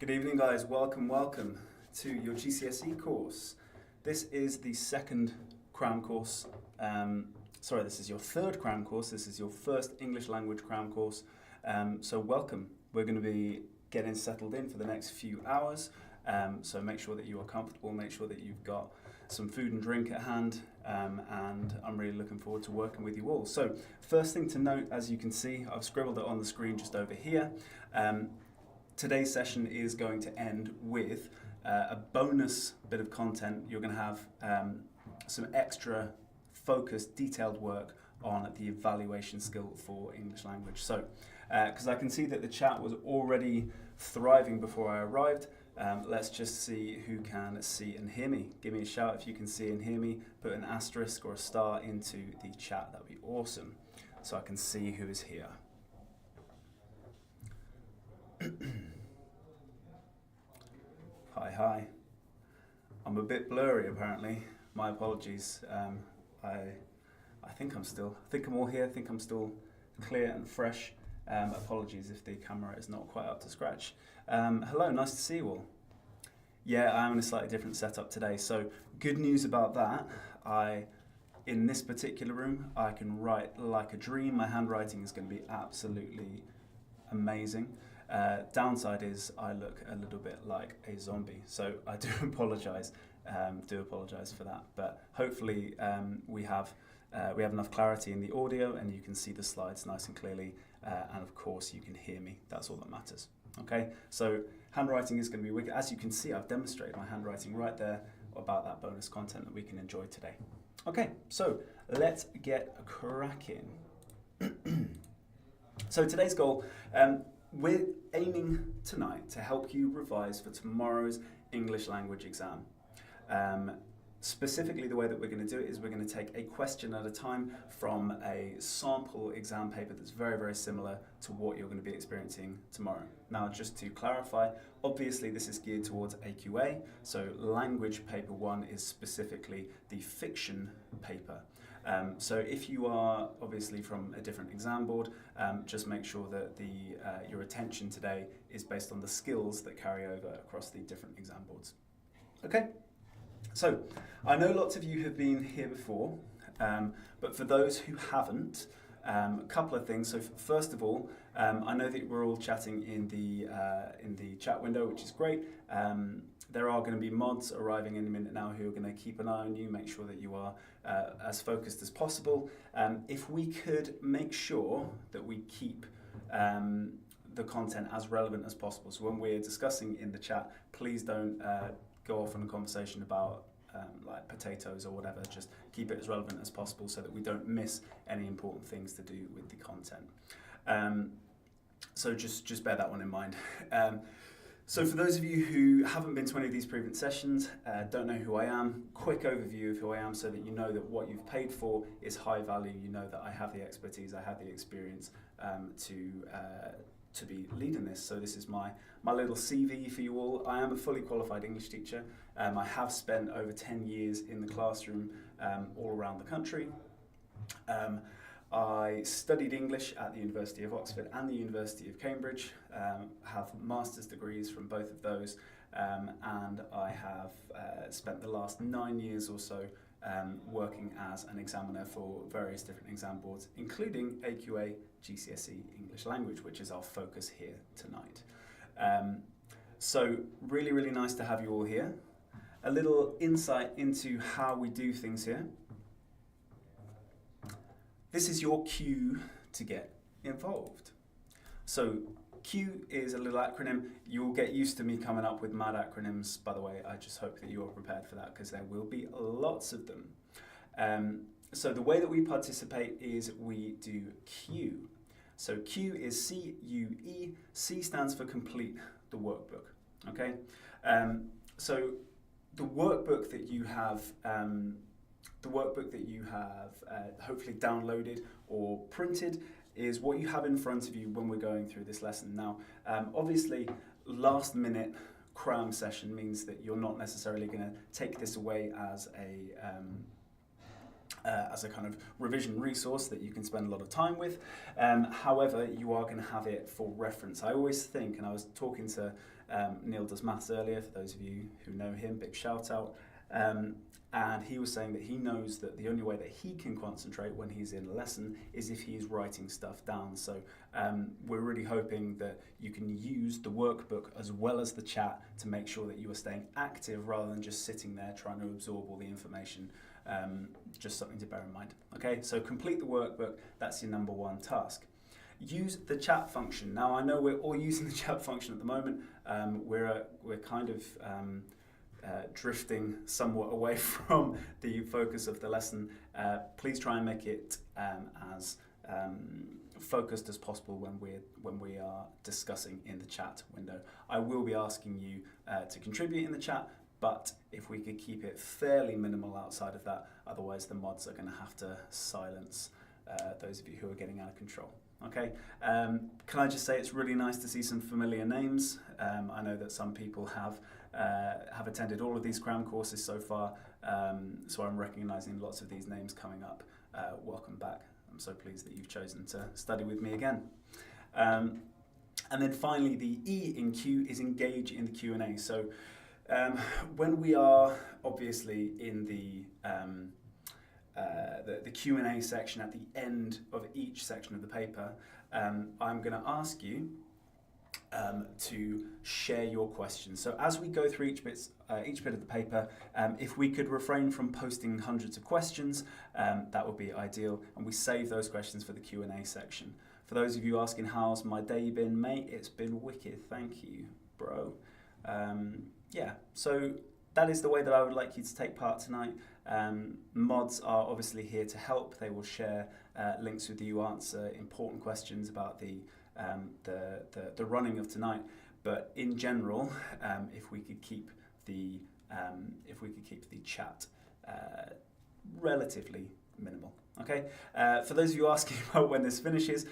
Good evening, guys. Welcome to your GCSE course. This is the second cram course. This is your third cram course. This is your first English language cram course. So welcome. We're going to be getting settled in for the next few hours. So make sure that you are comfortable. Make sure that you've got some food and drink at hand. And I'm really looking forward to working with you all. So first thing to note, as you can see, I've scribbled it on the screen just over here. Today's session is going to end with a bonus bit of content. You're going to have some extra focused, detailed work on the evaluation skill for English language. So, because I can see that the chat was already thriving before I arrived, let's just see who can see and hear me. Give me a shout if you can see and hear me. Put an asterisk or a star into the chat. That would be awesome, so I can see who is here. Hi. I'm a bit blurry apparently. My apologies. I think I'm all here. I think I'm still clear and fresh. Apologies if the camera is not quite up to scratch. Hello, nice to see you all. Yeah, I'm in a slightly different setup today. So good news about that. In this particular room, I can write like a dream. My handwriting is going to be absolutely amazing. Downside is I look a little bit like a zombie, so I do apologise. For that. But hopefully we have enough clarity in the audio, and you can see the slides nice and clearly, and of course you can hear me. That's all that matters. Okay, so handwriting is going to be wicked. As you can see, I've demonstrated my handwriting right there about that bonus content that we can enjoy today. Okay, so let's get cracking. So today's goal. We're aiming tonight to help you revise for tomorrow's English language exam. Specifically, the way that we're going to do it is we're going to take a question at a time from a sample exam paper that's very, very similar to what you're going to be experiencing tomorrow. Now, just to clarify, obviously this is geared towards AQA, so language paper 1 is specifically the fiction paper. So if you are obviously from a different exam board, just make sure that your attention today is based on the skills that carry over across the different exam boards. Okay, so I know lots of you have been here before, but for those who haven't, a couple of things. So first of all, I know that we're all chatting in the chat window, which is great. There are going to be mods arriving in a minute now who are going to keep an eye on you, make sure that you are as focused as possible. If we could make sure that we keep the content as relevant as possible. So when we're discussing in the chat, please don't go off on a conversation about like potatoes or whatever. Just keep it as relevant as possible so that we don't miss any important things to do with the content. So just bear that one in mind. So for those of you who haven't been to any of these previous sessions, don't know who I am, quick overview of who I am so that you know that what you've paid for is high value. You know that I have the expertise, I have the experience to be leading this. So this is my little CV for you all. I am a fully qualified English teacher. I have spent over 10 years in the classroom all around the country. I studied English at the University of Oxford and the University of Cambridge, have master's degrees from both of those, and I have spent the last 9 years or so working as an examiner for various different exam boards, including AQA GCSE English language, which is our focus here tonight. So really, really nice to have you all here. A little insight into how we do things here. This is your cue to get involved. So Q is a little acronym. You'll get used to me coming up with mad acronyms, by the way. I just hope that you're prepared for that because there will be lots of them. So the way that we participate is we do Q. So Q is C-U-E. C stands for complete the workbook. Okay. So the workbook that you have hopefully downloaded or printed is what you have in front of you when we're going through this lesson. Now, obviously, last minute cram session means that you're not necessarily going to take this away as as a kind of revision resource that you can spend a lot of time with. However, you are going to have it for reference. I always think, and I was talking to Neil Does Maths earlier, for those of you who know him, big shout out. And he was saying that he knows that the only way that he can concentrate when he's in a lesson is if he's writing stuff down. So we're really hoping that you can use the workbook as well as the chat to make sure that you are staying active rather than just sitting there trying to absorb all the information. Just something to bear in mind. Okay, so complete the workbook, that's your number one task. Use the chat function. Now I know we're all using the chat function at the moment. We're kind of drifting somewhat away from the focus of the lesson. Please try and make it as focused as possible when we are discussing in the chat window. I will be asking you to contribute in the chat, but if we could keep it fairly minimal outside of that, otherwise the mods are going to have to silence those of you who are getting out of control. Okay, can I just say it's really nice to see some familiar names. I know that some people have attended all of these cram courses so far, so I'm recognising lots of these names coming up. Welcome back. I'm so pleased that you've chosen to study with me again. And then finally, the E in Q is engage in the Q&A. So when we are obviously in the Q&A section at the end of each section of the paper, I'm going to ask you to share your questions. So as we go through each bit of the paper, if we could refrain from posting hundreds of questions, that would be ideal, and we save those questions for the Q&A section. For those of you asking, how's my day been, mate? It's been wicked, thank you, bro. Yeah, so that is the way that I would like you to take part tonight. Mods are obviously here to help. They will share links with you, answer important questions about the running of tonight. But in general, if we could keep the chat relatively minimal. Okay. For those of you asking about when this finishes,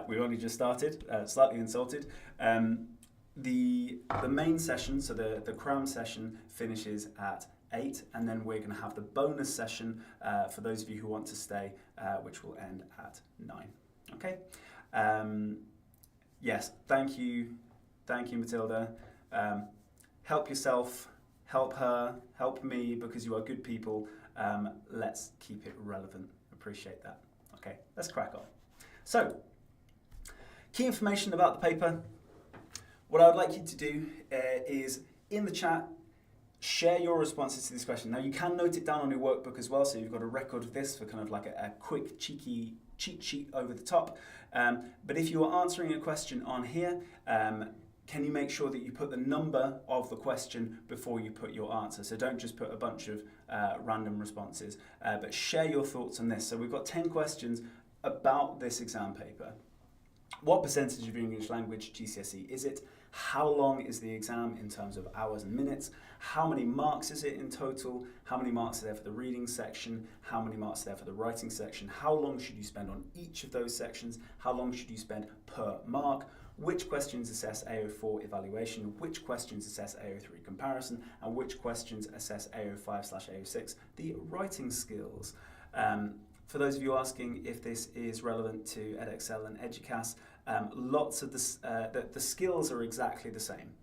we've only just started. Slightly insulted. The main session, so the cram session, finishes at 8, and then we're going to have the bonus session for those of you who want to stay, which will end at 9. Okay. Yes, thank you, Matilda. Help yourself, help her, help me, because you are good people. Let's keep it relevant. Appreciate that. Okay, let's crack on. So, key information about the paper. What I would like you to do is, in the chat, share your responses to this question. Now, you can note it down on your workbook as well, so you've got a record of this for kind of like a quick, cheeky cheat sheet over the top. But if you are answering a question on here, can you make sure that you put the number of the question before you put your answer? So don't just put a bunch of random responses, but share your thoughts on this. So we've got 10 questions about this exam paper. What percentage of your English language GCSE is it? How long is the exam in terms of hours and minutes? How many marks is it in total? How many marks are there for the reading section? How many marks are there for the writing section? How long should you spend on each of those sections? How long should you spend per mark? Which questions assess AO4 evaluation? Which questions assess AO3 comparison? And which questions assess AO5/AO6, the writing skills? For those of you asking if this is relevant to edXL and Educas, lots of the skills are exactly the same.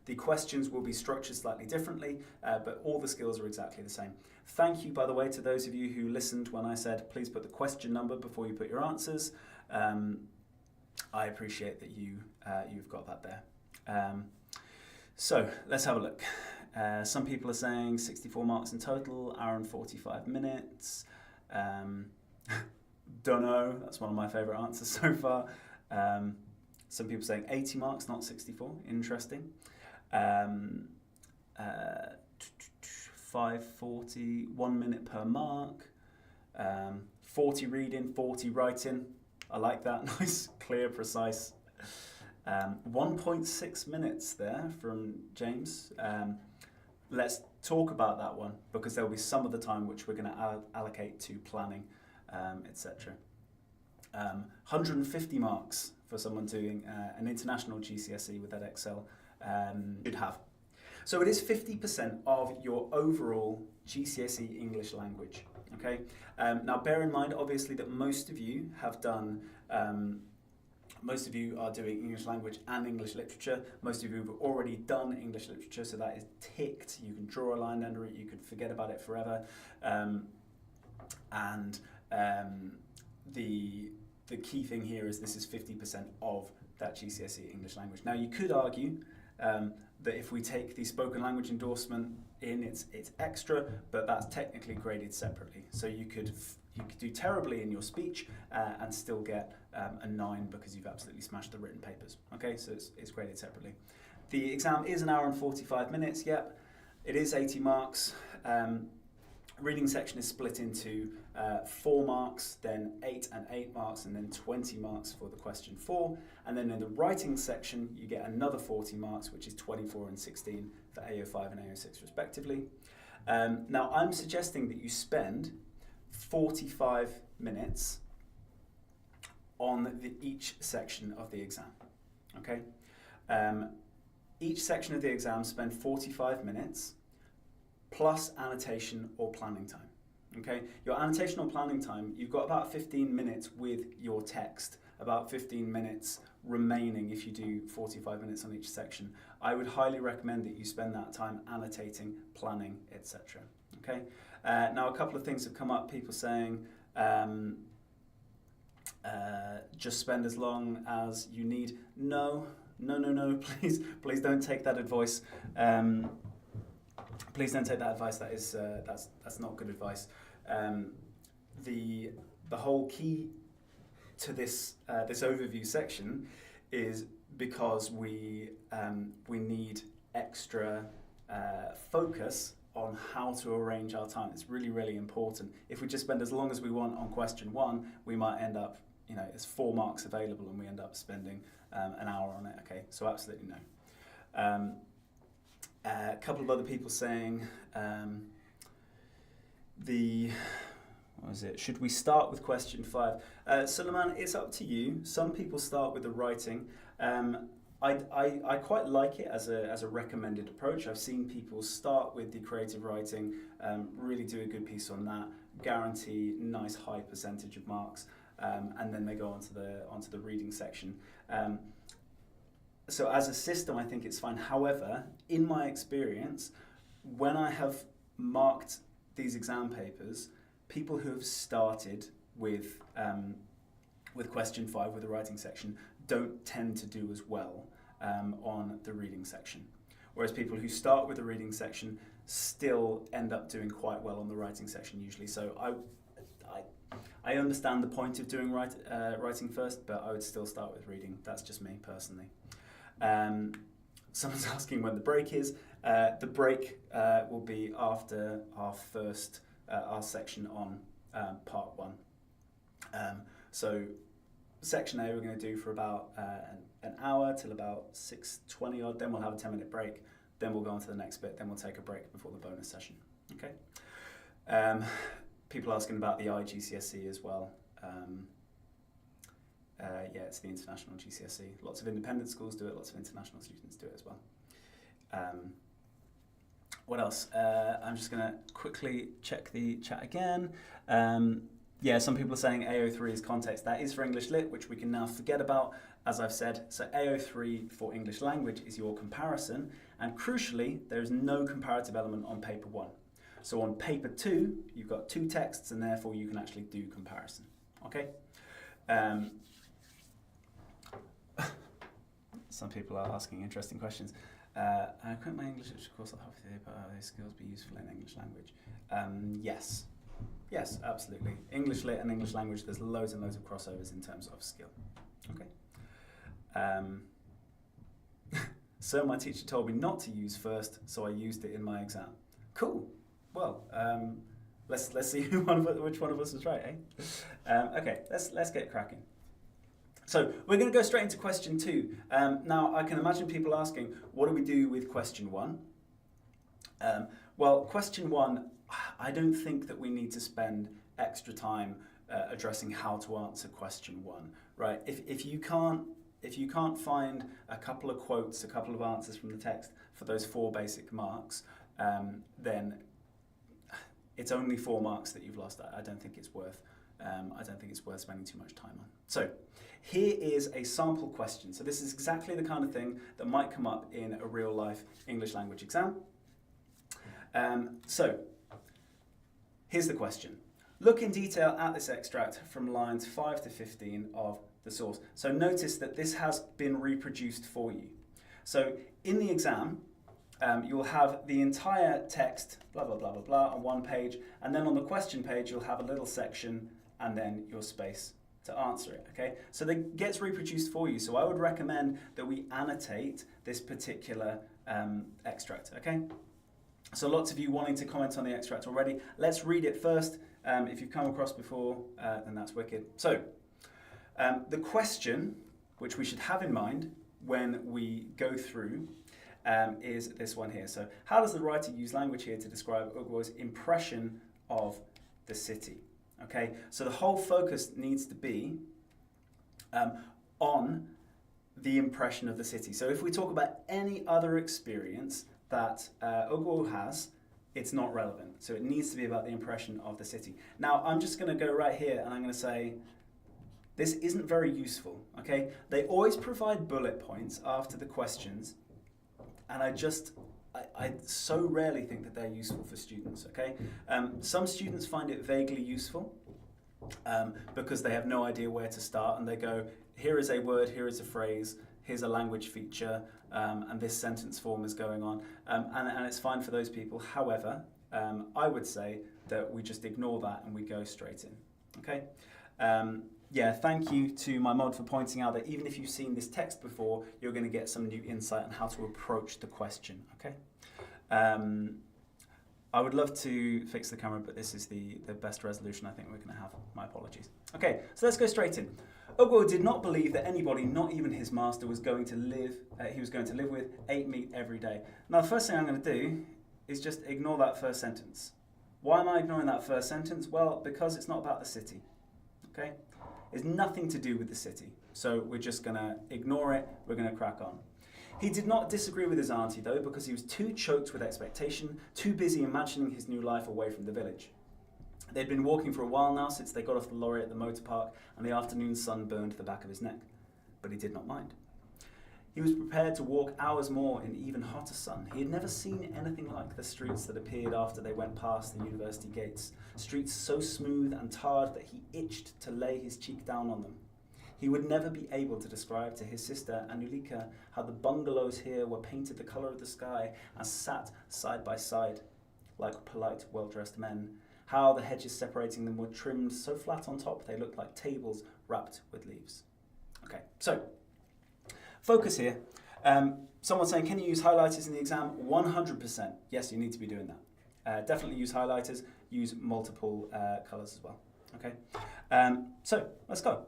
The questions will be structured slightly differently, but all the skills are exactly the same. Thank you, by the way, to those of you who listened when I said please put the question number before you put your answers. I appreciate that you've got that there. So let's have a look. Some people are saying 64 marks in total, hour and 45 minutes. Don't know, that's one of my favourite answers so far. Some people saying 80 marks, not 64, interesting. 540, 1 minute per mark. 40 reading, 40 writing. I like that, nice, clear, precise. 1.6 minutes there from James. Let's talk about that one, because there will be some of the time which we're going to allocate to planning, etc. 150 marks for someone doing an international GCSE with edXL should have. So it is 50% of your overall GCSE English language. Okay. Now, bear in mind, obviously, that most of you have done. Most of you are doing English language and English literature. Most of you have already done English literature, so that is ticked. You can draw a line under it. You can forget about it forever. The key thing here is this is 50% of that GCSE English language. Now, you could argue that if we take the spoken language endorsement in, it's extra, but that's technically graded separately. So you could do terribly in your speech and still get a 9 because you've absolutely smashed the written papers. Okay, so it's graded separately. The exam is 1 hour and 45 minutes. Yep, it is 80 marks. Reading section is split into 4 marks, then 8 and 8 marks, and then 20 marks for the question 4. And then in the writing section, you get another 40 marks, which is 24 and 16 for AO5 and AO6 respectively. Now, I'm suggesting that you spend 45 minutes on each section of the exam. Okay? Each section of the exam, spend 45 minutes plus annotation or planning time. Okay, your annotation or planning time, you've got about 15 minutes with your text, about 15 minutes remaining if you do 45 minutes on each section. I would highly recommend that you spend that time annotating, planning, etc. Okay, now a couple of things have come up, people saying just spend as long as you need. No, please don't take that advice. Please don't take that advice. That's not good advice. The whole key to this this overview section is because we need extra focus on how to arrange our time. It's really important. If we just spend as long as we want on question 1, we might end up, it's 4 marks available, and we end up spending an hour on it. Okay, so absolutely no. A couple of other people saying, should we start with question 5? Suleiman, it's up to you. Some people start with the writing. I quite like it as a recommended approach. I've seen people start with the creative writing, really do a good piece on that, guarantee nice high percentage of marks, and then they go onto the reading section. So as a system, I think it's fine. However, in my experience, when I have marked these exam papers, people who have started with question 5, with the writing section, don't tend to do as well on the reading section. Whereas people who start with the reading section still end up doing quite well on the writing section usually. So I understand the point of doing writing first, but I would still start with reading. That's just me personally. Someone's asking when the break is. The break will be after our section on part 1. So section A we're going to do for about an hour till about 6:20 odd. Then we'll have a 10-minute break. Then we'll go on to the next bit. Then we'll take a break before the bonus session. Okay. People asking about the IGCSE as well. Yeah, it's the international GCSE. Lots of independent schools do it, lots of international students do it as well. What else? I'm just going to quickly check the chat again. Yeah, some people are saying AO3 is context. That is for English Lit, which we can now forget about, as I've said. So AO3 for English language is your comparison, and crucially, there is no comparative element on paper 1. So on paper 2, you've got 2 texts, and therefore you can actually do comparison. Okay? Some people are asking interesting questions. I quit my English literature course at half the day, but are these skills be useful in English language? Yes, absolutely. English Lit and English language, there's loads and loads of crossovers in terms of skill. Okay. So my teacher told me not to use first, so I used it in my exam. Cool. Well, let's see which one of us is right, eh? Okay, let's get cracking. So we're going to go straight into question 2. Now, I can imagine people asking, what do we do with question 1? Well, question 1, I don't think that we need to spend extra time addressing how to answer question 1, right? If you can't find a couple of quotes, a couple of answers from the text for those 4 basic marks, then it's only 4 marks that you've lost. I don't think it's worth. I don't think it's worth spending too much time on. So here is a sample question. So this is exactly the kind of thing that might come up in a real life English language exam. So here's the question. Look in detail at this extract from lines 5 to 15 of the source. So notice that this has been reproduced for you. So in the exam, you'll have the entire text, blah, blah, blah, blah, blah, on one page, and then on the question page, you'll have a little section and then your space to answer it, okay? So that gets reproduced for you. So I would recommend that we annotate this particular extract, okay? So lots of you wanting to comment on the extract already. Let's read it first. If you've come across before, then that's wicked. So the question, which we should have in mind when we go through, is this one here. So how does the writer use language here to describe Ugwo's impression of the city? Okay, so the whole focus needs to be on the impression of the city. So if we talk about any other experience that Ugwo has, it's not relevant. So it needs to be about the impression of the city. Now, I'm just going to go right here and I'm going to say, this isn't very useful, okay? They always provide bullet points after the questions, and I so rarely think that they're useful for students, okay? Some students find it vaguely useful because they have no idea where to start, and they go, here is a word, here is a phrase, here's a language feature, and this sentence form is going on, and it's fine for those people. However, I would say that we just ignore that and we go straight in, okay? Yeah, thank you to my mod for pointing out that even if you've seen this text before, you're going to get some new insight on how to approach the question, okay? I would love to fix the camera, but this is the best resolution I think we're going to have. My apologies. Okay, so let's go straight in. Ugwo did not believe that anybody, not even his master, was going to live. He was going to live with, ate meat every day. Now, the first thing I'm going to do is just ignore that first sentence. Why am I ignoring that first sentence? Well, because it's not about the city, okay? It's nothing to do with the city. So we're just going to ignore it. We're going to crack on. He did not disagree with his auntie, though, because he was too choked with expectation, too busy imagining his new life away from the village. They'd been walking for a while now since they got off the lorry at the motor park, and the afternoon sun burned the back of his neck. But he did not mind. He was prepared to walk hours more in even hotter sun. He had never seen anything like the streets that appeared after they went past the university gates. Streets so smooth and tarred that he itched to lay his cheek down on them. He would never be able to describe to his sister Anulika how the bungalows here were painted the colour of the sky and sat side by side like polite, well-dressed men. How the hedges separating them were trimmed so flat on top they looked like tables wrapped with leaves. Okay, so focus here. Someone's saying, can you use highlighters in the exam? 100%. Yes, you need to be doing that. Definitely use highlighters. Use multiple colours as well. Okay. So let's go.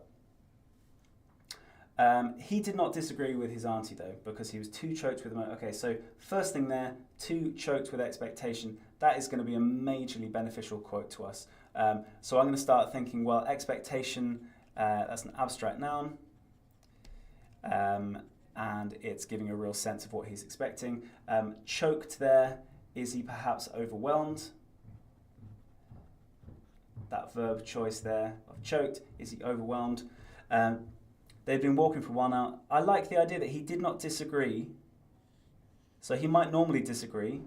He did not disagree with his auntie though, because he was too choked with okay, so first thing there, too choked with expectation. That is going to be a majorly beneficial quote to us. So I'm going to start thinking, well, expectation, that's an abstract noun. And it's giving a real sense of what he's expecting. Choked there, is he perhaps overwhelmed? That verb choice there of choked, is he overwhelmed? They've been walking for a while now. I like the idea that he did not disagree. So he might normally disagree,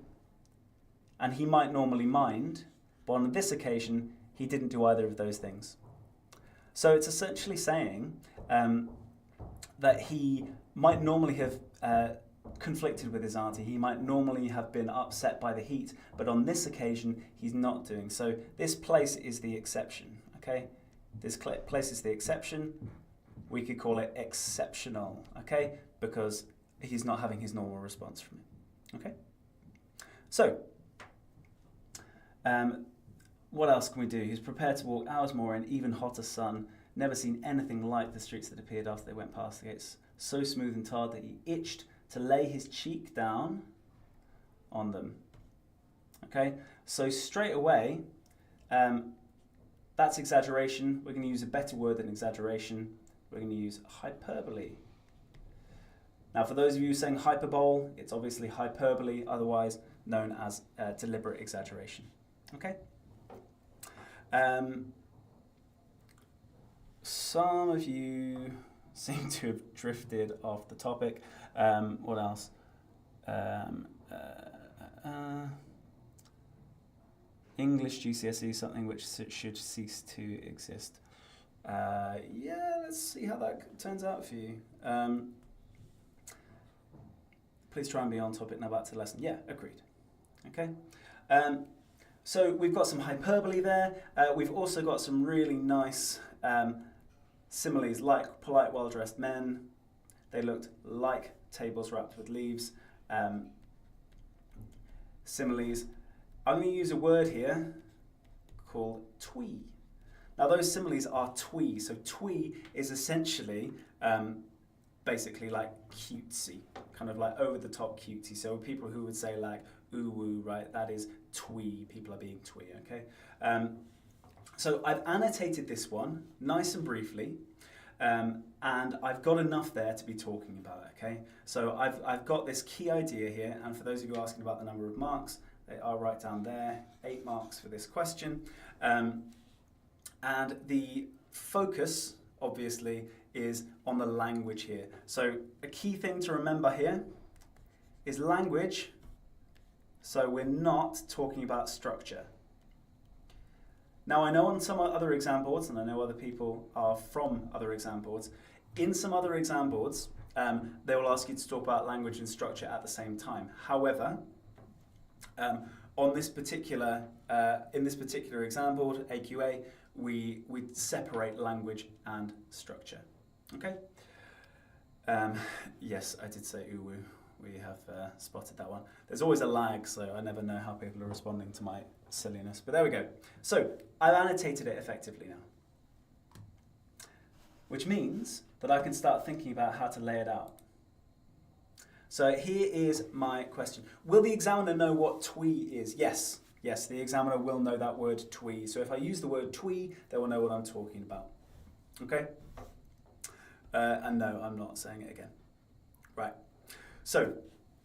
and he might normally mind, but on this occasion, he didn't do either of those things. So it's essentially saying that he might normally have conflicted with his auntie. He might normally have been upset by the heat, but on this occasion, he's not doing. So this place is the exception, okay? This place is the exception. We could call it exceptional, okay? Because he's not having his normal response from it, okay? So, what else can we do? He's prepared to walk hours more in even hotter sun, never seen anything like the streets that appeared after they went past the gates, so smooth and tarred that he itched to lay his cheek down on them, okay? So straight away, that's exaggeration. We're going to use a better word than exaggeration. We're going to use hyperbole. Now, for those of you saying hyperbole, it's obviously hyperbole, otherwise known as deliberate exaggeration. Okay? Some of you seem to have drifted off the topic. What else? English GCSE, something which should cease to exist. Yeah, let's see how that turns out for you. Please try and be on topic now, back to the lesson. Yeah, agreed. Okay. So we've got some hyperbole there. We've also got some really nice similes, like polite, well-dressed men. They looked like tables wrapped with leaves. Similes. I'm going to use a word here called twee. Now those similes are twee. So twee is essentially basically like cutesy, kind of like over the top cutesy. So people who would say like ooh woo, right, that is twee. People are being twee, okay? So I've annotated this one nice and briefly, and I've got enough there to be talking about, okay? So I've got this key idea here, and for those of you asking about the number of marks, they are right down there, 8 marks for this question. And the focus, obviously, is on the language here. So a key thing to remember here is language, so we're not talking about structure. Now I know on some other exam boards, and I know other people are from other exam boards, in some other exam boards, they will ask you to talk about language and structure at the same time. However, on this particular, in this particular exam board, AQA, we separate language and structure. Okay? Yes, I did say ooh woo. We have spotted that one. There's always a lag, so I never know how people are responding to my silliness. But there we go. So I've annotated it effectively now, which means that I can start thinking about how to lay it out. So here is my question. Will the examiner know what twee is? Yes. Yes, the examiner will know that word twee. So if I use the word twee, they will know what I'm talking about. Okay? And no, I'm not saying it again. Right. So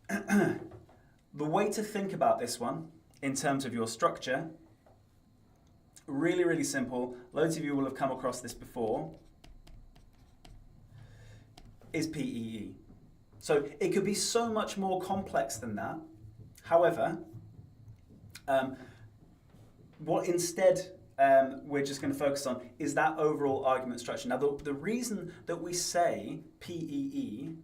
the way to think about this one in terms of your structure, really, really simple. Loads of you will have come across this before, is PEE. So it could be so much more complex than that. However, what instead we're just going to focus on is that overall argument structure. Now, the reason that we say PEE,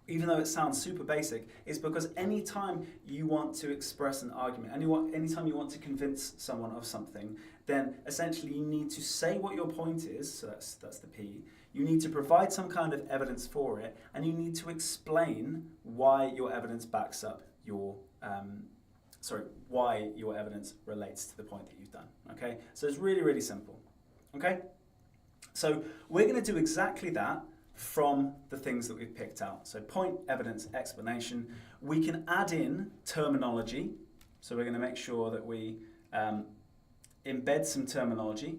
even though it sounds super basic, is because anytime you want to express an argument, anytime you want to convince someone of something, then essentially you need to say what your point is, so that's the P. You need to provide some kind of evidence for it, and you need to explain why your evidence backs up your, why your evidence relates to the point that you've done, okay? So it's really, really simple, okay? So we're going to do exactly that from the things that we've picked out. So point, evidence, explanation. We can add in terminology. So we're going to make sure that we embed some terminology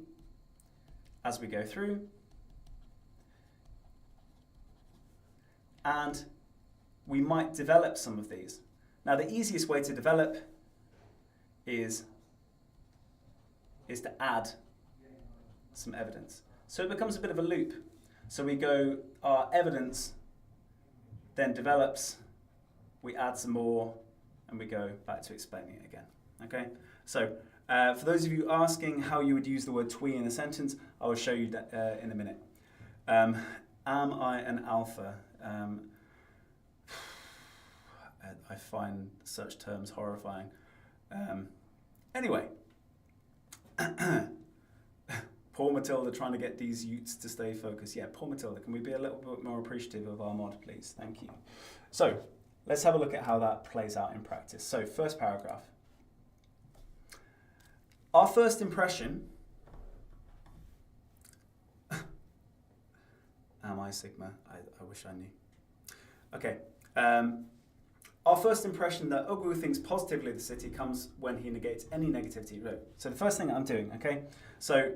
as we go through. And we might develop some of these. Now the easiest way to develop is to add some evidence. So it becomes a bit of a loop. So we go, our evidence then develops, we add some more, and we go back to explaining it again. Okay? So for those of you asking how you would use the word twee in a sentence, I will show you that in a minute. Am I an alpha? I find such terms horrifying. Anyway. Poor Matilda trying to get these youths to stay focused. Yeah, poor Matilda, can we be a little bit more appreciative of our mod, please? Thank you. So, let's have a look at how that plays out in practice. So, first paragraph. Our first impression... Am I Sigma? I wish I knew. Okay. Our first impression that Ogwu thinks positively of the city comes when he negates any negativity. So the first thing I'm doing, okay? So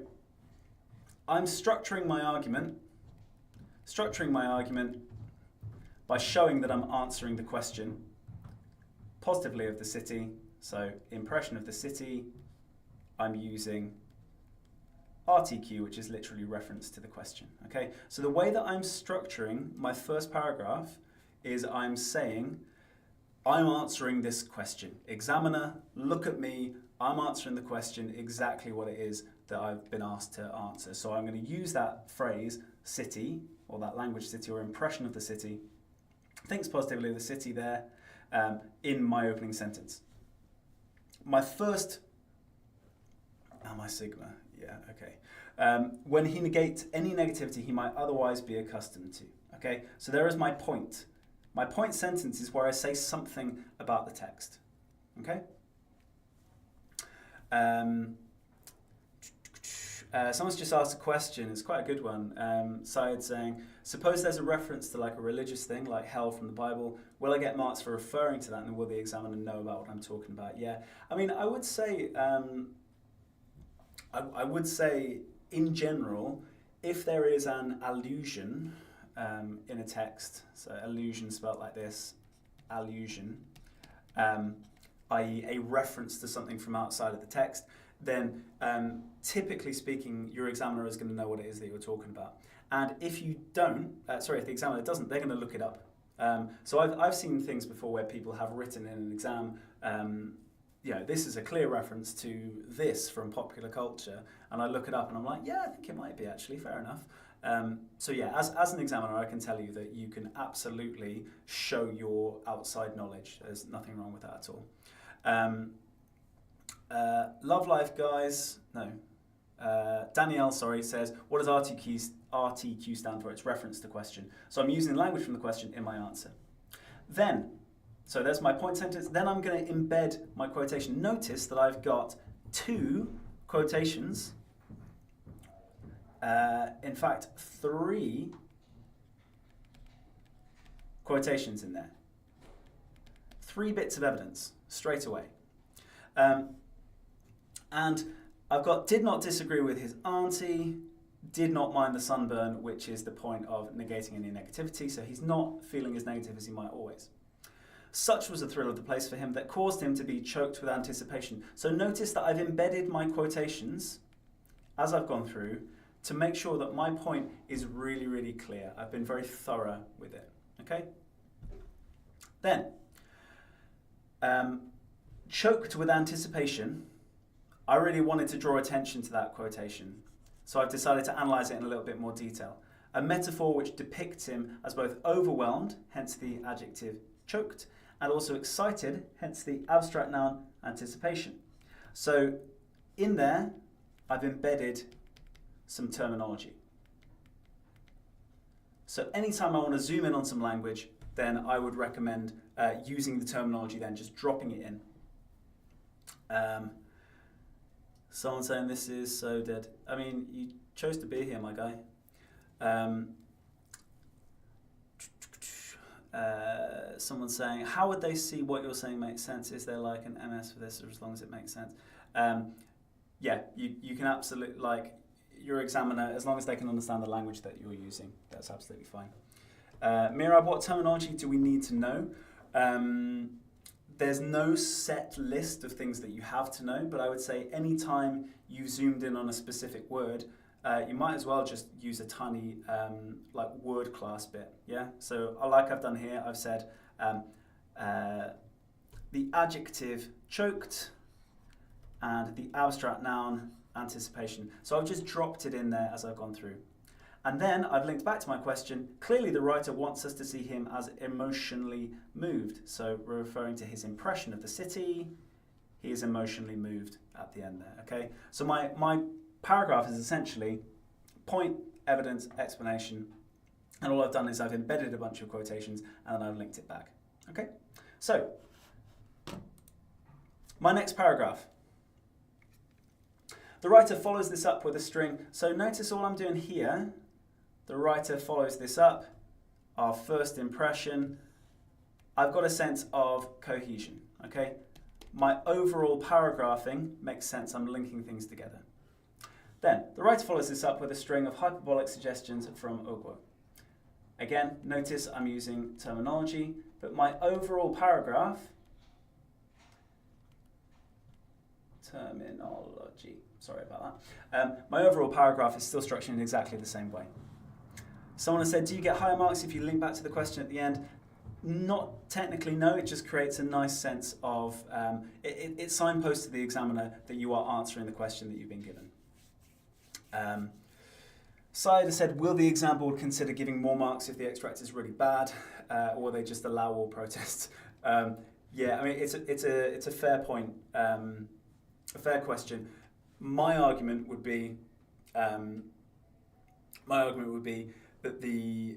I'm structuring my argument by showing that I'm answering the question positively of the city. So impression of the city, I'm using RTQ, which is literally reference to the question. Okay, so the way that I'm structuring my first paragraph is I'm saying, I'm answering this question. Examiner, look at me. I'm answering the question exactly what it is that I've been asked to answer. So I'm going to use that phrase, city, or that language city, or impression of the city, thinks positively of the city there, in my opening sentence. My first, my sigma, yeah, okay. When he negates any negativity he might otherwise be accustomed to. Okay, so there is my point. My point sentence is where I say something about the text. Okay? Someone's just asked a question, it's quite a good one. Syed saying, suppose there's a reference to like a religious thing, like hell from the Bible, will I get marks for referring to that, and will the examiner know about what I'm talking about? Yeah, I mean, I would say, I would say in general, if there is an allusion in a text, so allusion spelled like this, allusion, i.e. a reference to something from outside of the text, then typically speaking, your examiner is going to know what it is that you're talking about. And if you don't, if the examiner doesn't, they're going to look it up. So I've seen things before where people have written in an exam, this is a clear reference to this from popular culture, and I look it up and I'm like, yeah, I think it might be actually, fair enough. So yeah, as an examiner, I can tell you that you can absolutely show your outside knowledge. There's nothing wrong with that at all. Love Life guys, no. Danielle, says, what does RTQ stand for? It's reference to question. So I'm using language from the question in my answer. Then, so there's my point sentence. Then I'm going to embed my quotation. Notice that I've got two quotations. In fact, 3 quotations in there. 3 bits of evidence straight away. And I've got did not disagree with his auntie, did not mind the sunburn, which is the point of negating any negativity, so he's not feeling as negative as he might always. Such was the thrill of the place for him that caused him to be choked with anticipation. So notice that I've embedded my quotations as I've gone through to make sure that my point is really, really clear. I've been very thorough with it, okay? Then, choked with anticipation, I really wanted to draw attention to that quotation. So I've decided to analyse it in a little bit more detail. A metaphor which depicts him as both overwhelmed, hence the adjective choked, and also excited, hence the abstract noun anticipation. So in there, I've embedded some terminology. So anytime I want to zoom in on some language, then I would recommend using the terminology, then just dropping it in. Someone saying this is so dead. I mean, you chose to be here, my guy. Someone saying, how would they see what you're saying makes sense? Is there like an MS for this, or as long as it makes sense? Yeah, you can absolutely, like, your examiner, as long as they can understand the language that you're using, that's absolutely fine. Mirab, what terminology do we need to know? There's no set list of things that you have to know, but I would say anytime you've zoomed in on a specific word, you might as well just use a tiny like word class bit, yeah? So like I've done here, I've said the adjective choked and the abstract noun anticipation. So I've just dropped it in there as I've gone through. And then I've linked back to my question. Clearly the writer wants us to see him as emotionally moved. So we're referring to his impression of the city. He is emotionally moved at the end there, okay? So my paragraph is essentially point, evidence, explanation. And all I've done is I've embedded a bunch of quotations and then I've linked it back, okay? So, my next paragraph. The writer follows this up with a string. So notice all I'm doing here. The writer follows this up, our first impression. I've got a sense of cohesion, okay? My overall paragraphing makes sense, I'm linking things together. Then, the writer follows this up with a string of hyperbolic suggestions from Ogwo. Again, notice I'm using terminology, but my overall paragraph, terminology. Sorry about that. My overall paragraph is still structured in exactly the same way. Someone has said, do you get higher marks if you link back to the question at the end? Not technically, no. It just creates a nice sense of, it signposts to the examiner that you are answering the question that you've been given. Syed has said, will the exam board consider giving more marks if the extract is really bad, or will they just allow all protests? Yeah, I mean, it's a fair point, a fair question. My argument would be that the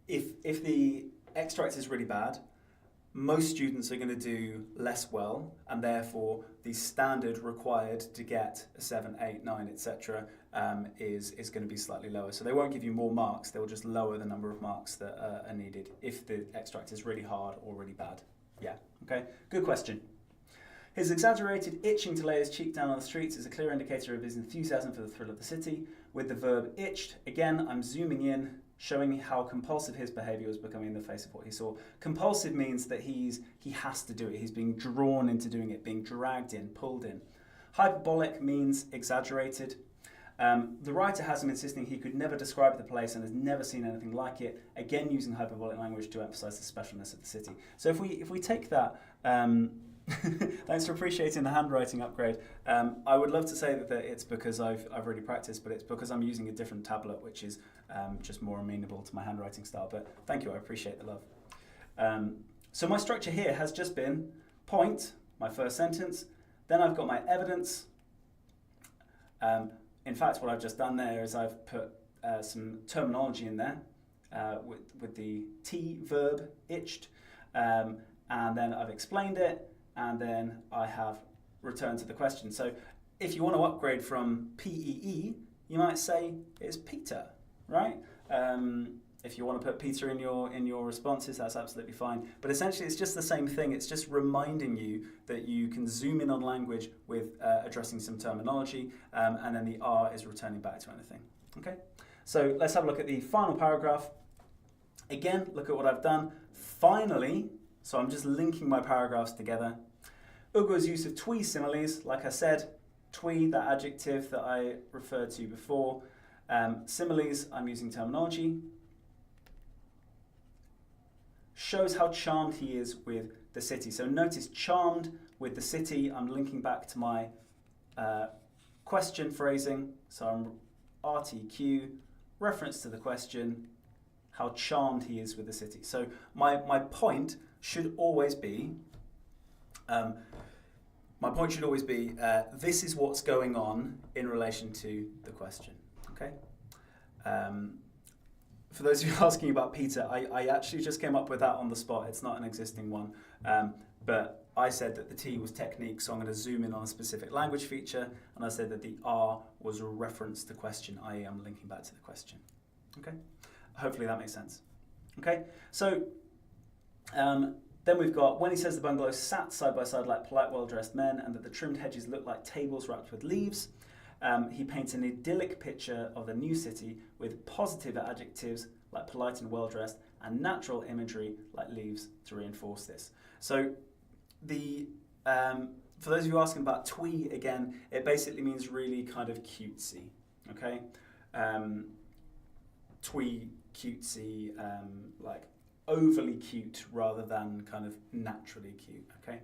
if the extract is really bad, most students are going to do less well, and therefore the standard required to get a 7, 8, 9, etc. Is going to be slightly lower. So they won't give you more marks, they'll just lower the number of marks that are needed if the extract is really hard or really bad. Yeah, okay, good question. His exaggerated itching to lay his cheek down on the streets is a clear indicator of his enthusiasm for the thrill of the city. With the verb itched, again, I'm zooming in, showing how compulsive his behaviour was becoming in the face of what he saw. Compulsive means that he has to do it. He's being drawn into doing it, being dragged in, pulled in. Hyperbolic means exaggerated. The writer has him insisting he could never describe the place and has never seen anything like it, again using hyperbolic language to emphasise the specialness of the city. So if we take that, thanks for appreciating the handwriting upgrade. I would love to say that it's because I've really practiced, but it's because I'm using a different tablet, which is just more amenable to my handwriting style. But thank you, I appreciate the love. So my structure here has just been point, my first sentence, then I've got my evidence. In fact, what I've just done there is I've put some terminology in there with the T verb, itched, and then I've explained it, and then I have returned to the question. So if you want to upgrade from PEE, you might say it's Peter, right? If you want to put Peter in your responses, that's absolutely fine. But essentially, it's just the same thing. It's just reminding you that you can zoom in on language with addressing some terminology, and then the R is returning back to anything. Okay. So let's have a look at the final paragraph. Again, look at what I've done. Finally, so I'm just linking my paragraphs together. Ugo's use of twee similes, like I said, twee, that adjective that I referred to before. Similes, I'm using terminology. Shows how charmed he is with the city. So notice charmed with the city. I'm linking back to my question phrasing. So I'm RTQ, reference to the question, how charmed he is with the city. So my point should always be, this is what's going on in relation to the question. Okay. For those of you asking about Peter, I actually just came up with that on the spot. It's not an existing one. But I said that the T was technique, so I'm going to zoom in on a specific language feature, and I said that the R was a reference to question, i.e. I'm linking back to the question. Okay? Hopefully that makes sense. Okay? So then we've got, when he says the bungalows sat side by side like polite, well-dressed men, and that the trimmed hedges looked like tables wrapped with leaves, he paints an idyllic picture of the new city with positive adjectives like polite and well-dressed and natural imagery like leaves to reinforce this. So for those of you asking about twee, again, it basically means really kind of cutesy, okay? Twee, cutesy, like overly cute rather than kind of naturally cute, okay?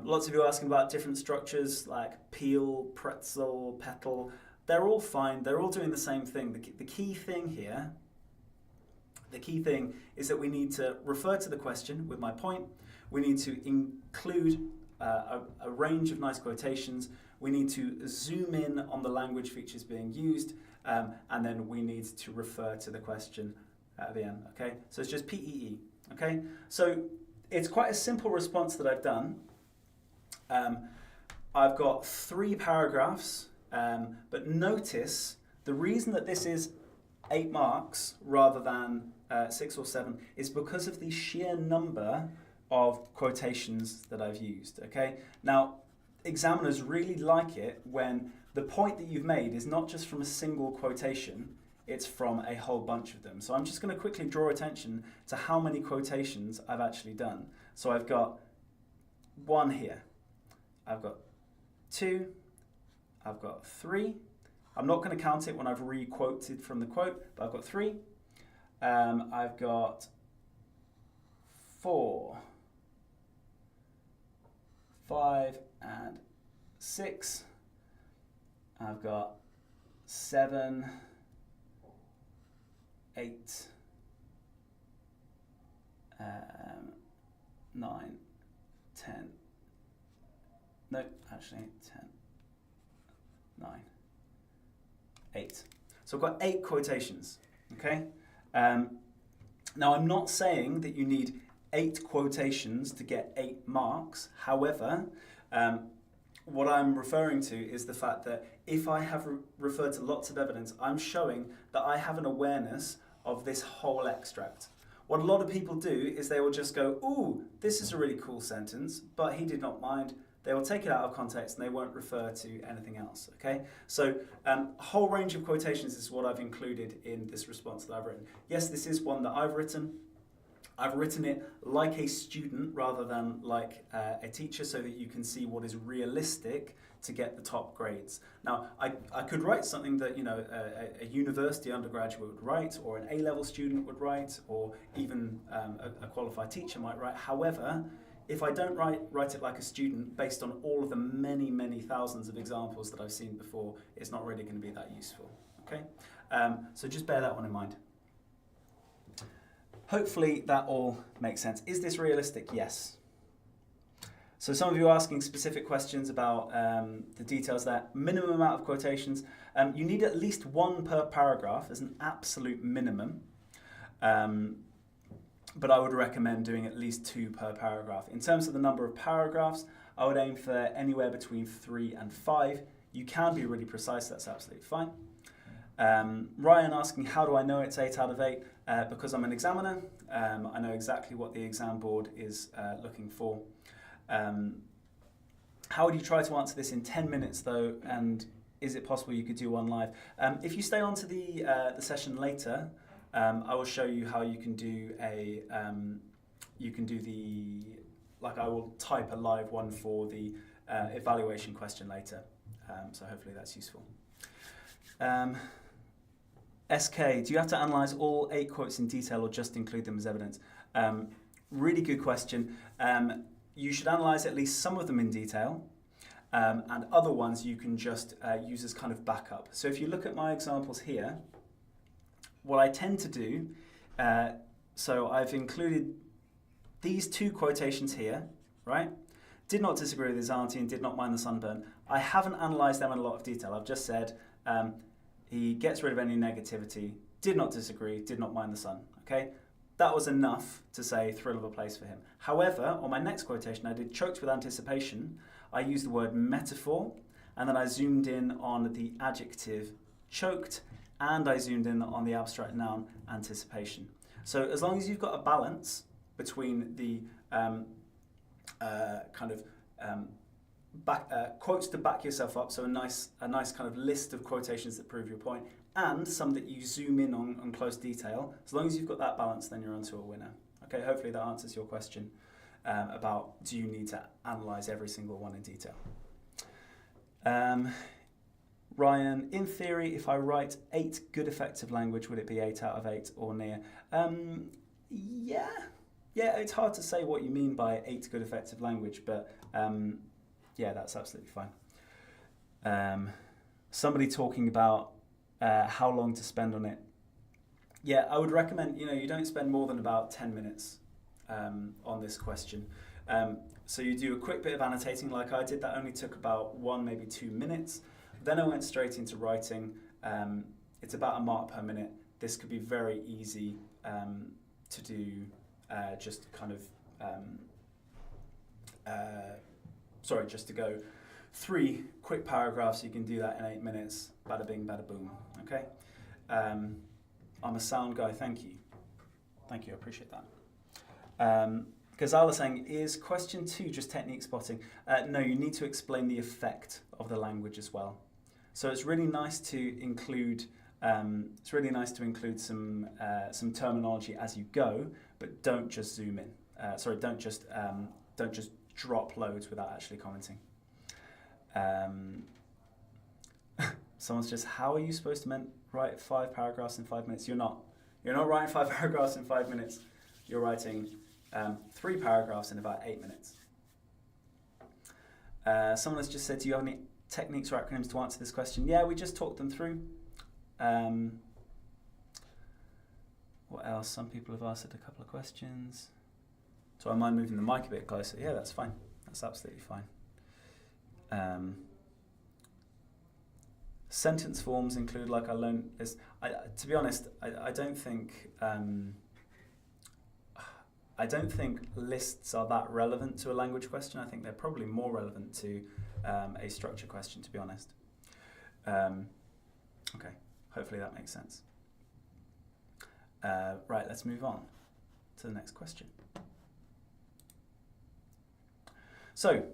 Lots of you are asking about different structures like peel, pretzel, petal. They're all fine. They're all doing the same thing. The key thing here, the key thing is that we need to refer to the question with my point. We need to include a range of nice quotations. We need to zoom in on the language features being used, and then we need to refer to the question at the end. Okay, so it's just PEE. Okay, so it's quite a simple response that I've done. I've got 3 paragraphs, but notice the reason that this is 8 marks rather than 6 or 7 is because of the sheer number of quotations that I've used. Okay, now examiners really like it when the point that you've made is not just from a single quotation, it's from a whole bunch of them. So I'm just going to quickly draw attention to how many quotations I've actually done. So I've got 1 here. I've got 2, I've got 3. I'm not going to count it when I've re-quoted from the quote, but I've got 3. I've got 4, 5, and 6. I've got 7, 8, 9, 10. No, actually 10, 9, 8. So I've got 8 quotations, okay? Now I'm not saying that you need 8 quotations to get 8 marks. However, what I'm referring to is the fact that if I have referred to lots of evidence, I'm showing that I have an awareness of this whole extract. What a lot of people do is they will just go, ooh, this is a really cool sentence, but he did not mind. They will take it out of context and they won't refer to anything else, okay? So a whole range of quotations is what I've included in this response that I've written. Yes, this is one that I've written. I've written it like a student rather than like a teacher so that you can see what is realistic to get the top grades. Now, I could write something that, you know, a university undergraduate would write, or an A-level student would write, or even a qualified teacher might write. However, if I don't write it like a student based on all of the many, many thousands of examples that I've seen before, it's not really going to be that useful, okay? So just bear that one in mind. Hopefully that all makes sense. Is this realistic? Yes. So some of you are asking specific questions about the details there. Minimum amount of quotations. You need at least 1 per paragraph as an absolute minimum. But I would recommend doing at least 2 per paragraph. In terms of the number of paragraphs, I would aim for anywhere between 3 and 5. You can be really precise, that's absolutely fine. Ryan asking, how do I know it's 8 out of 8? Because I'm an examiner. I know exactly what the exam board is looking for. How would you try to answer this in 10 minutes though, and is it possible you could do one live? If you stay on to the session later, I will show you how you can do I will type a live one for the evaluation question later. So hopefully that's useful. SK, do you have to analyse all 8 quotes in detail or just include them as evidence? Really good question. You should analyse at least some of them in detail, and other ones you can just use as kind of backup. So if you look at my examples here, what I tend to do, so I've included these 2 quotations here, right? Did not disagree with his auntie and did not mind the sunburn. I haven't analysed them in a lot of detail. I've just said he gets rid of any negativity, did not disagree, did not mind the sun, okay? That was enough to say thrill of a place for him. However, on my next quotation, I did choked with anticipation. I used the word metaphor, and then I zoomed in on the adjective choked, and I zoomed in on the abstract noun anticipation. So as long as you've got a balance between the quotes to back yourself up, so a nice kind of list of quotations that prove your point, and some that you zoom in on close detail, as long as you've got that balance, then you're onto a winner. Okay, hopefully that answers your question about do you need to analyse every single one in detail. Ryan, in theory, if I write 8 good effective language, would it be 8 out of 8 or near? Yeah, it's hard to say what you mean by 8 good effective language, but yeah, that's absolutely fine. Somebody talking about how long to spend on it. Yeah, I would recommend, you don't spend more than about 10 minutes on this question. So you do a quick bit of annotating like I did. That only took about 1, maybe 2 minutes. Then I went straight into writing. It's about a mark per minute. This could be very easy to do, just kind of, just to go 3 quick paragraphs. You can do that in 8 minutes. Bada bing, bada boom. Okay. I'm a sound guy. Thank you. Thank you. I appreciate that. Ghazala saying, is question 2 just technique spotting? No, you need to explain the effect of the language as well. So it's really nice to include some terminology as you go, but don't just zoom in. Don't just drop loads without actually commenting. Someone's just, how are you supposed to write 5 paragraphs in 5 minutes? You're not. You're not writing 5 paragraphs in 5 minutes. You're writing 3 paragraphs in about 8 minutes. Someone has just said, do you have any techniques or acronyms to answer this question? Yeah, we just talked them through. What else? Some people have asked a couple of questions. So I mind moving the mic a bit closer. Yeah, that's fine. That's absolutely fine. Sentence forms include, like I learned this. To be honest, I don't think lists are that relevant to a language question. I think they're probably more relevant to a structure question, to be honest. Okay, hopefully that makes sense. Right, let's move on to the next question. So,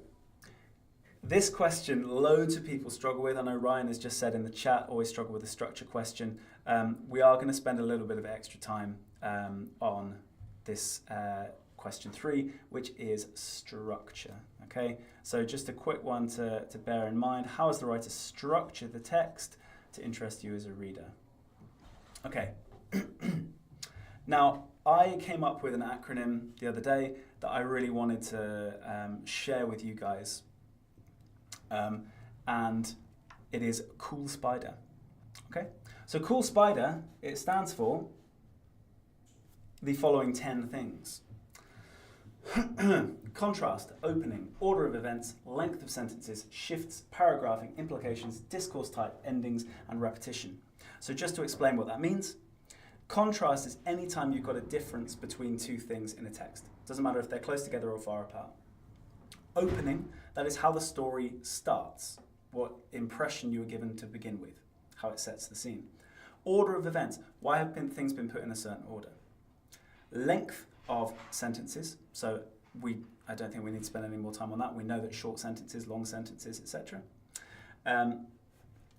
this question, loads of people struggle with. I know Ryan has just said in the chat, always struggle with a structure question. We are going to spend a little bit of extra time on this question 3, which is structure. Okay, so just a quick one to bear in mind. How has the writer structured the text to interest you as a reader? Okay. Now, I came up with an acronym the other day that I really wanted to share with you guys. And it is Cool Spider. Okay? So Cool Spider, it stands for the following 10 things. Contrast, opening, order of events, length of sentences, shifts, paragraphing, implications, discourse type, endings, and repetition. So just to explain what that means, contrast is any time you've got a difference between 2 things in a text. Doesn't matter if they're close together or far apart. Opening, that is how the story starts, what impression you were given to begin with, how it sets the scene. Order of events, why have things been put in a certain order? Length of sentences, so I don't think we need to spend any more time on that. We know that short sentences, long sentences, etc.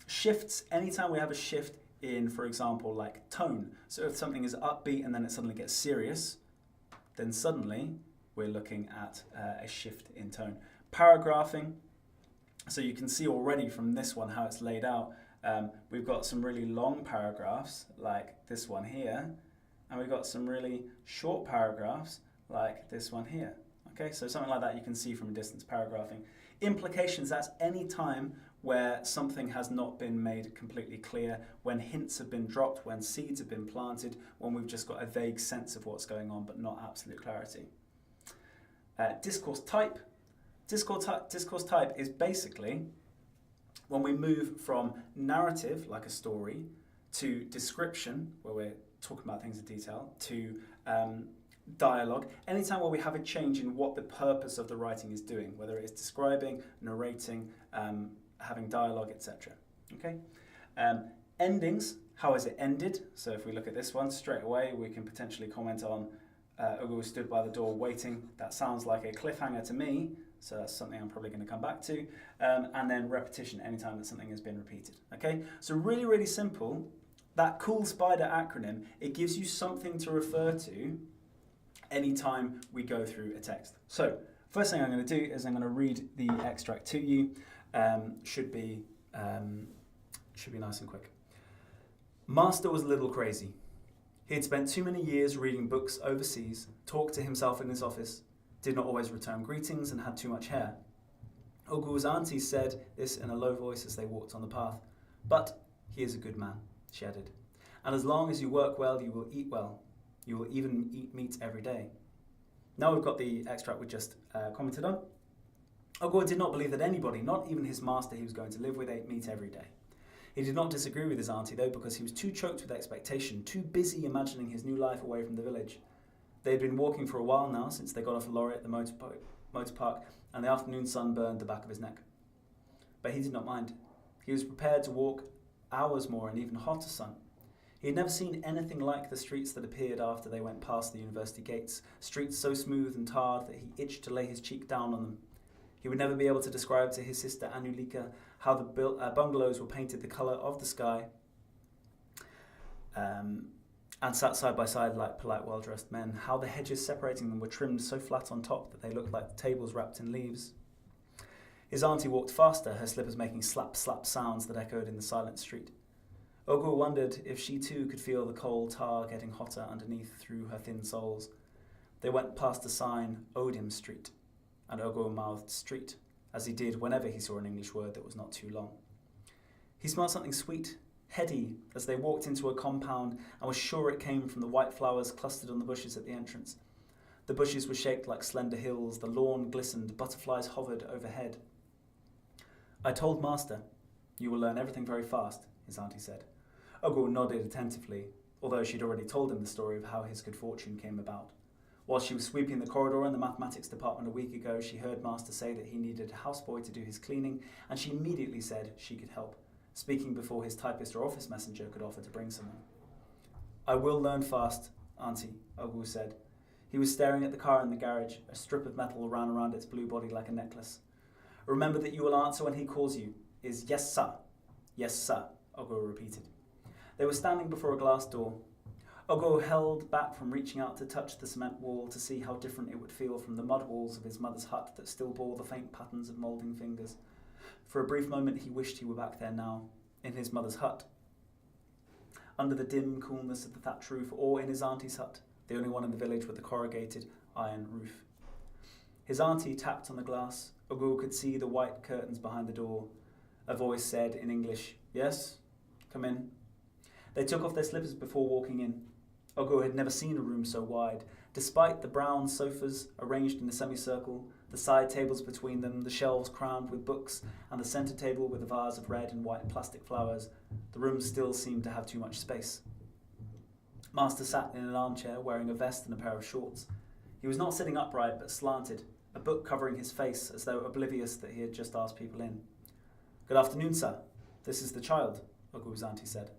Shifts, anytime we have a shift in, for example, like tone. So if something is upbeat and then it suddenly gets serious, then suddenly we're looking at a shift in tone. Paragraphing, so you can see already from this one how it's laid out. We've got some really long paragraphs like this one here, and we've got some really short paragraphs like this one here. Okay, so something like that you can see from a distance. Paragraphing. Implications, that's any time where something has not been made completely clear, when hints have been dropped, when seeds have been planted, when we've just got a vague sense of what's going on but not absolute clarity. Discourse type. Discourse type is basically when we move from narrative, like a story, to description, where we're talking about things in detail, to dialogue. Anytime where we have a change in what the purpose of the writing is doing, whether it is describing, narrating, having dialogue, etc. Okay. Endings, how is it ended? So if we look at this one straight away, we can potentially comment on Ugo stood by the door waiting. That sounds like a cliffhanger to me, so that's something I'm probably going to come back to. And then repetition, anytime that something has been repeated. Okay, so really, really simple. That Cool Spider acronym, it gives you something to refer to anytime we go through a text. So first thing I'm going to do is I'm going to read the extract to you. Should be nice and quick. Master was a little crazy. He had spent too many years reading books overseas, talked to himself in his office, did not always return greetings, and had too much hair. Ogu's auntie said this in a low voice as they walked on the path. But he is a good man, she added. And as long as you work well, you will eat well. You will even eat meat every day. Now we've got the extract we just commented on. Ogu did not believe that anybody, not even his master he was going to live with, ate meat every day. He did not disagree with his auntie, though, because he was too choked with expectation, too busy imagining his new life away from the village. They had been walking for a while now, since they got off a lorry at the motor park, and the afternoon sun burned the back of his neck. But he did not mind. He was prepared to walk hours more in even hotter sun. He had never seen anything like the streets that appeared after they went past the university gates, streets so smooth and tarred that he itched to lay his cheek down on them. He would never be able to describe to his sister Anulika how the bungalows were painted the colour of the sky and sat side by side like polite, well-dressed men, how the hedges separating them were trimmed so flat on top that they looked like tables wrapped in leaves. His auntie walked faster, her slippers making slap, slap sounds that echoed in the silent street. Ogu wondered if she too could feel the coal tar getting hotter underneath through her thin soles. They went past the sign, Odium Street, and Ogu mouthed street, as he did whenever he saw an English word that was not too long. He smelled something sweet, heady, as they walked into a compound and was sure it came from the white flowers clustered on the bushes at the entrance. The bushes were shaped like slender hills, the lawn glistened, butterflies hovered overhead. I told Master, you will learn everything very fast, his auntie said. Ogu nodded attentively, although she'd already told him the story of how his good fortune came about. While she was sweeping the corridor in the mathematics department a week ago, she heard Master say that he needed a houseboy to do his cleaning, and she immediately said she could help, speaking before his typist or office messenger could offer to bring someone. I will learn fast, Auntie, Ogu said. He was staring at the car in the garage, a strip of metal ran around its blue body like a necklace. Remember that you will answer when he calls you. Is yes, sir. Yes, sir, Ogu repeated. They were standing before a glass door. Ogu held back from reaching out to touch the cement wall to see how different it would feel from the mud walls of his mother's hut that still bore the faint patterns of moulding fingers. For a brief moment he wished he were back there now, in his mother's hut, under the dim coolness of the thatch roof, or in his auntie's hut, the only one in the village with the corrugated iron roof. His auntie tapped on the glass. Ogu could see the white curtains behind the door. A voice said in English, "Yes, come in." They took off their slippers before walking in. Ogu had never seen a room so wide. Despite the brown sofas arranged in a semicircle, the side tables between them, the shelves crammed with books, and the centre table with a vase of red and white plastic flowers, the room still seemed to have too much space. Master sat in an armchair wearing a vest and a pair of shorts. He was not sitting upright but slanted, a book covering his face as though oblivious that he had just asked people in. "Good afternoon, sir. This is the child," Ogu's auntie said.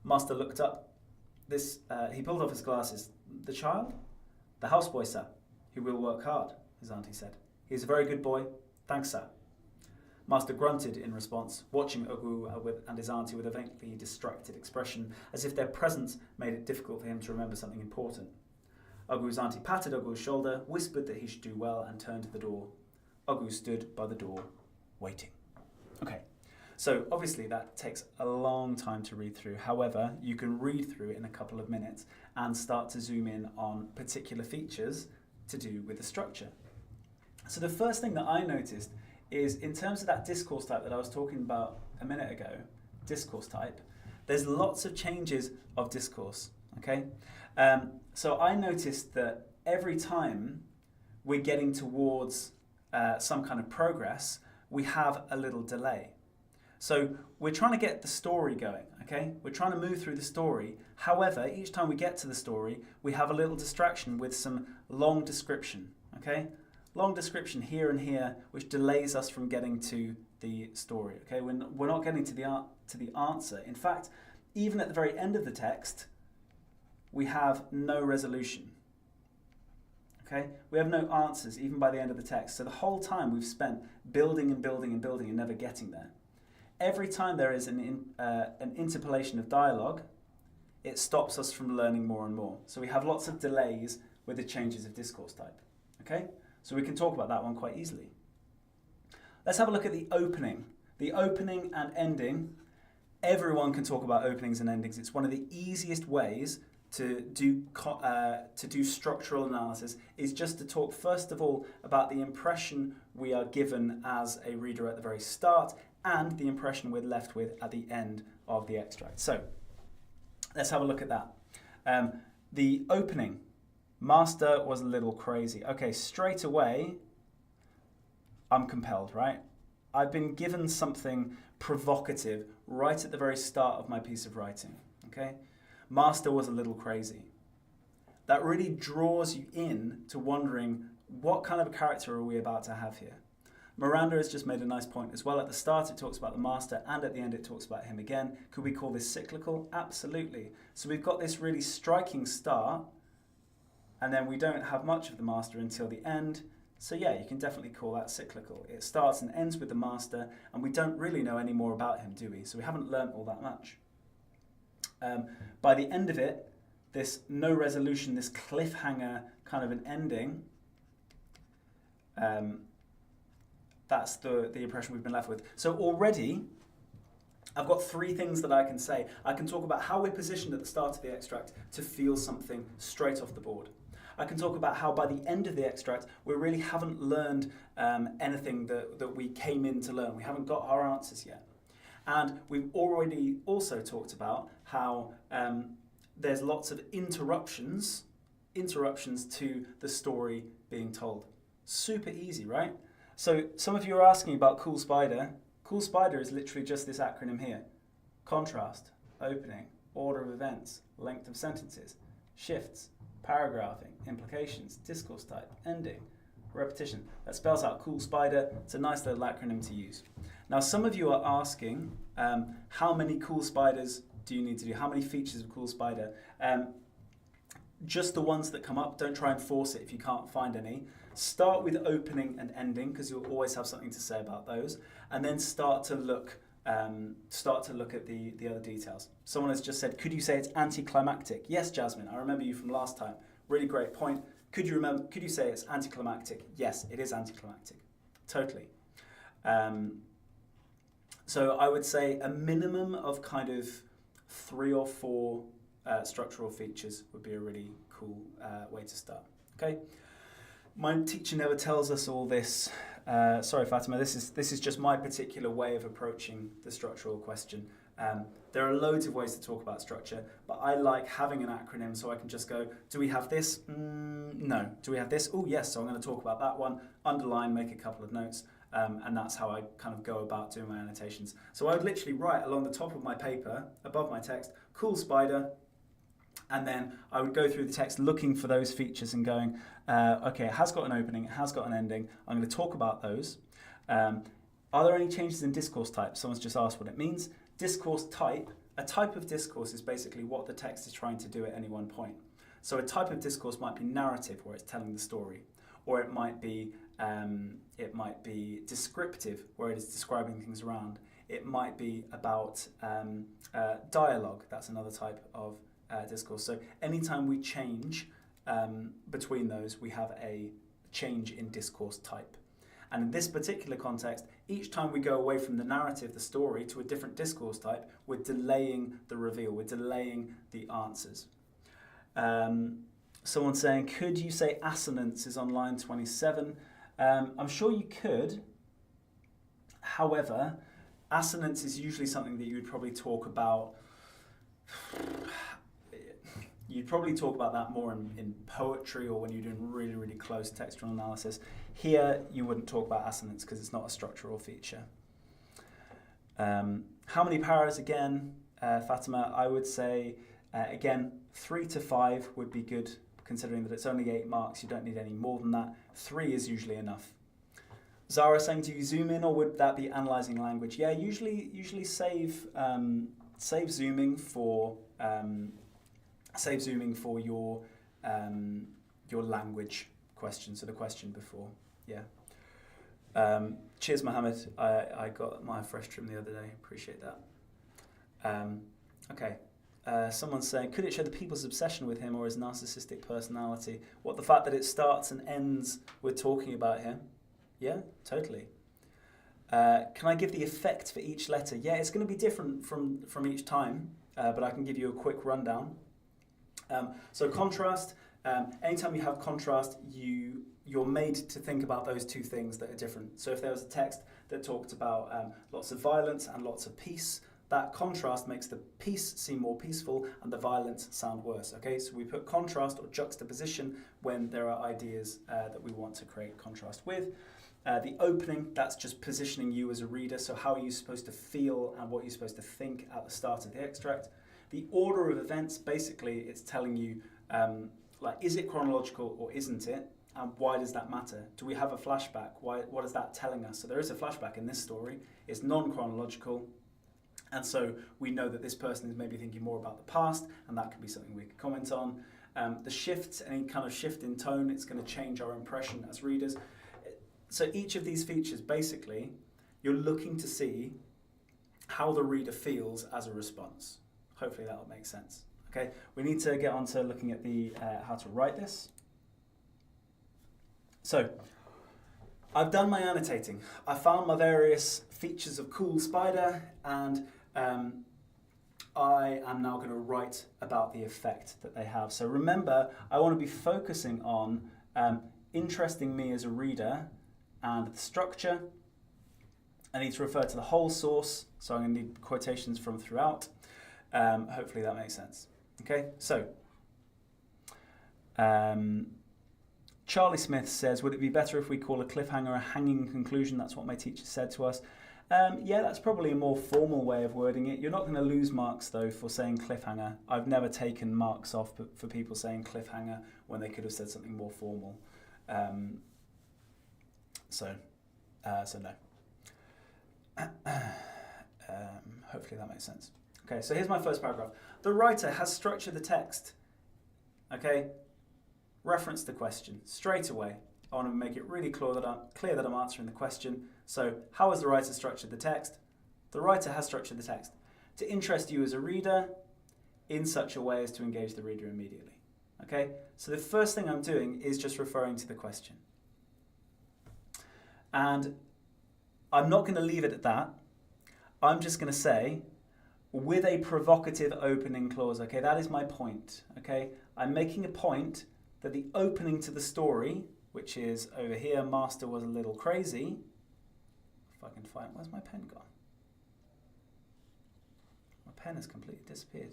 Master looked up. He pulled off his glasses. "The child?" "The houseboy, sir. He will work hard," his auntie said. "He is a very good boy. Thanks, sir." Master grunted in response, watching Ogu and his auntie with a faintly distracted expression, as if their presence made it difficult for him to remember something important. Ogu's auntie patted Ogu's shoulder, whispered that he should do well, and turned to the door. Ogu stood by the door, waiting. Okay, so obviously that takes a long time to read through. However, you can read through it in a couple of minutes and start to zoom in on particular features to do with the structure. So the first thing that I noticed is, in terms of that discourse type that I was talking about a minute ago, discourse type, there's lots of changes of discourse, okay? So I noticed that every time we're getting towards some kind of progress, we have a little delay. So we're trying to get the story going, okay? We're trying to move through the story. However, each time we get to the story, we have a little distraction with some long description, okay? Long description here and here, which delays us from getting to the story, okay? We're not getting to the answer. In fact, even at the very end of the text, we have no resolution, okay? We have no answers even by the end of the text. So the whole time we've spent building and building and building and never getting there. Every time there is an interpolation of dialogue, it stops us from learning more and more. So we have lots of delays with the changes of discourse type, okay? So we can talk about that one quite easily. Let's have a look at the opening. The opening and ending. Everyone can talk about openings and endings. It's one of the easiest ways to do structural analysis, is just to talk first of all about the impression we are given as a reader at the very start and the impression we're left with at the end of the extract. So let's have a look at that. The opening. Master was a little crazy. Okay, straight away, I'm compelled, right? I've been given something provocative right at the very start of my piece of writing, okay? Master was a little crazy. That really draws you in to wondering, what kind of a character are we about to have here? Miranda has just made a nice point as well. At the start it talks about the master, and at the end it talks about him again. Could we call this cyclical? Absolutely. So we've got this really striking start, and then we don't have much of the master until the end. So yeah, you can definitely call that cyclical. It starts and ends with the master, and we don't really know any more about him, do we? So we haven't learnt all that much. By the end of it, this no resolution, this cliffhanger kind of an ending, That's the impression we've been left with. So already, I've got three things that I can say. I can talk about how we're positioned at the start of the extract to feel something straight off the board. I can talk about how by the end of the extract, we really haven't learned anything that we came in to learn. We haven't got our answers yet. And we've already also talked about how there's lots of interruptions to the story being told. Super easy, right? So some of you are asking about Cool Spider. Cool Spider is literally just this acronym here. Contrast, opening, order of events, length of sentences, shifts, paragraphing, implications, discourse type, ending, repetition. That spells out Cool Spider. It's a nice little acronym to use. Now some of you are asking how many Cool Spiders do you need to do? How many features of Cool Spider? Just the ones that come up. Don't try and force it if you can't find any. Start with opening and ending because you'll always have something to say about those, and then start to look at the other details. Someone has just said, could you say it's anticlimactic? Yes, Jasmine, I remember you from last time. Really great point. Could you say it's anticlimactic? Yes, it is anticlimactic. Totally. So I would say a minimum of kind of 3 or 4 structural features would be a really cool way to start. Okay. My teacher never tells us all this. Sorry, Fatima, this is just my particular way of approaching the structural question. There are loads of ways to talk about structure, but I like having an acronym so I can just go, do we have this? No. Do we have this? Oh, yes, so I'm going to talk about that one, underline, make a couple of notes, and that's how I kind of go about doing my annotations. So I would literally write along the top of my paper, above my text, Cool Spider, and then I would go through the text looking for those features and going, okay, it has got an opening, it has got an ending. I'm going to talk about those. Are there any changes in discourse type? Someone's just asked what it means. Discourse type, a type of discourse is basically what the text is trying to do at any one point. So a type of discourse might be narrative, where it's telling the story, or it might be descriptive, where it is describing things around. It might be about dialogue. That's another type of discourse. So anytime we change between those, we have a change in discourse type. And in this particular context, each time we go away from the narrative, the story, to a different discourse type, we're delaying the reveal, we're delaying the answers. Someone's saying, could you say assonance is on line 27? I'm sure you could. However, assonance is usually something that you would probably talk about. You'd probably talk about that more in poetry or when you're doing really, really close textual analysis. Here, you wouldn't talk about assonance because it's not a structural feature. How many paras again, Fatima? I would say, again, 3 to 5 would be good, considering that it's only 8 marks. You don't need any more than that. 3 is usually enough. Zara saying, do you zoom in or would that be analysing language? Yeah, usually save zooming for your language question, so the question before. Yeah. Cheers, Mohammed. I got my fresh trim the other day. Appreciate that. Okay. Someone's saying, could it show the people's obsession with him or his narcissistic personality? What, the fact that it starts and ends with talking about him? Yeah, totally. Can I give the effect for each letter? Yeah, it's going to be different from each time, but I can give you a quick rundown. So contrast, anytime you have contrast, you're made to think about those two things that are different. So if there was a text that talked about lots of violence and lots of peace, that contrast makes the peace seem more peaceful and the violence sound worse. Okay, so we put contrast or juxtaposition when there are ideas that we want to create contrast with. The opening, that's just positioning you as a reader. So how are you supposed to feel and what you're supposed to think at the start of the extract. The order of events, basically, it's telling you, is it chronological or isn't it? And why does that matter? Do we have a flashback? What is that telling us? So there is a flashback in this story. It's non-chronological. And so we know that this person is maybe thinking more about the past, and that could be something we could comment on. The shifts, any kind of shift in tone, it's going to change our impression as readers. So each of these features, basically, you're looking to see how the reader feels as a response. Hopefully that will make sense. Okay, we need to get on to looking at the how to write this. So I've done my annotating. I found my various features of Cool Spider, and I am now going to write about the effect that they have. So remember, I want to be focusing on interesting me as a reader and the structure. I need to refer to the whole source, so I'm going to need quotations from throughout. Hopefully that makes sense. Okay, so Charlie Smith says, would it be better if we call a cliffhanger a hanging conclusion? That's what my teacher said to us. Yeah, that's probably a more formal way of wording it. You're not going to lose marks, though, for saying cliffhanger. I've never taken marks off for people saying cliffhanger when they could have said something more formal. So no. Hopefully that makes sense. Okay, so here's my first paragraph. The writer has structured the text. Okay, reference the question straight away. I want to make it really clear that I'm answering the question. So, how has the writer structured the text? The writer has structured the text to interest you as a reader in such a way as to engage the reader immediately. Okay, so the first thing I'm doing is just referring to the question. And I'm not going to leave it at that. I'm just going to say, with a provocative opening clause. Okay, that is my point. Okay, I'm making a point that the opening to the story, which is over here, Master was a little crazy. If I can find, where's my pen gone? My pen has completely disappeared.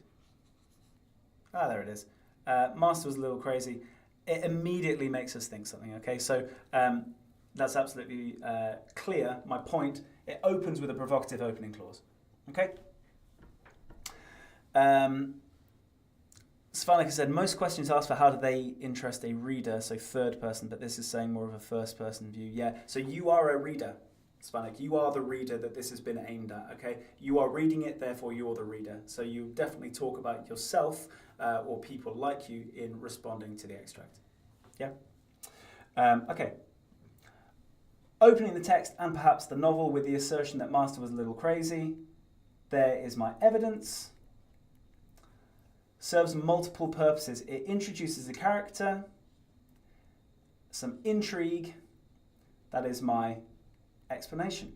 Ah, there it is. Master was a little crazy. It immediately makes us think something, okay? So that's absolutely clear. My point, it opens with a provocative opening clause, okay? Svanik said, most questions ask for how do they interest a reader, so third person, but this is saying more of a first person view. Yeah, so you are a reader, Svanik. You are the reader that this has been aimed at, okay? You are reading it, therefore you're the reader. So you definitely talk about yourself or people like you in responding to the extract. Yeah? Okay. Opening the text and perhaps the novel with the assertion that Master was a little crazy. There is my evidence. Serves multiple purposes. It introduces a character, some intrigue. That is my explanation.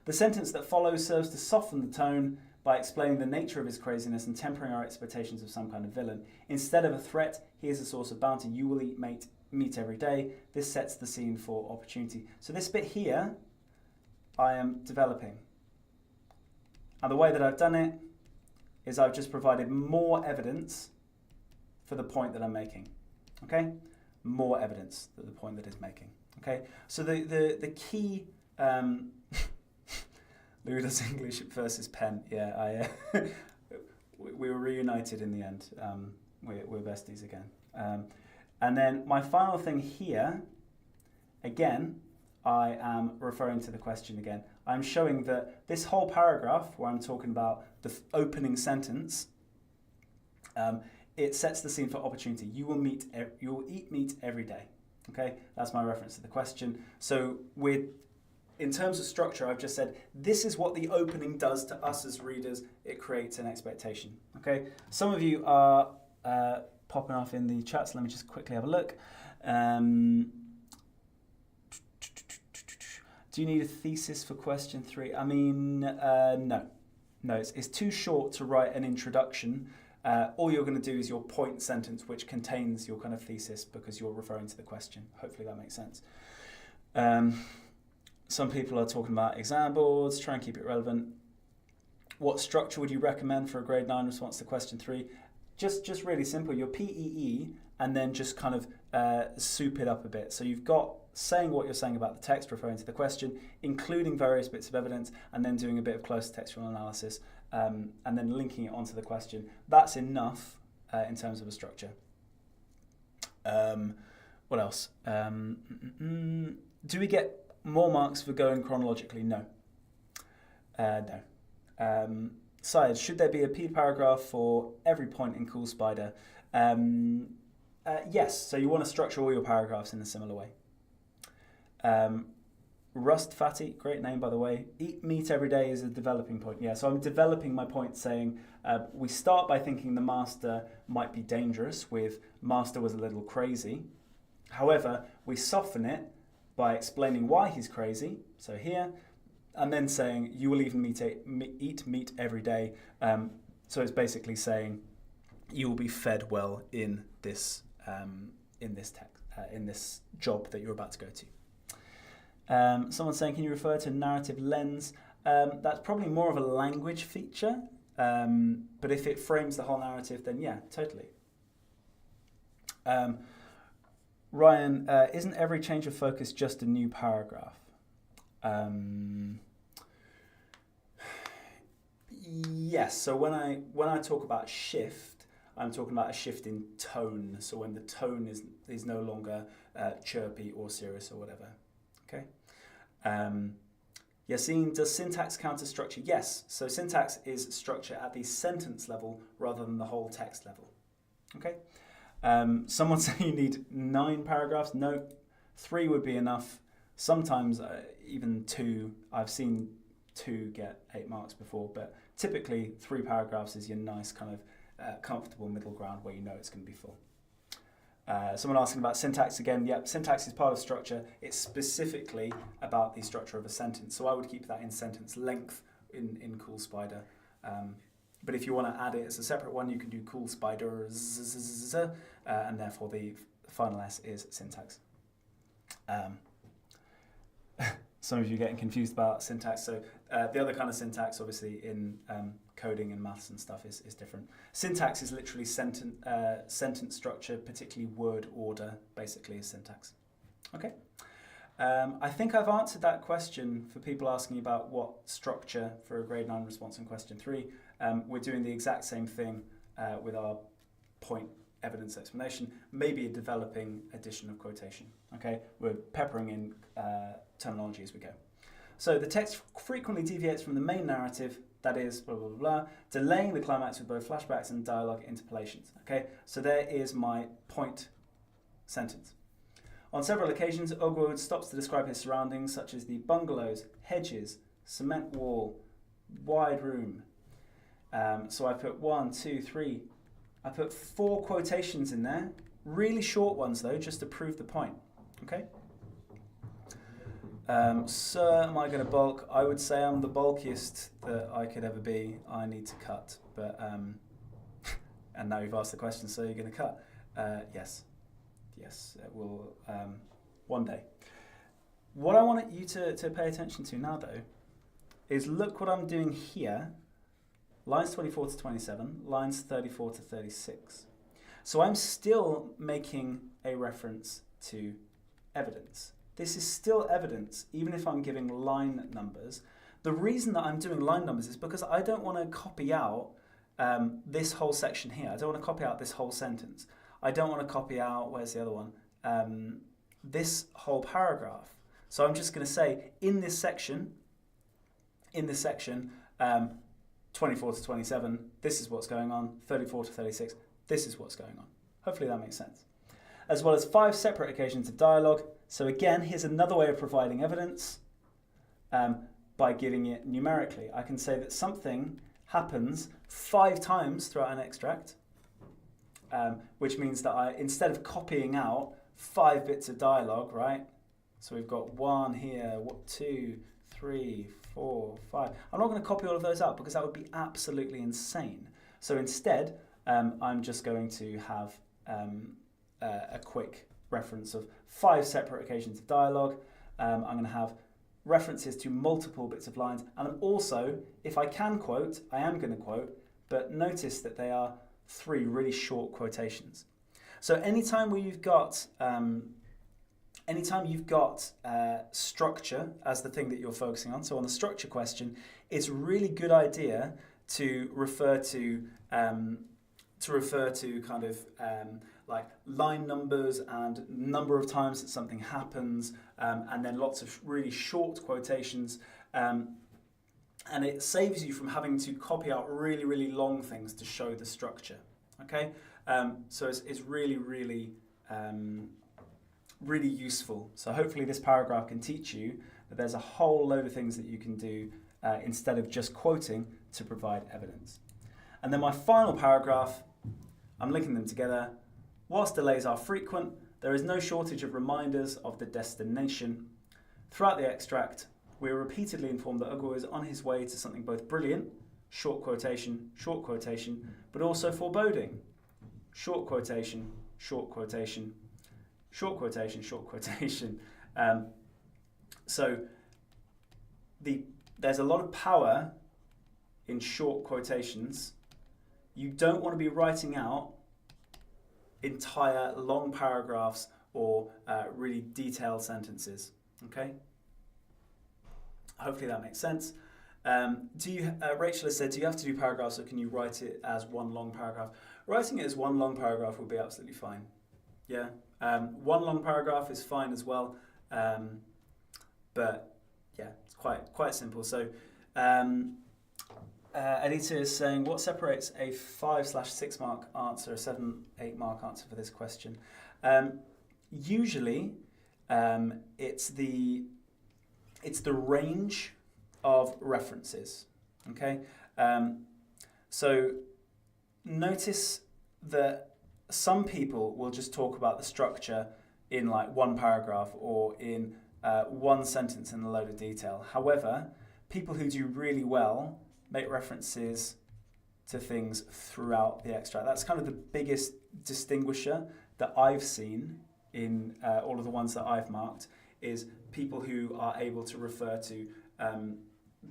The sentence that follows serves to soften the tone by explaining the nature of his craziness and tempering our expectations of some kind of villain. Instead of a threat, he is a source of bounty. You will eat meat every day. This sets the scene for opportunity. So this bit here, I am developing. And the way that I've done it is I've just provided more evidence for the point that I'm making. Okay? More evidence for the point that it's making. Okay? So the key Luda's English versus pen. Yeah, we were reunited in the end. We're besties again. And then my final thing here, again, I am referring to the question again. I'm showing that this whole paragraph where I'm talking about the opening sentence, it sets the scene for opportunity. You will eat meat every day. Okay, that's my reference to the question. So in terms of structure, I've just said, this is what the opening does to us as readers. It creates an expectation. Okay, some of you are popping off in the chat, so let me just quickly have a look. Do you need a thesis for question 3? I mean, no. No, it's too short to write an introduction. All you're going to do is your point sentence, which contains your kind of thesis because you're referring to the question. Hopefully that makes sense. Some people are talking about exam boards, try and keep it relevant. What structure would you recommend for a grade 9 response to question 3? Just really simple, your PEE, and then just kind of soup it up a bit. So you've got saying what you're saying about the text, referring to the question, including various bits of evidence, and then doing a bit of close textual analysis, and then linking it onto the question. That's enough in terms of a structure. What else? Do we get more marks for going chronologically? No. No. Syed, should there be a P paragraph for every point in Cool Spider? Yes, so you want to structure all your paragraphs in a similar way. Rust Fatty, great name by the way. Eat meat every day is a developing point. Yeah, so I'm developing my point saying we start by thinking the Master might be dangerous with Master was a little crazy. However, we soften it by explaining why he's crazy, so here, and then saying, you will even eat meat every day. So it's basically saying, you will be fed well in this job that you're about to go to. Someone's saying, can you refer to narrative lens? That's probably more of a language feature, but if it frames the whole narrative, then yeah, totally. Ryan, isn't every change of focus just a new paragraph? Yes, so when I talk about shift, I'm talking about a shift in tone. So when the tone is no longer chirpy or serious or whatever. Okay. Yassine, does syntax counter structure? Yes. So syntax is structure at the sentence level rather than the whole text level. Okay. Someone saying you need 9 paragraphs. No, 3 would be enough. Sometimes even 2. I've seen 2 get 8 marks before, but typically 3 paragraphs is your nice kind of comfortable middle ground where you know it's going to be full. Someone asking about syntax again. Yep, syntax is part of structure. It's specifically about the structure of a sentence. So I would keep that in sentence length in Cool Spider. But if you want to add it as a separate one, you can do Cool Spider, and therefore the final S is syntax. Some of you are getting confused about syntax. So the other kind of syntax, obviously, in coding and maths and stuff is different. Syntax is literally sentence structure, particularly word order, basically is syntax. Okay. I think I've answered that question for people asking about what structure for a grade 9 response in question 3. We're doing the exact same thing with our point evidence explanation, maybe a developing addition of quotation. Okay, we're peppering in terminology as we go. So the text frequently deviates from the main narrative, that is blah, blah, blah, blah, delaying the climax with both flashbacks and dialogue interpolations. Okay, so there is my point sentence. On several occasions, Ogwood stops to describe his surroundings, such as the bungalows, hedges, cement wall, wide room. So I put 1, 2, 3. I put 4 quotations in there, really short ones though, just to prove the point. Okay. Sir, am I going to bulk? I would say I'm the bulkiest that I could ever be. I need to cut, but and now you've asked the question, so you're going to cut? Yes, it will one day. What I want you to pay attention to now, though, is look what I'm doing here. Lines 24 to 27, lines 34 to 36. So I'm still making a reference to evidence. This is still evidence, even if I'm giving line numbers. The reason that I'm doing line numbers is because I don't want to copy out this whole section here. I don't want to copy out this whole sentence. I don't want to copy out, where's the other one? This whole paragraph. So I'm just going to say, in this section, 24 to 27, this is what's going on. 34 to 36, this is what's going on. Hopefully that makes sense. As well as 5 separate occasions of dialogue. So again, here's another way of providing evidence by giving it numerically. I can say that something happens 5 times throughout an extract, which means that instead of copying out 5 bits of dialogue, right? So we've got 1 here, 2, 3, 4, 5. I'm not going to copy all of those out because that would be absolutely insane. So instead, I'm just going to have a quick reference of 5 separate occasions of dialogue. I'm going to have references to multiple bits of lines. And I'm also, if I can quote, I am going to quote, but notice that they are 3 really short quotations. So anytime you've got structure as the thing that you're focusing on, so on the structure question, it's a really good idea to refer to kind of like line numbers and number of times that something happens, and then lots of really short quotations, and it saves you from having to copy out really, really long things to show the structure. Okay, so it's really, really really useful. So hopefully this paragraph can teach you that there's a whole load of things that you can do instead of just quoting to provide evidence. And then my final paragraph, I'm linking them together. Whilst delays are frequent, there is no shortage of reminders of the destination. Throughout the extract, we are repeatedly informed that Ugo is on his way to something both brilliant, short quotation, but also foreboding, short quotation, short quotation, short quotation, short quotation. So there's a lot of power in short quotations. You don't want to be writing out entire long paragraphs or really detailed sentences. Okay? Hopefully that makes sense. Rachel has said, do you have to do paragraphs or can you write it as one long paragraph? Writing it as one long paragraph will be absolutely fine. Yeah, one long paragraph is fine as well. But yeah, it's quite simple. So Anita is saying, what separates a 5/6 mark answer, a 7-8 mark answer for this question? Usually, it's the range of references. Okay, so notice that some people will just talk about the structure in like one paragraph or in one sentence in a load of detail. However, people who do really well make references to things throughout the extract. That's kind of the biggest distinguisher that I've seen in all of the ones that I've marked, is people who are able to refer to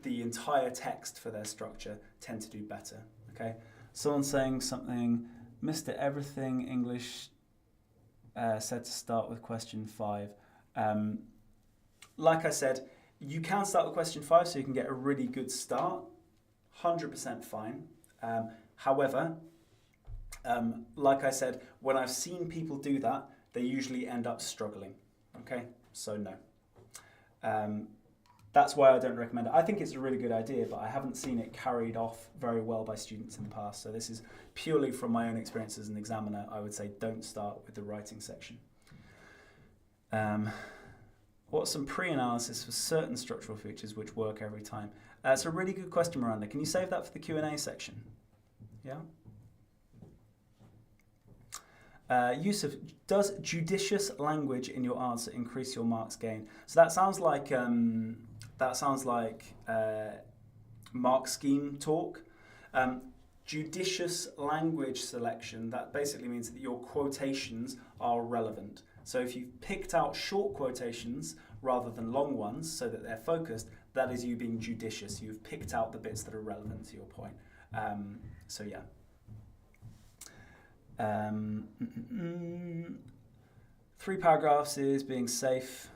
the entire text for their structure tend to do better. Okay, someone's saying something, Mr. Everything English said to start with question 5. Like I said, you can start with question 5 so you can get a really good start. 100% fine. However, like I said, when I've seen people do that, they usually end up struggling. Okay, so no. That's why I don't recommend it. I think it's a really good idea, but I haven't seen it carried off very well by students in the past. So this is purely from my own experience as an examiner. I would say don't start with the writing section. What's some pre-analysis for certain structural features which work every time? It's a really good question, Miranda. Can you save that for the Q&A section? Yeah? Yusuf, does judicious language in your answer increase your marks gain? So that sounds like mark scheme talk. Judicious language selection, that basically means that your quotations are relevant. So if you've picked out short quotations rather than long ones so that they're focused, that is you being judicious. You've picked out the bits that are relevant to your point. So yeah. 3 paragraphs is being safe.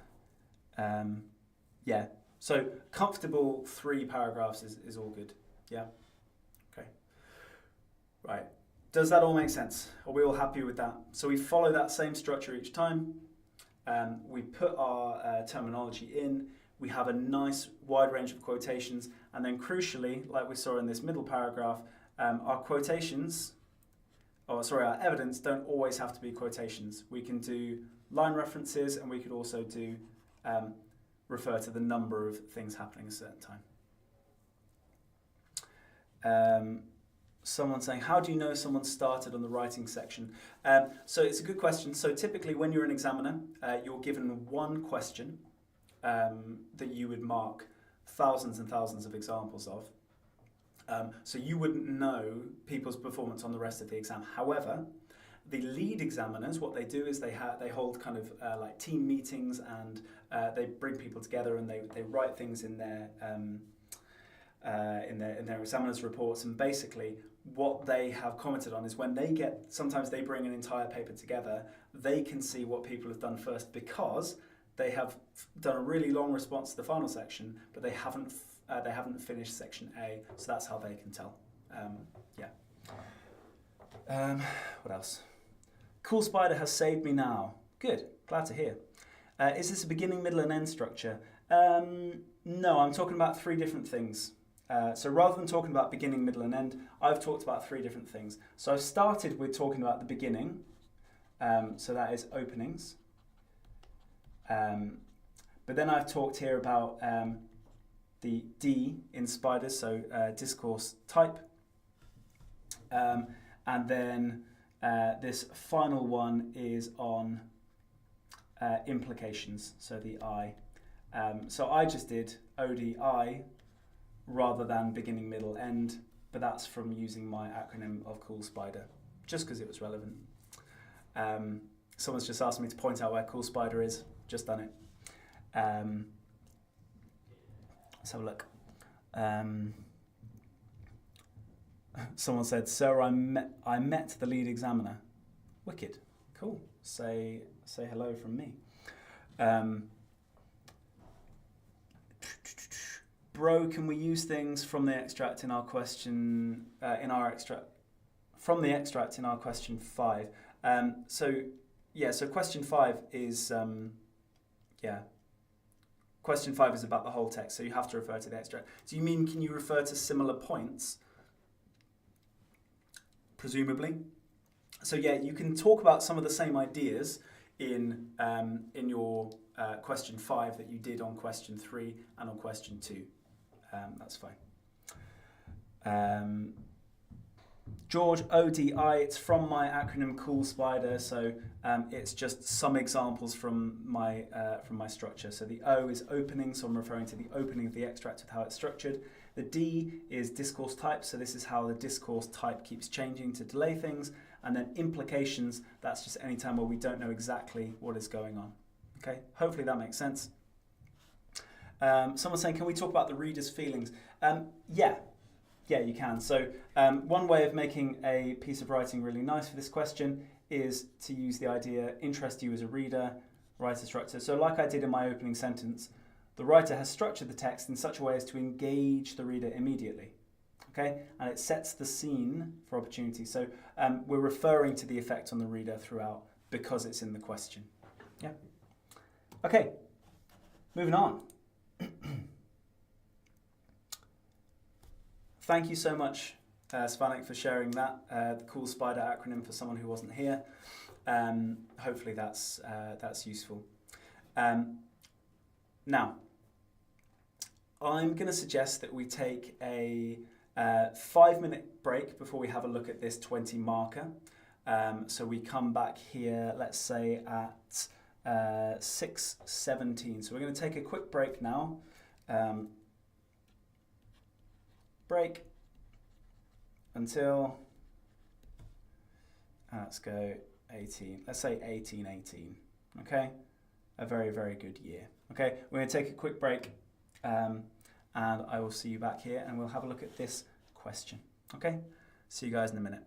Yeah, so comfortable 3 paragraphs is all good. Yeah, okay. Right, does that all make sense? Are we all happy with that? So we follow that same structure each time. We put our terminology in. We have a nice wide range of quotations. And then crucially, like we saw in this middle paragraph, our evidence don't always have to be quotations. We can do line references, and we could also do refer to the number of things happening at a certain time. Someone saying, how do you know someone started on the writing section? So it's a good question. So typically when you're an examiner, you're given one question that you would mark thousands and thousands of examples of. So you wouldn't know people's performance on the rest of the exam. However, the lead examiners, what they do is they hold kind of like team meetings, and they bring people together, and they write things in their examiners' reports. And basically, what they have commented on is sometimes they bring an entire paper together, they can see what people have done first because they have done a really long response to the final section, but they haven't finished section A, so that's how they can tell. What else? Cool Spider has saved me now. Good, glad to hear. Is this a beginning, middle, and end structure? No, I'm talking about 3 different things. So rather than talking about beginning, middle, and end, I've talked about 3 different things. So I've started with talking about the beginning, so that is openings. But then I've talked here about the D in spiders, so discourse type. And then this final one is on implications, so the I. So I just did ODI rather than beginning, middle, end, but that's from using my acronym of Cool Spider, just because it was relevant. Someone's just asked me to point out where Cool Spider is, just done it. Let's have a look. Someone said, "Sir, I met the lead examiner." Wicked, cool. Say hello from me. Bro, can we use things from the extract in our question from the extract in our question 5? So question 5 is Question 5 is about the whole text, so you have to refer to the extract. Do you mean, can you refer to similar points? Presumably. So yeah, you can talk about some of the same ideas in your question 5 that you did on question 3 and on question 2. That's fine. George, ODI, it's from my acronym Cool Spider, so it's just some examples from my structure. So the O is opening, so I'm referring to the opening of the extract with how it's structured. The D is discourse type, so this is how the discourse type keeps changing to delay things. And then implications, that's just any time where we don't know exactly what is going on. Okay, hopefully that makes sense. Someone's saying, can we talk about the reader's feelings? Yeah, you can. So one way of making a piece of writing really nice for this question is to use the idea, interest you as a reader, write a structure. So like I did in my opening sentence, the writer has structured the text in such a way as to engage the reader immediately. Okay, and it sets the scene for opportunity. So we're referring to the effect on the reader throughout because it's in the question. Yeah. Okay, moving on. Thank you so much, Svanik, for sharing that, the Cool Spider acronym for someone who wasn't here. Hopefully that's useful. Now, I'm going to suggest that we take a 5-minute break before we have a look at this 20 marker. So we come back here, let's say at 6:17. So we're going to take a quick break now. Break until, let's go 18, let's say 1818, okay? A very, very good year. Okay, we're going to take a quick break and I will see you back here and we'll have a look at this question, okay? See you guys in a minute.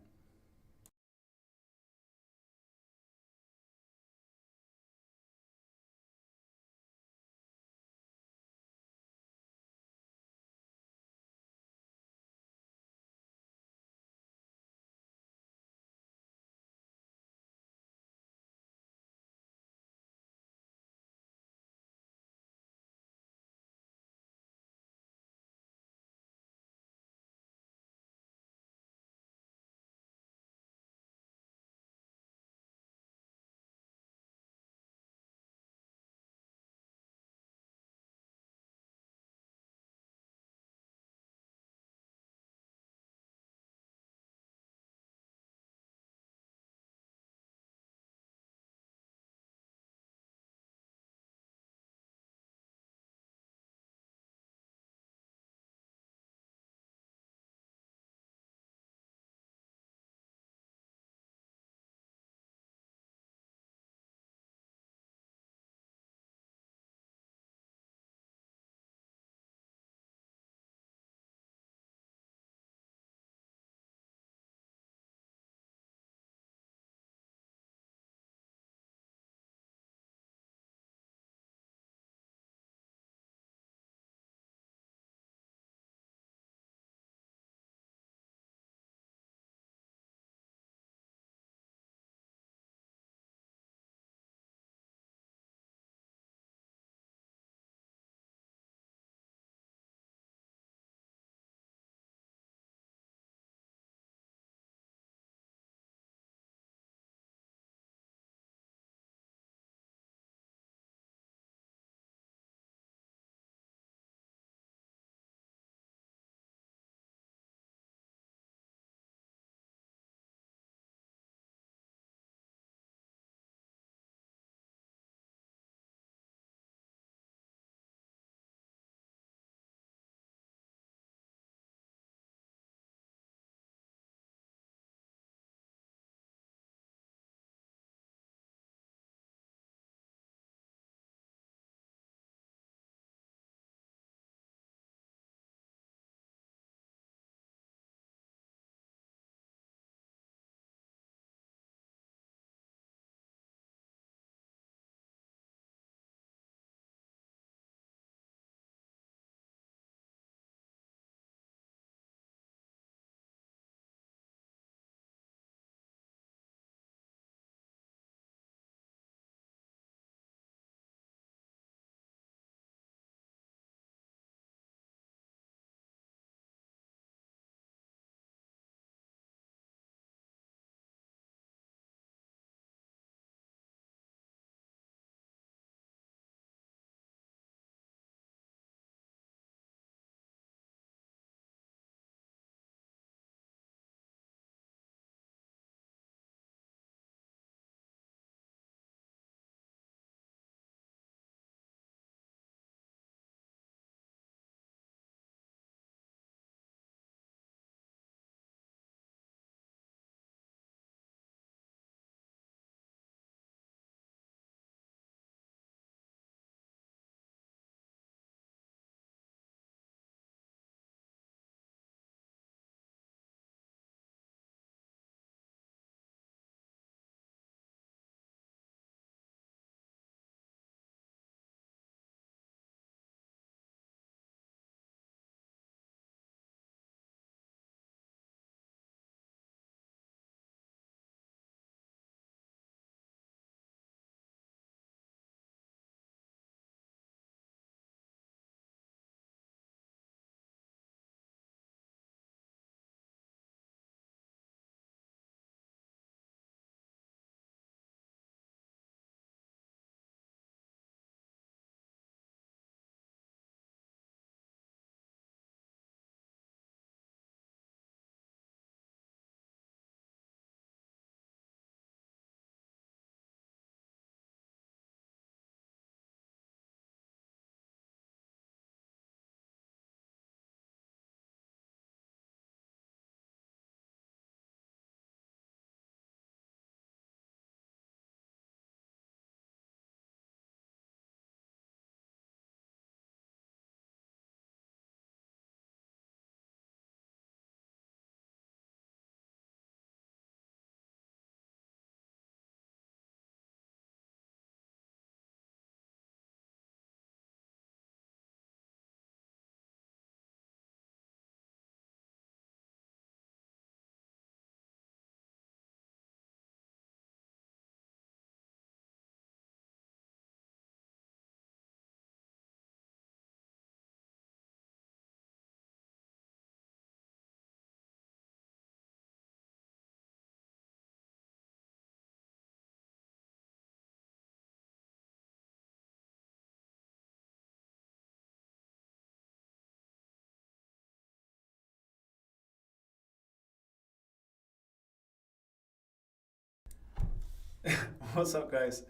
What's up, guys?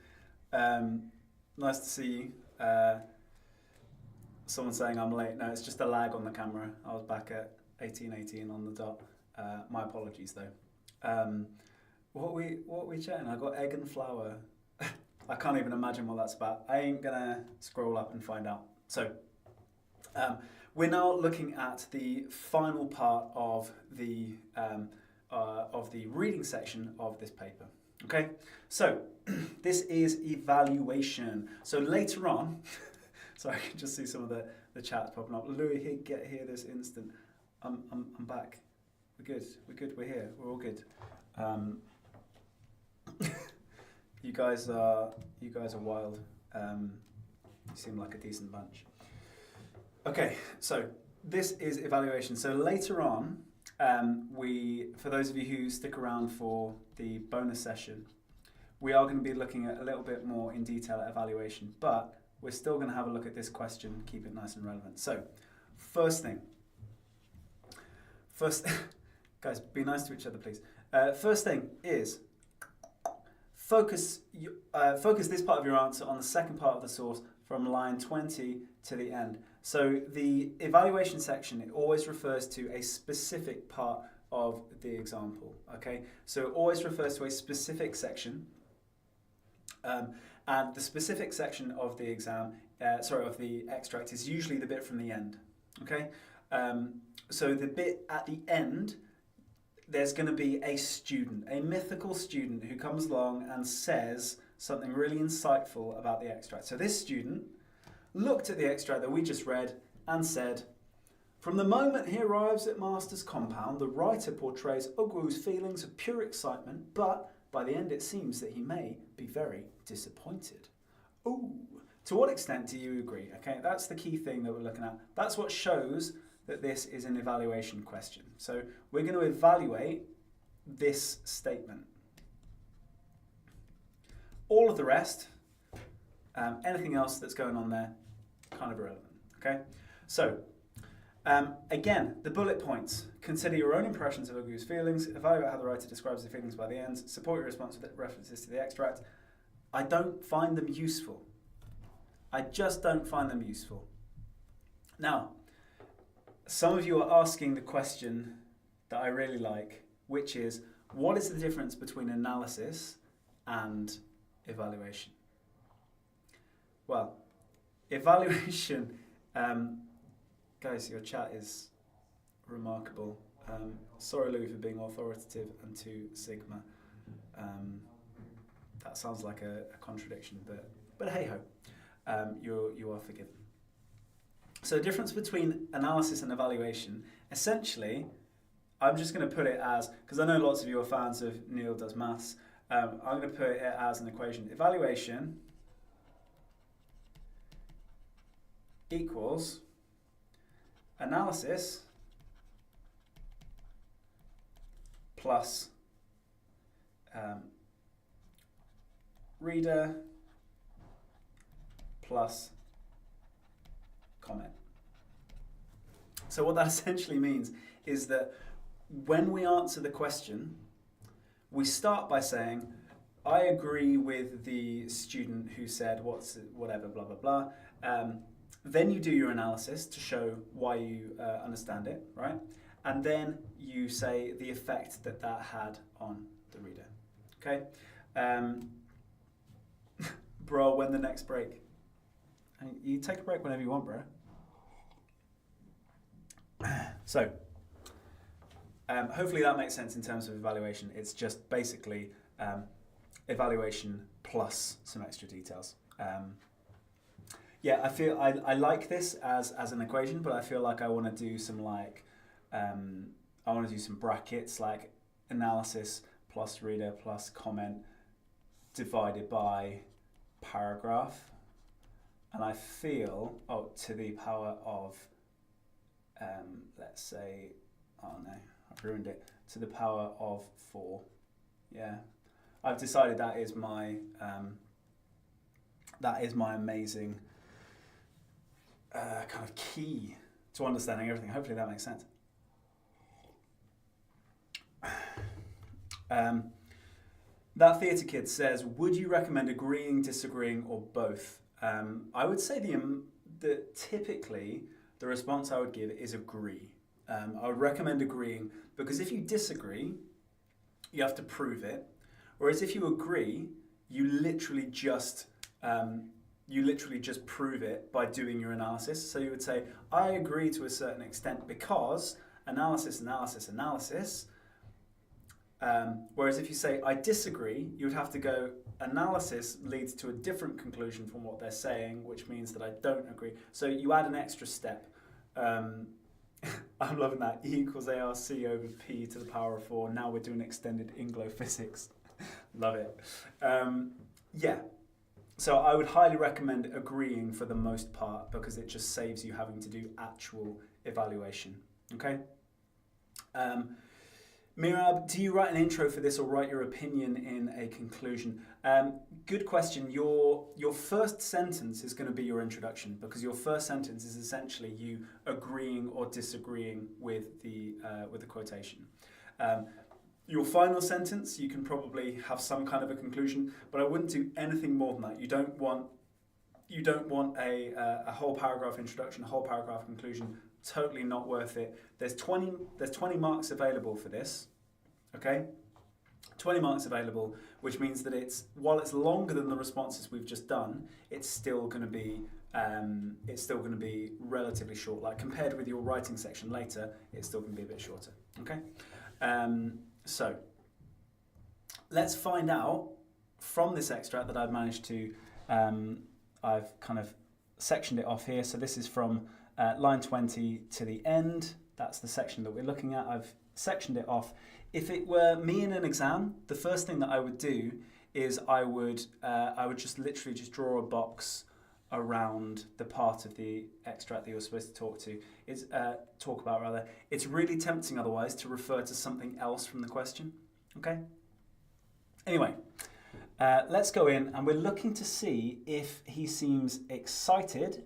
Nice to see you. Someone saying I'm late. No, it's just a lag on the camera. I was back at 18:18 on the dot. My apologies, though. What we chatting? I got egg and flour. I can't even imagine what that's about. I ain't gonna scroll up and find out. So, we're now looking at the final part of the reading section of this paper. Okay, so this is evaluation. So later on, so I can just see some of the chats popping up. Louis, get here this instant. I'm back. We're good. We're here. We're all good. You guys are wild. You seem like a decent bunch. Okay, so this is evaluation. So later on, for those of you who stick around for the bonus session, we are going to be looking at a little bit more in detail at evaluation, but we're still going to have a look at this question, keep it nice and relevant. So, first, guys, be nice to each other, please. First thing is, focus this part of your answer on the second part of the source from line 20 to the end. So the evaluation section, it always refers to a specific part of the example, okay? So it always refers to a specific section, and the specific section of the of the extract is usually the bit from the end, okay? So the bit at the end, there's going to be a student, a mythical student who comes along and says something really insightful about the extract. So this student looked at the extract that we just read and said, from the moment he arrives at Master's compound, the writer portrays Ogwu's feelings of pure excitement, but by the end it seems that he may be very disappointed. Ooh, to what extent do you agree? Okay, that's the key thing that we're looking at. That's what shows that this is an evaluation question. So we're going to evaluate this statement. All of the rest, anything else that's going on there, kind of irrelevant, okay? So, again, the bullet points. Consider your own impressions of Ogwu's feelings, evaluate how the writer describes the feelings by the end, support your response with references to the extract. I don't find them useful. I just don't find them useful. Now, some of you are asking the question that I really like, which is, what is the difference between analysis and evaluation? Well, evaluation, guys, your chat is remarkable. Sorry, Louis, for being authoritative and too Sigma. That sounds like a contradiction, but hey ho, you are forgiven. So the difference between analysis and evaluation, essentially, I'm just going to put it as, because I know lots of you are fans of Neil Does Maths, I'm going to put it as an equation. Evaluation equals analysis plus reader plus comment. So what that essentially means is that when we answer the question, we start by saying, I agree with the student who said whatever, blah, blah, blah. Then you do your analysis to show why you understand it, right? And then you say the effect that had on the reader, okay? Bro, when the next break? You take a break whenever you want, bro. So, hopefully that makes sense in terms of evaluation. It's just basically evaluation plus some extra details. Yeah, I feel I like this as an equation, but I feel like I want to do some brackets like analysis plus reader plus comment divided by paragraph, and I feel to the power of let's say, oh no, I've ruined it, to the power of 4. Yeah, I've decided that is my amazing kind of key to understanding everything. Hopefully that makes sense. That theatre kid says, would you recommend agreeing, disagreeing, or both? I would say that typically the response I would give is agree. I would recommend agreeing because if you disagree, you have to prove it. Whereas if you agree, you literally just prove it by doing your analysis. So you would say, I agree to a certain extent because analysis, analysis, analysis. Whereas if you say, I disagree, you would have to go, analysis leads to a different conclusion from what they're saying, which means that I don't agree. So you add an extra step. I'm loving that. E equals ARC over P to the power of 4. Now we're doing extended Inglo physics. Love it. Yeah. So I would highly recommend agreeing for the most part because it just saves you having to do actual evaluation. Okay? Mirab, do you write an intro for this or write your opinion in a conclusion? Good question. Your first sentence is going to be your introduction because your first sentence is essentially you agreeing or disagreeing with the quotation. Your final sentence, you can probably have some kind of a conclusion, but I wouldn't do anything more than that. You don't want a whole paragraph introduction, a whole paragraph conclusion. Totally not worth it. There's 20 marks available for this, okay? 20 marks available, which means that while it's longer than the responses we've just done, it's still going to be relatively short. Like compared with your writing section later, it's still going to be a bit shorter, okay? So let's find out from this extract that I've managed to, I've kind of sectioned it off here. So this is from line 20 to the end. That's the section that we're looking at. I've sectioned it off. If it were me in an exam, the first thing that I would do is I would just literally just draw a box around the part of the extract that you're supposed to talk about rather. It's really tempting otherwise to refer to something else from the question. Okay? Anyway, let's go in and we're looking to see if he seems excited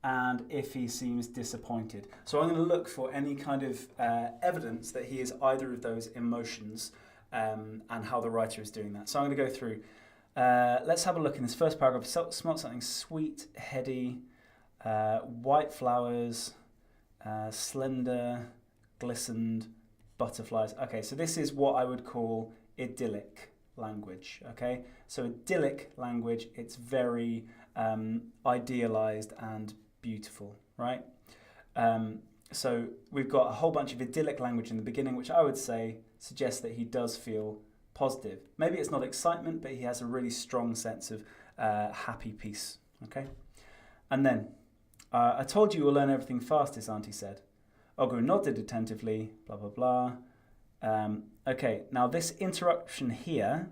and if he seems disappointed. So I'm going to look for any kind of evidence that he is either of those emotions and how the writer is doing that. So I'm going to go through. Let's have a look in this first paragraph. Smelt something sweet, heady, white flowers, slender, glistened, butterflies. Okay, so this is what I would call idyllic language. Okay, so idyllic language, it's very idealized and beautiful, right? So we've got a whole bunch of idyllic language in the beginning, which I would say suggests that he does feel positive. Maybe it's not excitement, but he has a really strong sense of happy peace, okay? And then, I told you will learn everything fast, his auntie said. Ogru nodded attentively, blah, blah, blah. Okay, now this interruption here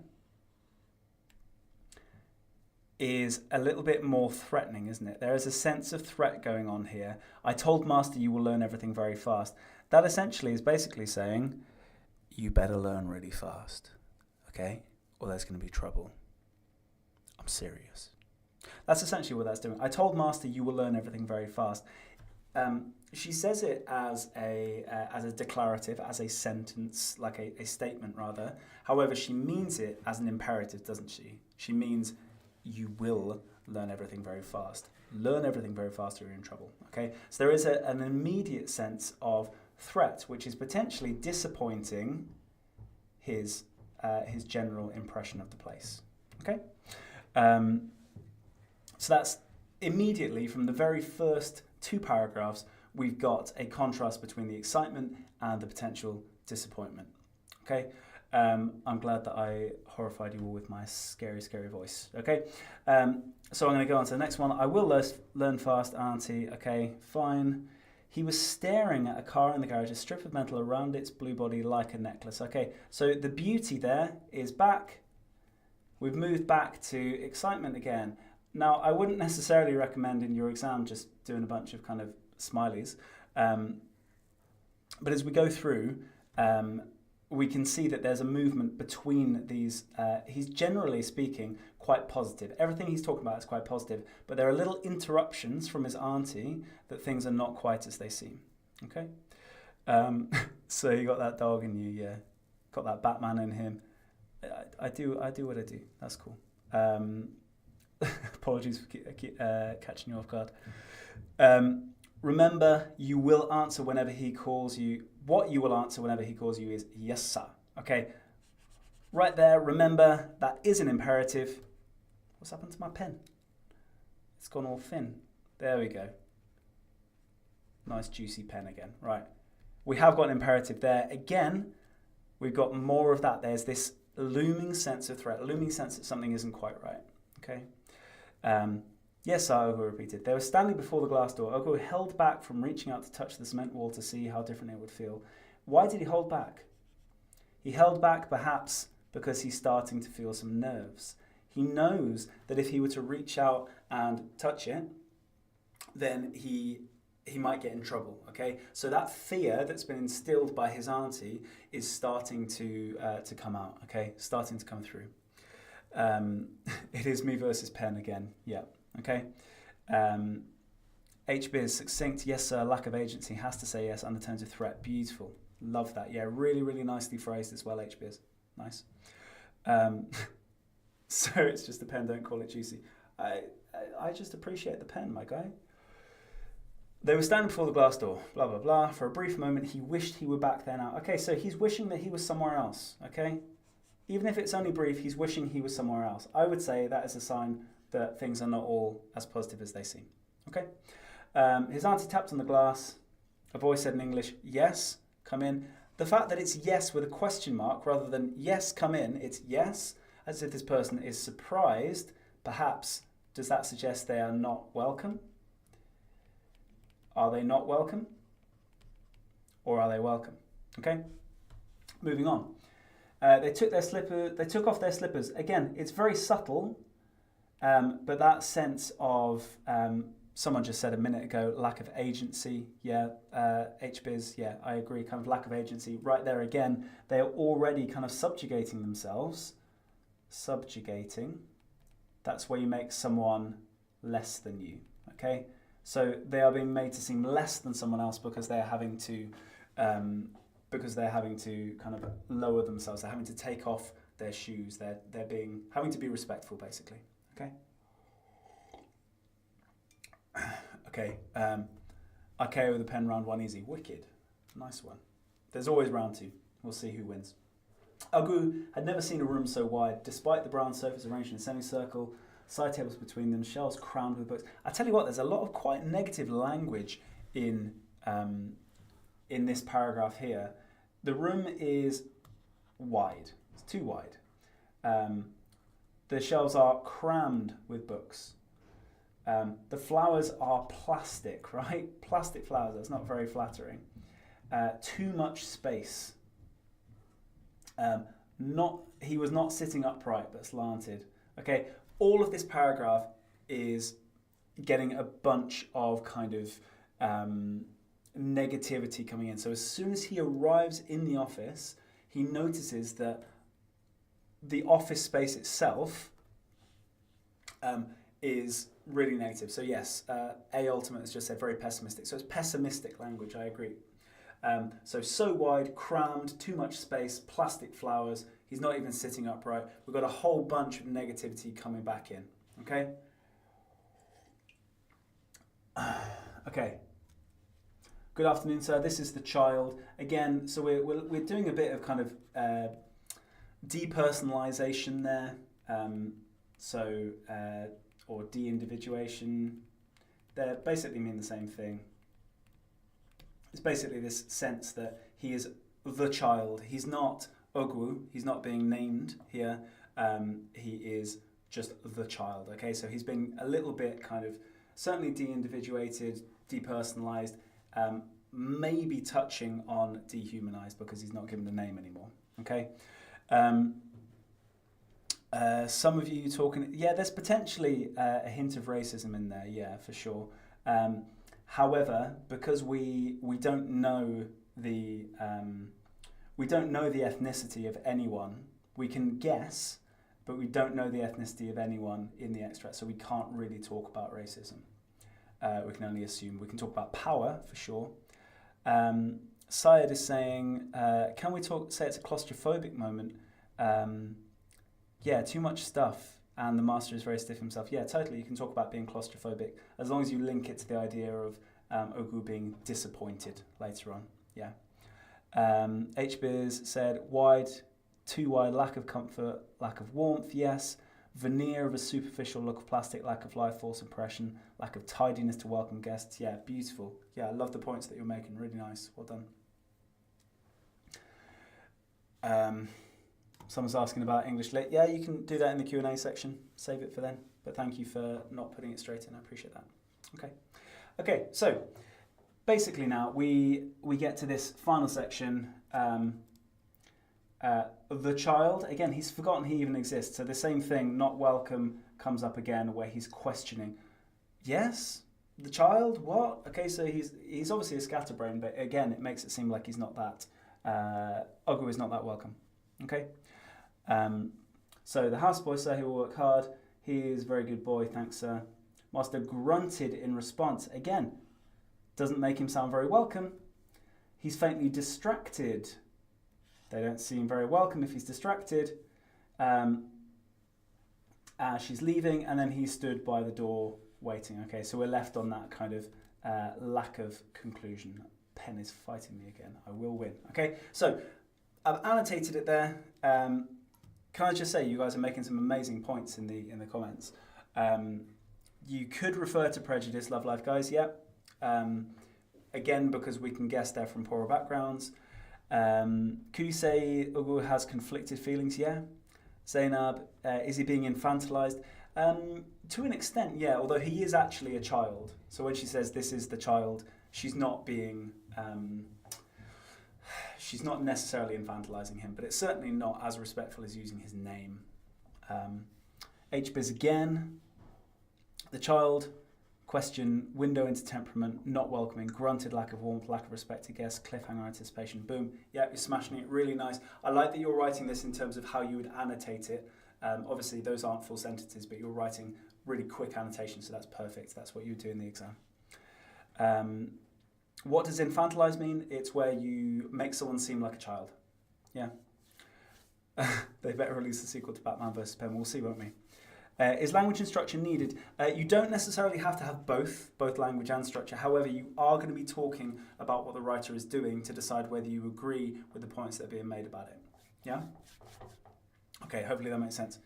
is a little bit more threatening, isn't it? There is a sense of threat going on here. I told Master you will learn everything very fast. That essentially is basically saying, you better learn really fast, okay? Or there's going to be trouble. I'm serious. That's essentially what that's doing. I told Master you will learn everything very fast. She says it as a declarative, as a sentence, like a statement rather. However, she means it as an imperative, doesn't she? She means you will learn everything very fast. Learn everything very fast or you're in trouble. Okay, so there is an immediate sense of threat, which is potentially disappointing his general impression of the place. Okay, so that's immediately from the very first two paragraphs, we've got a contrast between the excitement and the potential disappointment. Okay. I'm glad that I horrified you all with my scary, scary voice. Okay, so I'm going to go on to the next one. I will learn fast, auntie. Okay, fine. He was staring at a car in the garage, a strip of metal around its blue body like a necklace. Okay, so the beauty there is back. We've moved back to excitement again. Now, I wouldn't necessarily recommend in your exam just doing a bunch of kind of smileys. But as we go through, we can see that there's a movement between these. He's generally speaking quite positive. Everything he's talking about is quite positive, but there are little interruptions from his auntie that things are not quite as they seem. Okay, so you got that dog in you, yeah, got that Batman in him. I do what I do. That's cool. Apologies for catching you off guard. Remember, you will answer whenever he calls you. What you will answer whenever he calls you is yes, sir. Okay, right there. Remember, that is an imperative. What's happened to my pen? It's gone all thin. There we go. Nice juicy pen again. Right. We have got an imperative there. Again, we've got more of that. There's this looming sense of threat, looming sense that something isn't quite right. Okay. Yes, Ogo repeated. They were standing before the glass door. Ogo held back from reaching out to touch the cement wall to see how different it would feel. Why did he hold back? He held back perhaps because he's starting to feel some nerves. He knows that if he were to reach out and touch it, then he might get in trouble, okay? So that fear that's been instilled by his auntie is starting to come out, okay? Starting to come through. It is me versus pen again, yeah, okay? HB is succinct, yes sir, lack of agency, has to say yes, undertones of threat, beautiful. Love that, yeah, really, really nicely phrased as well, HB is, nice. So it's just a pen, don't call it juicy. I just appreciate the pen, my guy. They were standing before the glass door, blah, blah, blah. For a brief moment, he wished he were back there now. Okay, so he's wishing that he was somewhere else, okay? Even if it's only brief, he's wishing he was somewhere else. I would say that is a sign that things are not all as positive as they seem, okay? His auntie tapped on the glass. A voice said in English, yes, come in. The fact that it's yes with a question mark rather than yes, come in, it's yes, as if this person is surprised. Perhaps, does that suggest they are not welcome? Are they not welcome? Or are they welcome? Okay, moving on. They took off their slippers. Again, it's very subtle, but that sense of, someone just said a minute ago, lack of agency. Yeah, HBiz, yeah, I agree, kind of lack of agency. Right there again, they are already kind of subjugating themselves. Subjugating, that's where you make someone less than you, okay? So they are being made to seem less than someone else because they're having to kind of lower themselves. They're having to take off their shoes. They're having to be respectful, basically. Okay. Okay. Okay, with the pen, round one easy. Wicked. Nice one. There's always round two. We'll see who wins. Agu had never seen a room so wide, despite the brown sofas arranged in a semicircle. Side tables between them, shelves crowned with books. I tell you what, there's a lot of quite negative language in this paragraph here. The room is wide. It's too wide. The shelves are crammed with books. The flowers are plastic, right? Plastic flowers. That's not very flattering. Too much space. He was not sitting upright, but slanted. Okay. All of this paragraph is getting a bunch of kind of negativity coming in. So as soon as he arrives in the office, he notices that the office space itself is really negative. So yes, A Ultimate has just said very pessimistic. So it's pessimistic language, I agree. So wide, crammed, too much space, plastic flowers. He's not even sitting upright. We've got a whole bunch of negativity coming back in. Okay? Okay. Good afternoon, sir. This is the child. Again, so we're doing a bit of kind of depersonalization there. Or de-individuation. They basically mean the same thing. It's basically this sense that he is the child. He's not Ogwu, he's not being named here. He is just the child. Okay, so he's been a little bit kind of certainly de-individuated, depersonalized, maybe touching on dehumanized because he's not given a name anymore. Okay. Some of you talking, yeah, there's potentially a hint of racism in there, yeah, for sure. However, because we don't know the ethnicity of anyone, we can guess, but we don't know the ethnicity of anyone in the extract, so we can't really talk about racism. We can only assume. We can talk about power for sure. Syed is saying, can we say it's a claustrophobic moment? yeah, too much stuff and the master is very stiff himself. Yeah, totally. You can talk about being claustrophobic as long as you link it to the idea of Ogu being disappointed later on. Yeah. HBiz said, wide, too wide, lack of comfort, lack of warmth, yes. Veneer of a superficial look of plastic, lack of life force impression, lack of tidiness to welcome guests. Yeah, beautiful. Yeah, I love the points that you're making. Really nice. Well done. Someone's asking about English lit. Yeah, you can do that in the Q&A section. Save it for then. But thank you for not putting it straight in. I appreciate that. Okay, so basically now we get to this final section. The child, again, he's forgotten he even exists. So the same thing, not welcome, comes up again where he's questioning. Yes? The child? What? Okay, so he's obviously a scatterbrain, but again, it makes it seem like he's not that, Ogu is not that welcome. Okay? So the houseboy, sir, he will work hard. He is a very good boy, thanks, sir. Master grunted in response. Again, doesn't make him sound very welcome. He's faintly distracted. They don't seem very welcome if he's distracted. She's leaving, and then he stood by the door waiting. Okay, so we're left on that kind of lack of conclusion. Pen is fighting me again. I will win. Okay, so I've annotated it there. Can I just say, you guys are making some amazing points in the comments. You could refer to prejudice, love life, guys. Yeah. Again, because we can guess they're from poorer backgrounds. Could you say Ogu has conflicted feelings? Yeah. Zainab, is he being infantilized? To an extent, yeah, although he is actually a child. So when she says this is the child, she's not being, she's not necessarily infantilizing him, but it's certainly not as respectful as using his name. HBiz again, the child, question, window into temperament, not welcoming, grunted, lack of warmth, lack of respect to guests, cliffhanger anticipation, boom. Yeah, you're smashing it, really nice. I like that you're writing this in terms of how you would annotate it. Obviously, those aren't full sentences, but you're writing really quick annotations, so that's perfect. That's what you would do in the exam. What does infantilize mean? It's where you make someone seem like a child. Yeah. They better release the sequel to Batman vs. Pen. We'll see, won't we? Is language and structure needed? You don't necessarily have to have both language and structure. However, you are going to be talking about what the writer is doing to decide whether you agree with the points that are being made about it. Yeah? Okay, hopefully that makes sense.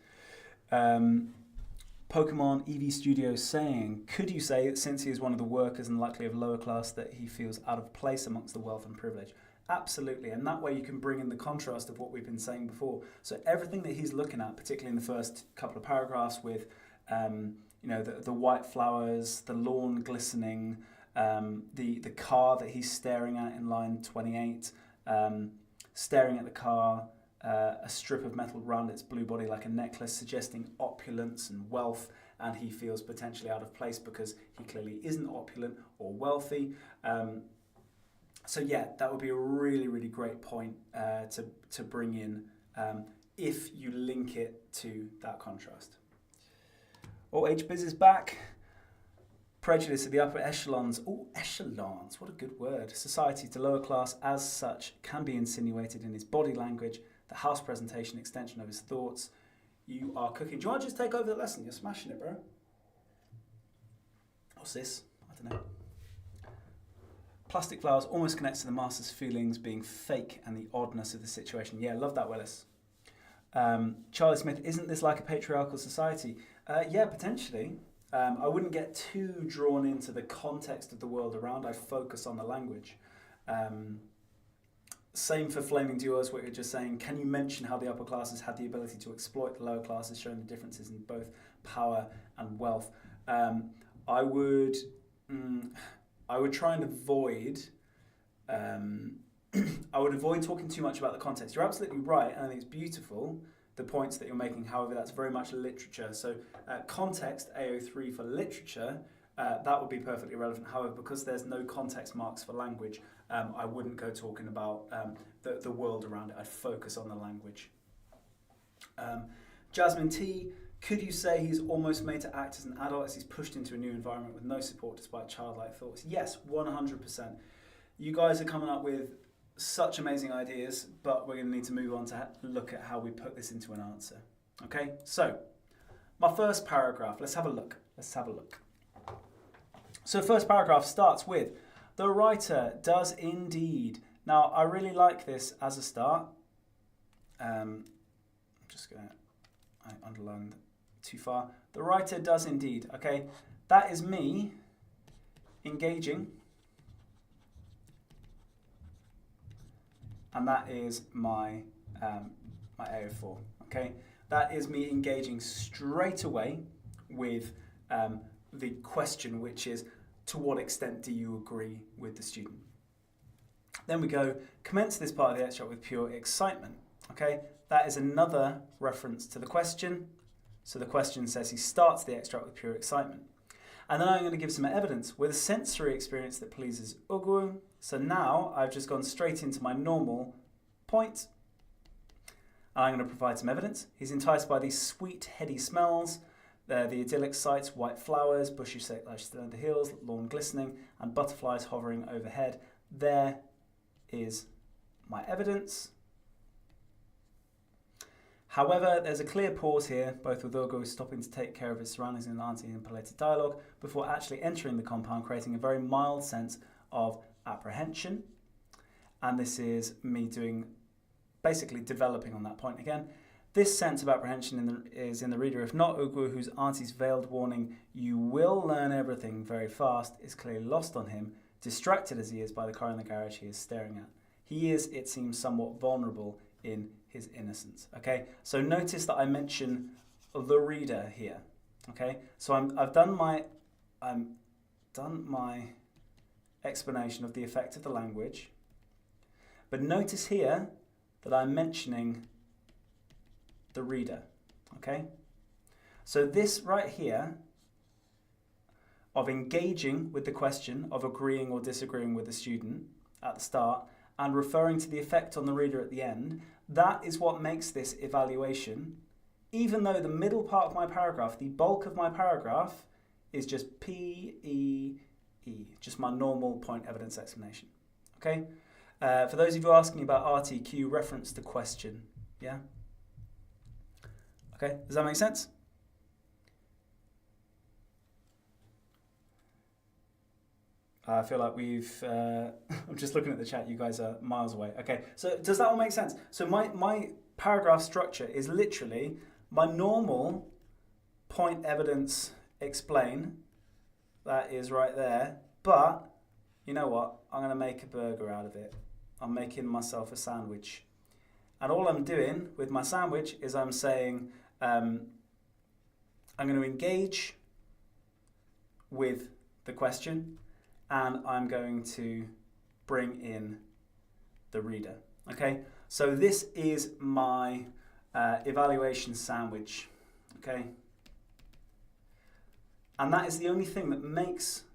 Pokemon EV Studios saying, could you say that since he is one of the workers and likely of lower class that he feels out of place amongst the wealth and privilege? Absolutely, and that way you can bring in the contrast of what we've been saying before. So everything that he's looking at, particularly in the first couple of paragraphs with the white flowers, the lawn glistening, the car that he's staring at in line 28, staring at the car, a strip of metal around its blue body like a necklace, suggesting opulence and wealth, and he feels potentially out of place because he clearly isn't opulent or wealthy. So yeah, that would be a really, really great point to bring in if you link it to that contrast. Oh, HBiz is back. Prejudice at the upper echelons. Oh, echelons, what a good word. Society to lower class as such can be insinuated in his body language, the house presentation, extension of his thoughts. You are cooking. Do you want to just take over the lesson? You're smashing it, bro. What's this? I don't know. Plastic flowers almost connects to the master's feelings being fake and the oddness of the situation. Yeah, love that, Willis. Charlie Smith, isn't this like a patriarchal society? Yeah, potentially. I wouldn't get too drawn into the context of the world around. I'd focus on the language. Same for Flaming Duos, what you're just saying. Can you mention how the upper classes had the ability to exploit the lower classes, showing the differences in both power and wealth? I would try and avoid. I would avoid talking too much about the context. You're absolutely right, and I think it's beautiful, the points that you're making. However, that's very much literature. So context, AO3 for literature, that would be perfectly relevant. However, because there's no context marks for language, I wouldn't go talking about the world around it. I'd focus on the language. Jasmine T, could you say he's almost made to act as an adult as he's pushed into a new environment with no support despite childlike thoughts? Yes, 100%. You guys are coming up with such amazing ideas, but we're going to need to move on to look at how we put this into an answer. Okay, so my first paragraph, let's have a look. So first paragraph starts with, the writer does indeed. Now, I really like this as a start. I'm just going to, I underlined too far. The writer does indeed, okay? That is me engaging, and that is my my AO4, okay? That is me engaging straight away with the question, which is, to what extent do you agree with the student? Then we go, commence this part of the extract with pure excitement, okay? That is another reference to the question. So the question says he starts the extract with pure excitement. And then I'm going to give some evidence with a sensory experience that pleases Ugu. So now I've just gone straight into my normal point. And I'm going to provide some evidence. He's enticed by these sweet, heady smells, the idyllic sights, white flowers, bushy shaped still under hills, lawn glistening, and butterflies hovering overhead. There is my evidence. However, there's a clear pause here, both with Ugu stopping to take care of his surroundings in an interpolated dialogue before actually entering the compound, creating a very mild sense of apprehension. And this is me basically developing on that point again. This sense of apprehension is in the reader. If not Ugu, whose auntie's veiled warning, you will learn everything very fast, is clearly lost on him, distracted as he is by the car in the garage he is staring at. He is, it seems, somewhat vulnerable in his innocence. Okay, so notice that I mention the reader here. Okay, so I've done my explanation of the effect of the language, but notice here that I'm mentioning the reader. Okay, so this right here of engaging with the question, of agreeing or disagreeing with the student at the start, and referring to the effect on the reader at the end, that is what makes this evaluation, even though the middle part of my paragraph, the bulk of my paragraph, is just P-E-E, just my normal point evidence explanation. Okay? For those of you asking about RTQ, reference to question. Yeah? Okay, does that make sense? I feel like I'm just looking at the chat, you guys are miles away. Okay, so does that all make sense? So my paragraph structure is literally my normal point evidence explain, that is right there, but you know what? I'm going to make a burger out of it. I'm making myself a sandwich. And all I'm doing with my sandwich is I'm saying, I'm going to engage with the question, and I'm going to bring in the reader. Okay, so this is my evaluation sandwich. Okay, and that is the only thing that makes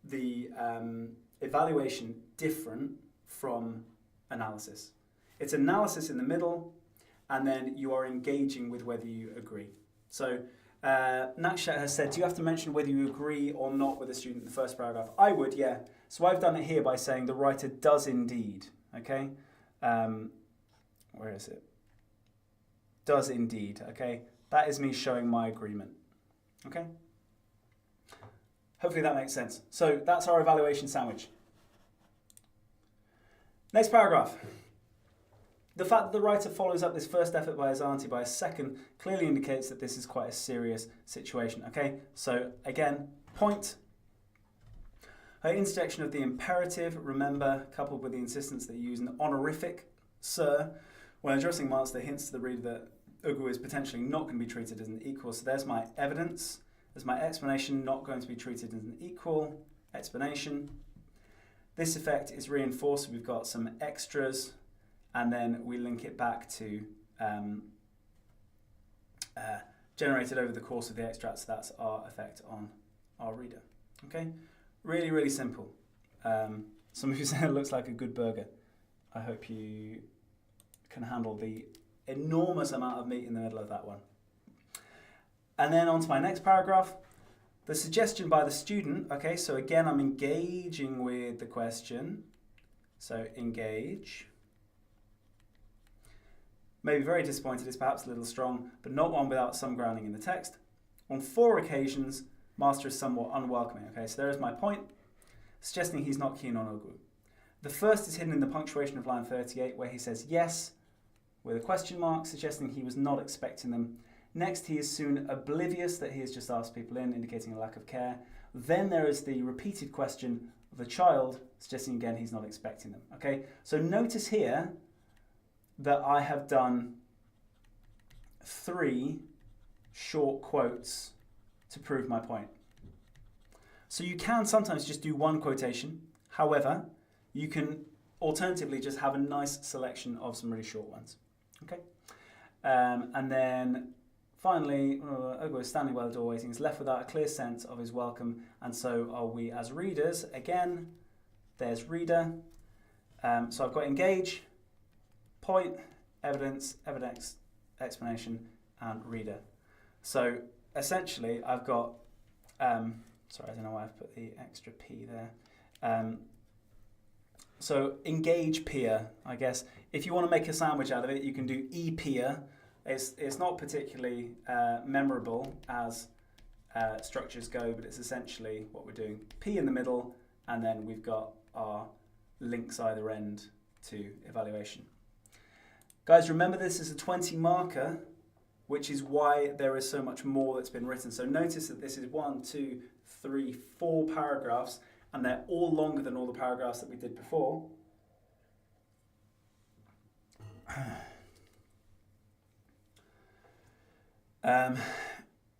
the evaluation different from analysis. It's analysis in the middle, and then you are engaging with whether you agree. So Nakshat has said, do you have to mention whether you agree or not with a student in the first paragraph? I would, yeah. So I've done it here by saying the writer does indeed, okay? Where is it? Does indeed, okay? That is me showing my agreement, okay? Hopefully that makes sense. So that's our evaluation sandwich. Next paragraph. The fact that the writer follows up this first effort by his auntie by a second clearly indicates that this is quite a serious situation. Okay, so again, point. Her interjection of the imperative, remember, coupled with the insistence that you use an honorific, sir, when addressing Master, hints to the reader that Ugu is potentially not going to be treated as an equal. So there's my evidence. There's my explanation, not going to be treated as an equal explanation. This effect is reinforced. We've got some extras, and then we link it back to generated over the course of the extract. So that's our effect on our reader. Okay, really, really simple. Some of you say it looks like a good burger. I hope you can handle the enormous amount of meat in the middle of that one. And then on to my next paragraph. The suggestion by the student, okay, so again I'm engaging with the question. So engage. Maybe very disappointed is perhaps a little strong, but not one without some grounding in the text. On 4 occasions, master is somewhat unwelcoming. Okay, so there is my point, suggesting he's not keen on Ogu. The first is hidden in the punctuation of line 38, where he says yes, with a question mark, suggesting he was not expecting them. Next, he is soon oblivious that he has just asked people in, indicating a lack of care. Then there is the repeated question of the child, suggesting again he's not expecting them. Okay, so notice here that I have done 3 short quotes to prove my point. So you can sometimes just do 1 quotation. However, you can alternatively just have a nice selection of some really short ones. Okay, and then finally, Ogo is standing by the door waiting, is left without a clear sense of his welcome, and so are we as readers. Again, there's reader. So I've got engage, point, evidence, explanation, and reader. So essentially, I've got, sorry, I don't know why I've put the extra P there. So engage peer, I guess. If you want to make a sandwich out of it, you can do e-peer. It's not particularly memorable as structures go, but it's essentially what we're doing. P in the middle, and then we've got our links either end to evaluation. Guys, remember this is a 20 marker, which is why there is so much more that's been written. So notice that this is 1, 2, 3, 4 paragraphs, and they're all longer than all the paragraphs that we did before.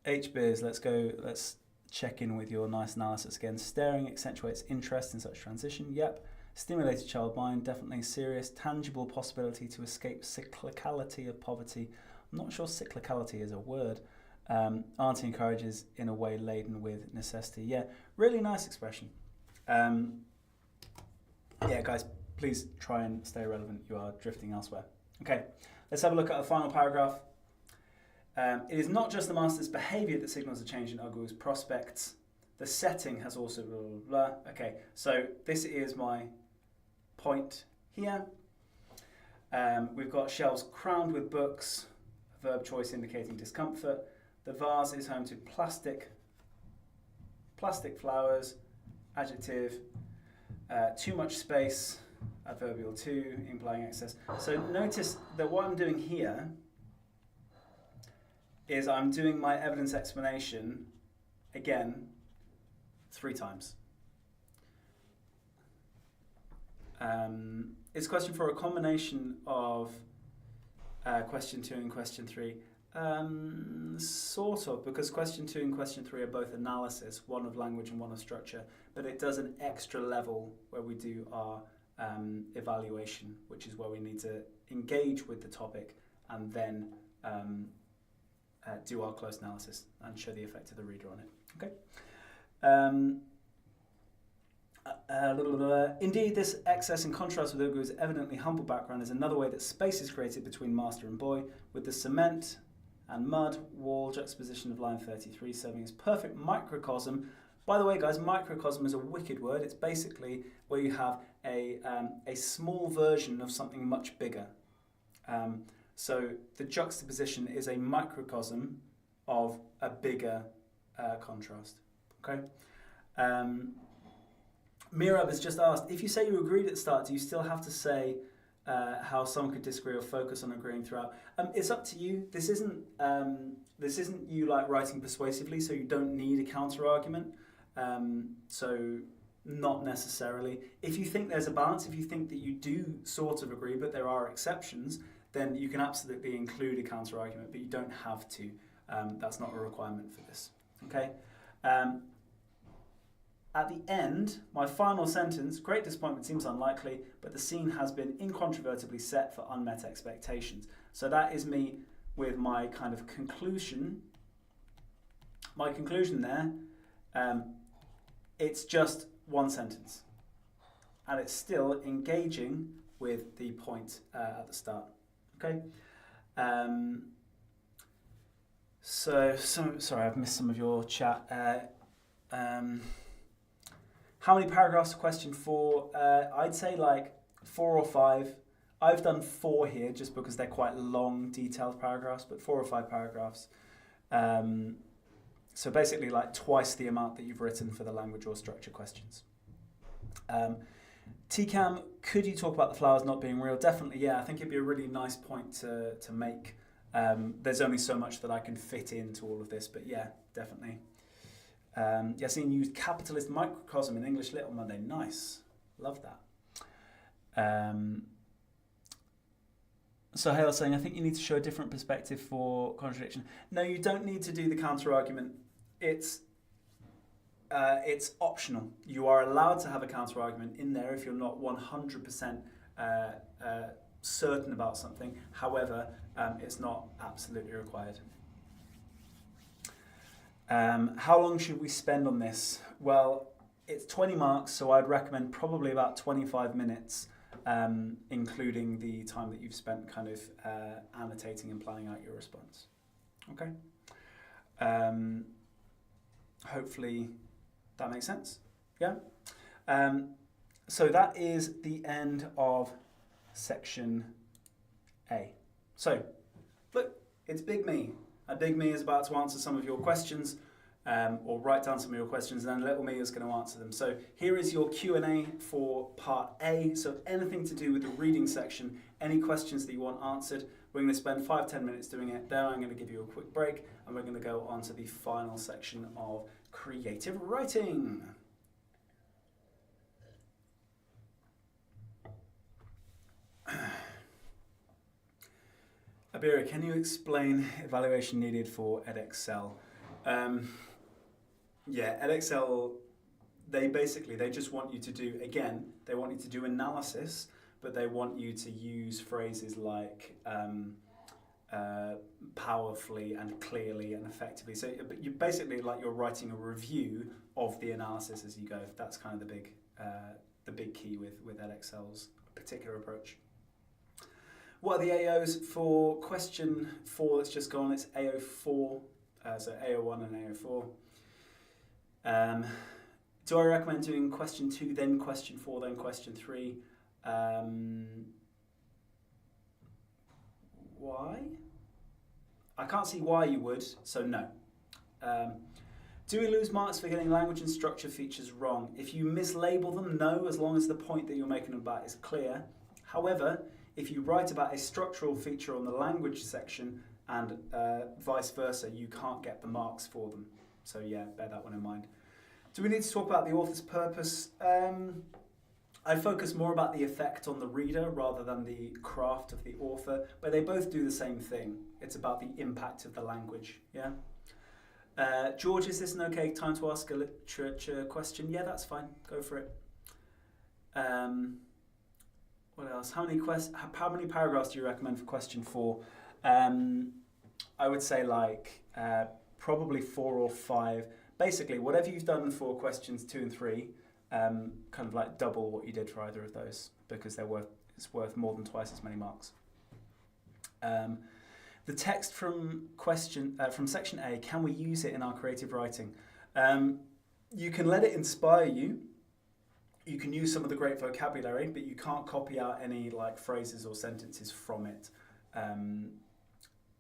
H-Biz, let's check in with your nice analysis again. Staring accentuates interest in such transition. Yep. Stimulated child mind, definitely serious, tangible possibility to escape cyclicality of poverty. I'm not sure cyclicality is a word. Auntie encourages in a way laden with necessity. Yeah, really nice expression. Yeah, guys, please try and stay relevant. You are drifting elsewhere. Okay, let's have a look at the final paragraph. It is not just the master's behaviour that signals a change in Ogu's prospects. The setting has also blah, blah, blah. Okay, so this is my point here. We've got shelves crowned with books, verb choice indicating discomfort. The vase is home to plastic flowers, adjective, too much space, adverbial 2, implying excess. So notice that what I'm doing here is I'm doing my evidence explanation again 3 times. Is question 4 a combination of question 2 and question 3? Sort of, because question 2 and question 3 are both analysis, one of language and one of structure, but it does an extra level where we do our evaluation, which is where we need to engage with the topic and then do our close analysis and show the effect of the reader on it. Okay. Indeed, this excess in contrast with Ugu's evidently humble background is another way that space is created between master and boy, with the cement and mud wall juxtaposition of line 33 serving as perfect microcosm. By the way, guys, microcosm is a wicked word. It's basically where you have a small version of something much bigger. So the juxtaposition is a microcosm of a bigger contrast. Okay. Mirab has just asked, if you say you agreed at the start, do you still have to say how some could disagree or focus on agreeing throughout? It's up to you. This isn't you like writing persuasively, so you don't need a counter argument. So not necessarily. If you think there's a balance, if you think that you do sort of agree, but there are exceptions, then you can absolutely include a counter argument, but you don't have to. That's not a requirement for this. Okay. At the end, my final sentence, great disappointment seems unlikely, but the scene has been incontrovertibly set for unmet expectations. So that is me with my kind of conclusion. My conclusion there, it's just one sentence. And it's still engaging with the point at the start. Okay? Sorry, I've missed some of your chat. How many paragraphs to question 4? I'd say like 4 or 5. I've done 4 here just because they're quite long, detailed paragraphs, but 4 or 5 paragraphs. So basically like twice the amount that you've written for the language or structure questions. TCAM, could you talk about the flowers not being real? Definitely, yeah. I think it'd be a really nice point to make. There's only so much that I can fit into all of this, but yeah, definitely. Yassine used capitalist microcosm in English Lit on Monday. Nice. Love that. So Hale saying, I think you need to show a different perspective for contradiction. No, you don't need to do the counter-argument. It's optional. You are allowed to have a counter-argument in there if you're not 100% certain about something. However, it's not absolutely required. How long should we spend on this? Well, it's 20 marks, so I'd recommend probably about 25 minutes, including the time that you've spent kind of annotating and planning out your response. Okay? Hopefully that makes sense. Yeah? So that is the end of section A. So, look, it's Big Me. Big Me is about to answer some of your questions, or write down some of your questions, and then Little Me is going to answer them. So here is your Q&A for part A. So anything to do with the reading section, any questions that you want answered, we're going to spend 5-10 minutes doing it. Then I'm going to give you a quick break, and we're going to go on to the final section of creative writing. Abira, can you explain evaluation needed for Edexcel? Yeah, Edexcel, they just want you to do, again, they want you to do analysis, but they want you to use phrases like powerfully and clearly and effectively. So you basically like you're writing a review of the analysis as you go. That's kind of the big key with Edexcel's particular approach. What are the AOs for question 4? Let's just go on. It's AO4, so AO1 and AO4. Do I recommend doing question 2, then question 4, then question 3? Why? I can't see why you would, so no. Do we lose marks for getting language and structure features wrong? If you mislabel them, no, as long as the point that you're making about is clear. However, if you write about a structural feature on the language section and vice versa, you can't get the marks for them. So yeah, bear that one in mind. Do we need to talk about the author's purpose? I focus more about the effect on the reader rather than the craft of the author, but they both do the same thing. It's about the impact of the language, yeah? George, is this an okay time to ask a literature question? Yeah, that's fine. Go for it. What else? How many paragraphs do you recommend for question 4? I would say like probably 4 or 5. Basically, whatever you've done for questions 2 and 3, kind of like double what you did for either of those because it's worth more than twice as many marks. The text from section A, can we use it in our creative writing? You can let it inspire you. You can use some of the great vocabulary, but you can't copy out any like phrases or sentences from it.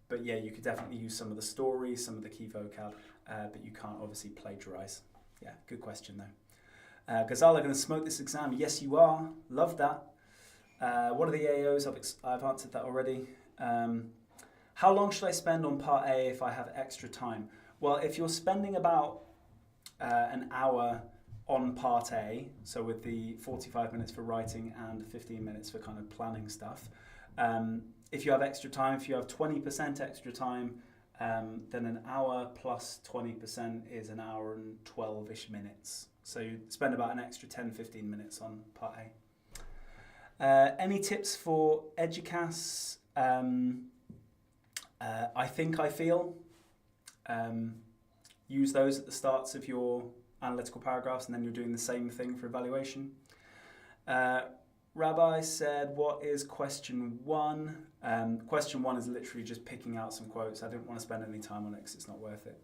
But yeah, you could definitely use some of the stories, some of the key vocab, but you can't obviously plagiarize. Yeah, good question though. Ghazala, going to smoke this exam? Yes, you are. Love that. What are the AOs? I've answered that already. How long should I spend on part A if I have extra time? Well, if you're spending about an hour on part A, so with the 45 minutes for writing and 15 minutes for kind of planning stuff, if you have extra time, if you have 20% extra time, then an hour plus 20% is an hour and 12-ish minutes. So you spend about an extra 10-15 minutes on part A. Any tips for Educas? I think I feel. Use those at the starts of your analytical paragraphs, and then you're doing the same thing for evaluation. Rabbi said, what is question 1? Question 1 is literally just picking out some quotes. I didn't want to spend any time on it because it's not worth it.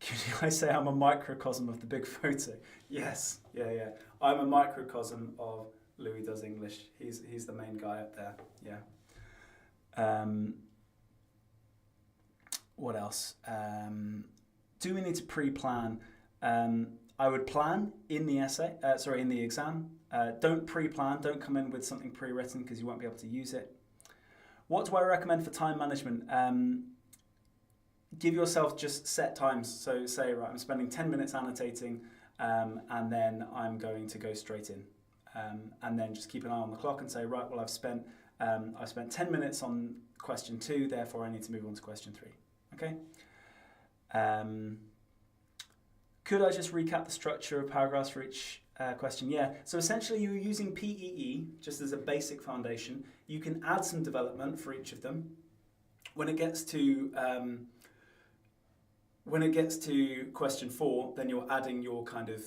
Could I say I'm a microcosm of the big photo? Yes, yeah. I'm a microcosm of Louis does English. He's the main guy up there. Yeah. What else? Do we need to pre-plan? I would plan in the in the exam. Don't pre-plan. Don't come in with something pre-written because you won't be able to use it. What do I recommend for time management? Give yourself just set times. So say, right, I'm spending 10 minutes annotating, and then I'm going to go straight in. And then just keep an eye on the clock and say, right, well, I've spent 10 minutes on question 2, therefore I need to move on to question 3. Okay? Could I just recap the structure of paragraphs for each question? Yeah. So essentially you're using PEE just as a basic foundation. You can add some development for each of them. When it gets to question 4, then you're adding your kind of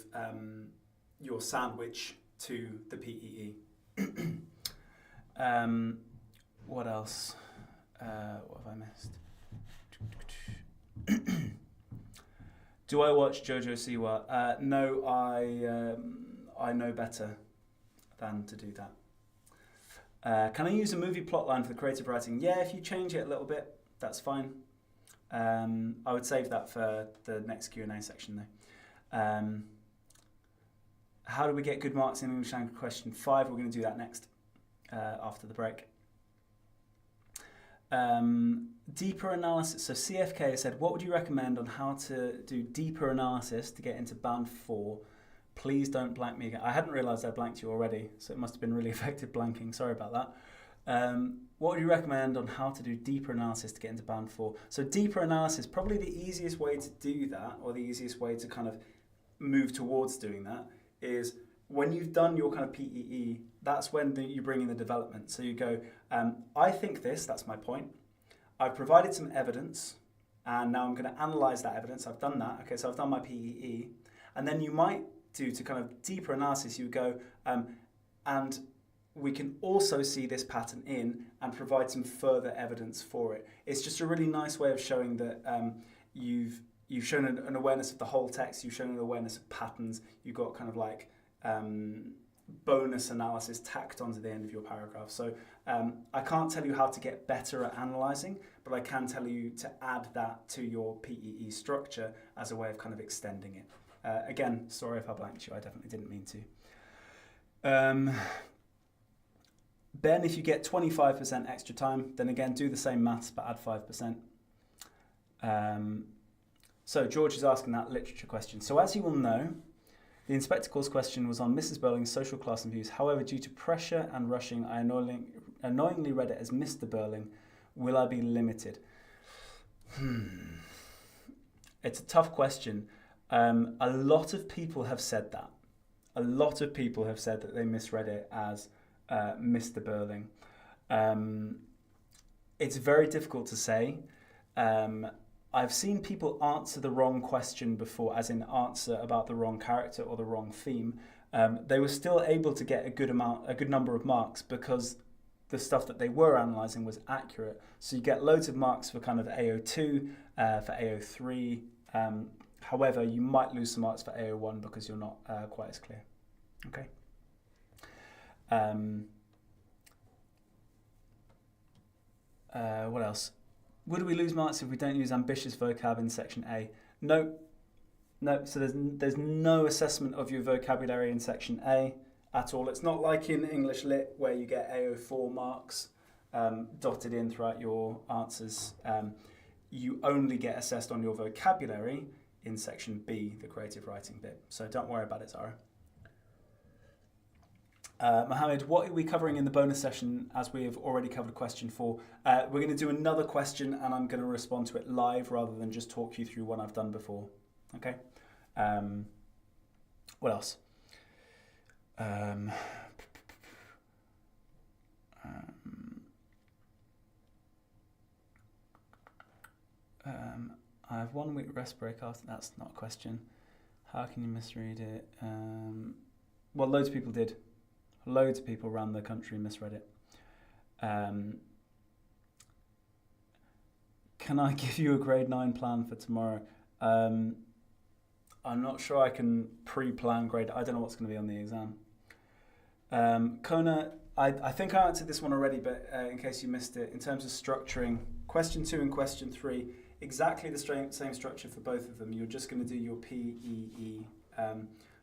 your sandwich to the PEE. What else? What have I missed? Do I watch Jojo Siwa? No, I know better than to do that. Can I use a movie plotline for the creative writing? Yeah, if you change it a little bit, that's fine. I would save that for the next Q&A section though. How do we get good marks in English language question 5? We're going to do that next, after the break. Deeper analysis. So CFK said, what would you recommend on how to do deeper analysis to get into band 4? Please don't blank me again. I hadn't realised I blanked you already, so it must have been really effective blanking. Sorry about that. What would you recommend on how to do deeper analysis to get into band 4? So deeper analysis, probably the easiest way to do that, or the easiest way to kind of move towards doing that, is when you've done your kind of PEE, that's when you bring in the development. So you go, I think this, that's my point. I've provided some evidence, and now I'm going to analyse that evidence. I've done that. Okay, so I've done my PEE. And then you might do, to kind of deeper analysis, you go, and we can also see this pattern in and provide some further evidence for it. It's just a really nice way of showing that you've shown an awareness of the whole text, you've shown an awareness of patterns, you've got kind of like bonus analysis tacked onto the end of your paragraph. So I can't tell you how to get better at analysing, but I can tell you to add that to your PEE structure as a way of kind of extending it. Again, sorry if I blanked you, I definitely didn't mean to. Ben, if you get 25% extra time, then again, do the same maths, but add 5%. So George is asking that literature question. So as you will know, the Inspector Calls question was on Mrs. Burling's social class and views. However, due to pressure and rushing, I annoyingly read it as Mr. Burling. Will I be limited? It's a tough question. A lot of people have said that. A lot of people have said that they misread it as Mr. Burling. It's very difficult to say. I've seen people answer the wrong question before, as in answer about the wrong character or the wrong theme. They were still able to get a good number of marks because the stuff that they were analysing was accurate. So you get loads of marks for kind of AO2, for AO3. However, you might lose some marks for AO1 because you're not quite as clear. Okay. What else? Would we lose marks if we don't use ambitious vocab in section A? No. No, so there's no assessment of your vocabulary in section A at all. It's not like in English Lit where you get AO4 marks dotted in throughout your answers. You only get assessed on your vocabulary in section B, the creative writing bit. So don't worry about it, Zara. Mohammed, what are we covering in the bonus session as we have already covered question 4? We're going to do another question and I'm going to respond to it live rather than just talk you through one I've done before. Okay? What else? I have 1 week rest break after. That's not a question. How can you misread it? Well, loads of people did. Loads of people around the country misread it. Can I give you a grade 9 plan for tomorrow? I'm not sure I can pre-plan grade. I don't know what's going to be on the exam. Kona, I think I answered this one already, but in case you missed it, in terms of structuring, question 2 and question 3, exactly the same structure for both of them. You're just going to do your PEE.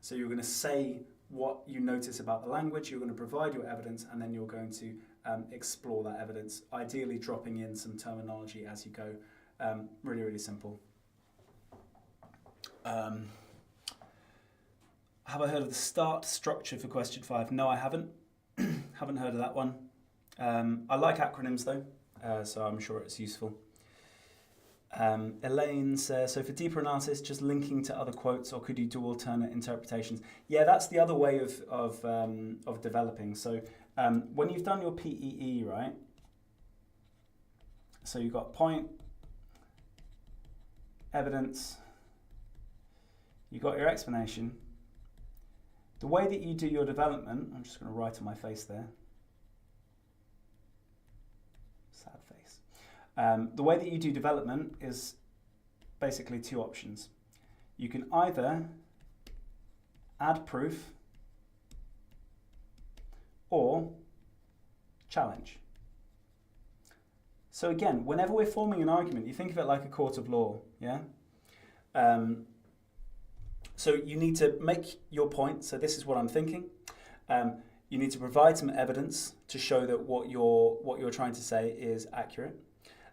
So you're going to say what you notice about the language, you're going to provide your evidence, and then you're going to explore that evidence, ideally dropping in some terminology as you go. Really, really simple. Have I heard of the START structure for question 5? No, I haven't. Haven't heard of that one. I like acronyms though, so I'm sure it's useful. Elaine says, so for deeper analysis, just linking to other quotes, or could you do alternate interpretations? Yeah, that's the other way of developing. So when you've done your PEE, right? So you've got point, evidence, you've got your explanation. The way that you do your development, I'm just going to write on my face there. Sad face. The way that you do development is basically 2 options. You can either add proof or challenge. So again, whenever we're forming an argument, you think of it like a court of law, yeah? So you need to make your point. So this is what I'm thinking. You need to provide some evidence to show that what you're trying to say is accurate.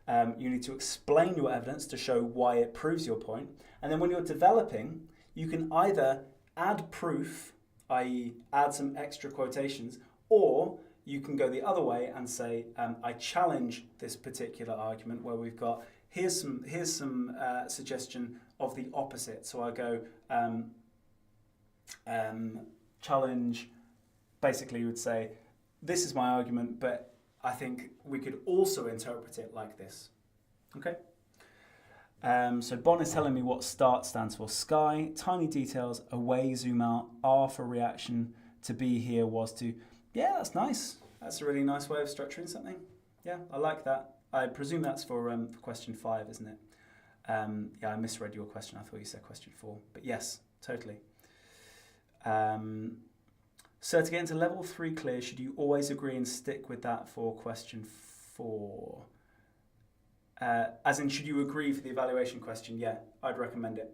You need to explain your evidence to show why it proves your point. And then when you're developing, you can either add proof, i.e. add some extra quotations, or you can go the other way and say, I challenge this particular argument where we've got, here's some suggestion of the opposite. So I go, challenge, basically you would say, this is my argument, but I think we could also interpret it like this. Okay? So Bon is telling me what START stands for. Sky, tiny details, away, zoom out, R for reaction, to be here was to. Yeah, that's nice. That's a really nice way of structuring something. Yeah, I like that. I presume that's for question 5, isn't it? Yeah, I misread your question. I thought you said question 4. But yes, totally. So to get into level 3 clear, should you always agree and stick with that for question 4? As in, should you agree for the evaluation question? Yeah, I'd recommend it.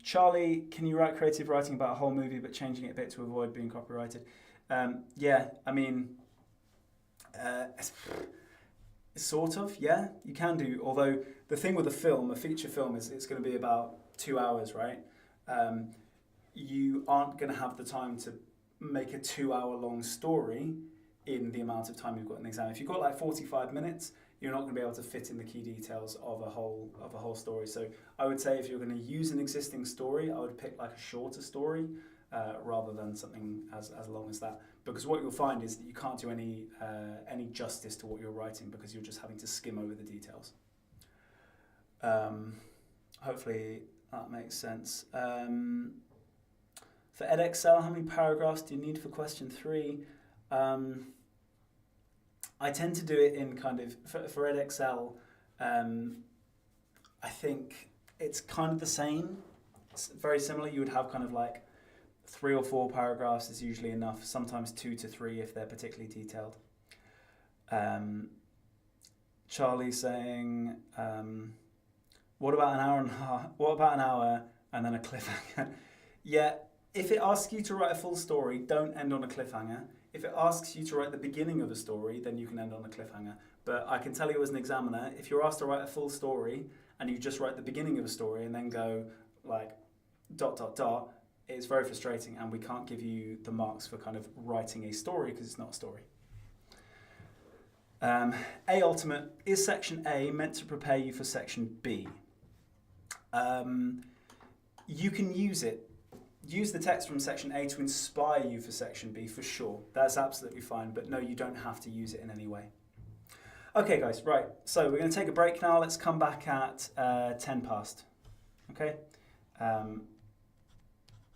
Charlie, can you write creative writing about a whole movie but changing it a bit to avoid being copyrighted? Yeah, I mean, sort of, yeah, you can do. Although the thing with a feature film, is it's going to be about 2 hours, right? You aren't going to have the time to make a 2-hour-long story in the amount of time you've got in the exam. If you've got like 45 minutes, you're not going to be able to fit in the key details of a whole story. So I would say if you're going to use an existing story, I would pick like a shorter story rather than something as long as that. Because what you'll find is that you can't do any justice to what you're writing because you're just having to skim over the details. Hopefully that makes sense. For edXL, how many paragraphs do you need for question 3? I tend to do it in kind of, for edXL, I think it's kind of the same. It's very similar. You would have kind of like 3 or 4 paragraphs is usually enough, sometimes 2 to 3 if they're particularly detailed. Charlie saying, what about an hour and a half? What about an hour and then a cliffhanger? Yeah, if it asks you to write a full story, don't end on a cliffhanger. If it asks you to write the beginning of a story, then you can end on a cliffhanger. But I can tell you as an examiner, if you're asked to write a full story and you just write the beginning of a story and then go like ... it's very frustrating and we can't give you the marks for kind of writing a story because it's not a story. A ultimate, is section A meant to prepare you for section B? You can use it. Use the text from section A to inspire you for section B for sure. That's absolutely fine, but no, you don't have to use it in any way. Okay guys, right, so we're going to take a break now. Let's come back at 10 past. Okay?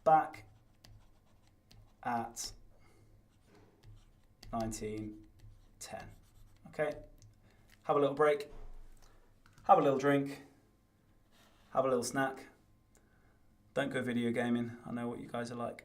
Back at 19:10. Okay? Have a little break. Have a little drink. Have a little snack. Don't go video gaming. I know what you guys are like.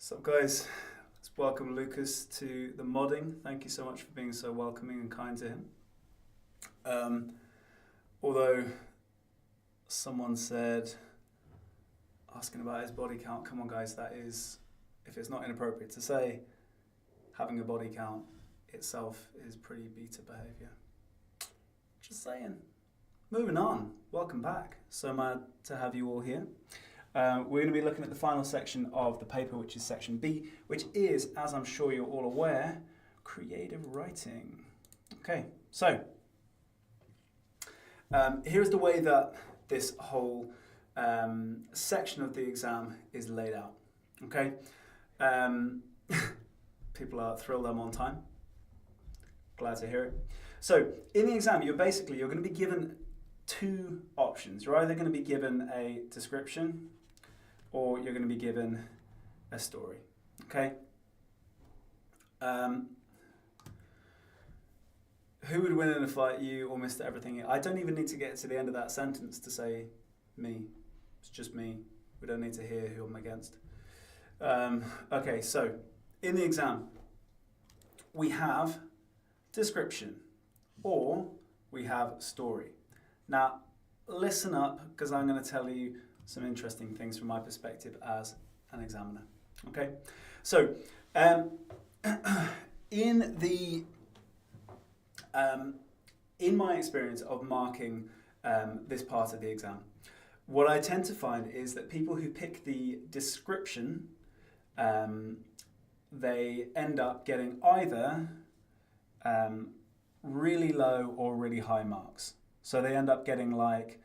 So guys, let's welcome Lucas to the modding. Thank you so much for being so welcoming and kind to him. Although someone said, asking about his body count, come on guys, that is, if it's not inappropriate to say, having a body count itself is pretty beta behaviour. Just saying. Moving on, welcome back. So mad to have you all here. We're going to be looking at the final section of the paper, which is section B, which is, as I'm sure you're all aware, creative writing. Okay, so here's the way that this whole section of the exam is laid out. Okay, people are thrilled I'm on time. Glad to hear it. So in the exam, you're going to be given two options. You're either going to be given a description or you're going to be given a story. Okay. Who would win in a fight, you or Mr. Everything? I don't even need to get to the end of that sentence to say me. It's just me. We don't need to hear who I'm against. Okay, so in the exam, we have description or we have story. Now, listen up because I'm going to tell you some interesting things from my perspective as an examiner. Okay, so in my experience of marking this part of the exam, what I tend to find is that people who pick the description, they end up getting either really low or really high marks. So they end up getting like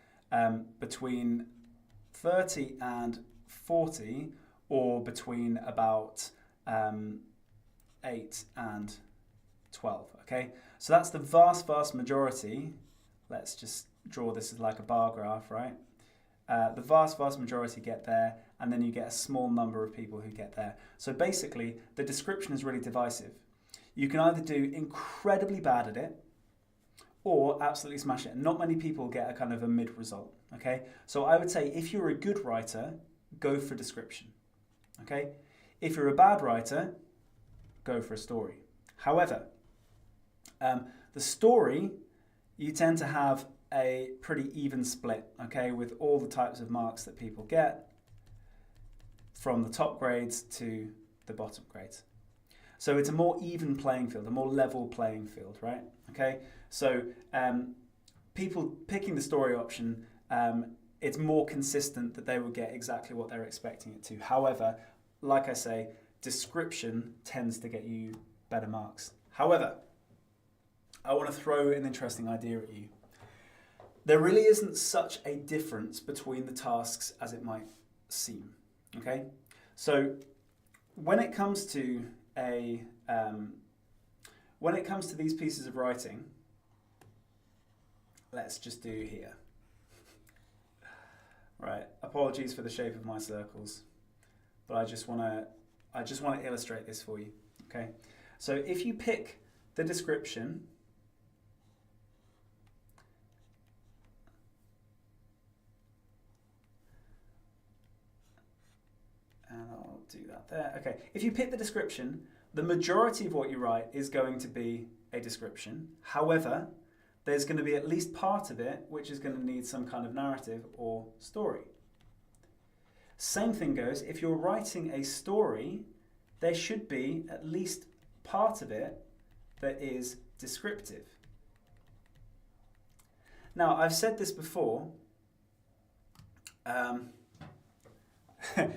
between 30 and 40, or between about 8 and 12, okay? So that's the vast majority. Let's just draw this as like a bar graph, right? The vast majority get there, and then you get a small number of people who get there. So basically, the description is really divisive. You can either do incredibly bad at it, or absolutely smash it. Not many people get a kind of a mid result, okay? So I would say if you're a good writer, go for description, okay? If you're a bad writer, go for a story. However, the story, you tend to have a pretty even split, okay, with all the types of marks that people get from the top grades to the bottom grades. So it's a more even playing field, a more level playing field, right? Okay, so people picking the story option, it's more consistent that they will get exactly what they're expecting it to. However, like I say, description tends to get you better marks. However, I want to throw an interesting idea at you. There really isn't such a difference between the tasks as it might seem, okay? So when it comes to these pieces of writing, let's just do here. Right, apologies for the shape of my circles, but I just want to illustrate this for you, okay? So if you pick the description, and I'll do that there. Okay, if you pick the description, the majority of what you write is going to be a description. However, there's going to be at least part of it which is going to need some kind of narrative or story. Same thing goes, if you're writing a story, there should be at least part of it that is descriptive. Now, I've said this before.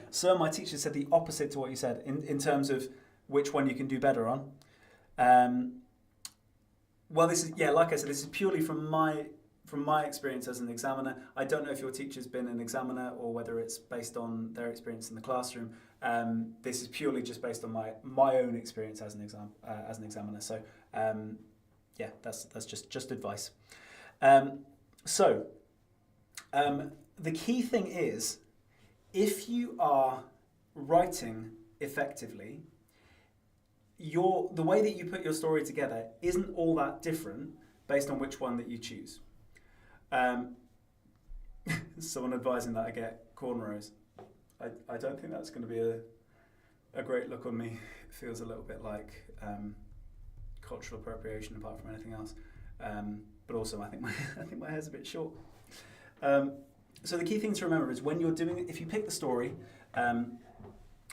So my teacher said the opposite to what you said in terms of which one you can do better on. Well, this is, yeah, like I said, this is purely from my experience as an examiner. I don't know if your teacher's been an examiner or whether it's based on their experience in the classroom. This is purely just based on my own experience as an examiner. So yeah, that's just advice. The key thing is, if you are writing effectively, the way that you put your story together isn't all that different based on which one that you choose. Someone advising that I get cornrows. I don't think that's going to be a great look on me. It feels a little bit like cultural appropriation, apart from anything else. But also, I think my hair's a bit short. So the key thing to remember is when you're doing it, if you pick the story,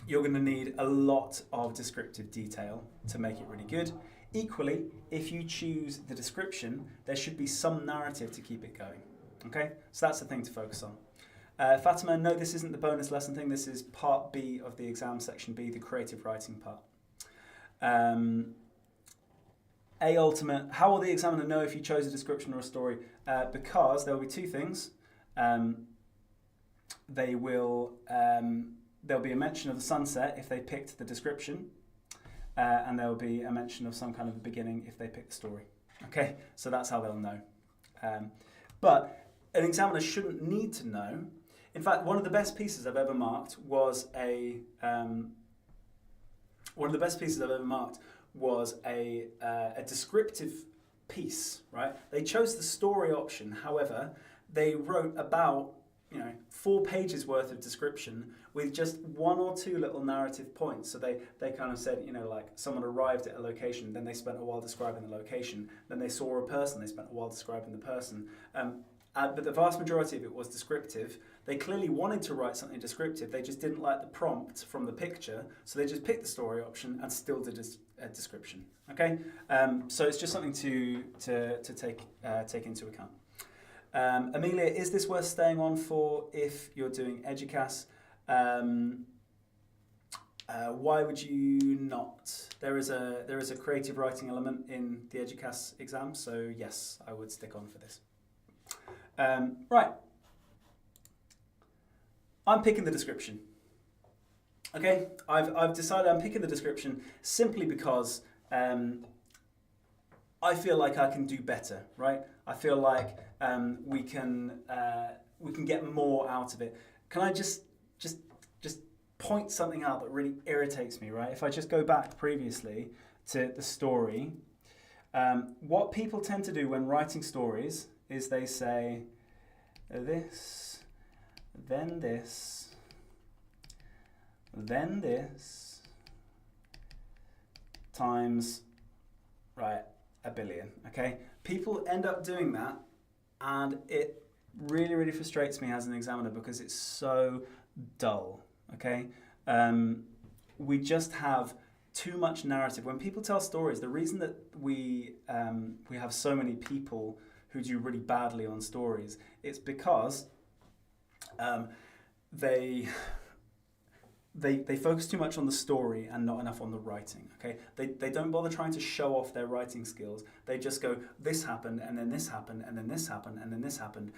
you're going to need a lot of descriptive detail to make it really good. Equally, if you choose the description, there should be some narrative to keep it going. Okay, so that's the thing to focus on. Fatima, no, this isn't the bonus lesson thing. This is part B of the exam, section B, the creative writing part. A ultimate, how will the examiner know if you chose a description or a story? Because there will be two things. There'll be a mention of the sunset if they picked the description, and there'll be a mention of some kind of a beginning if they picked the story. Okay, so that's how they'll know. But an examiner shouldn't need to know. In fact, one of the best pieces I've ever marked was a descriptive piece. Right? They chose the story option. However, they wrote about 4 pages worth of description with just 1 or 2 little narrative points. So they kind of said, like someone arrived at a location, then they spent a while describing the location, then they saw a person, they spent a while describing the person. But the vast majority of it was descriptive. They clearly wanted to write something descriptive, they just didn't like the prompt from the picture, so they just picked the story option and still did a description. Okay, so it's just something to take into account. Amelia, is this worth staying on for if you're doing EDUCAS? Why would you not? There is a creative writing element in the EDUCAS exam, so yes, I would stick on for this. Right, I'm picking the description. Okay, I've decided I'm picking the description simply because I feel like I can do better. Right, I feel like we can get more out of it. Can I just point something out that really irritates me? Right, if I just go back previously to the story, what people tend to do when writing stories is they say this, then this, then this, times, right, 1 billion, okay? People end up doing that, and it really, really frustrates me as an examiner because it's so dull, okay? We just have too much narrative. When people tell stories, the reason that we have so many people who do really badly on stories, it's because they focus too much on the story and not enough on the writing. Okay, they don't bother trying to show off their writing skills. They just go, this happened, and then this happened, and then this happened, and then this happened.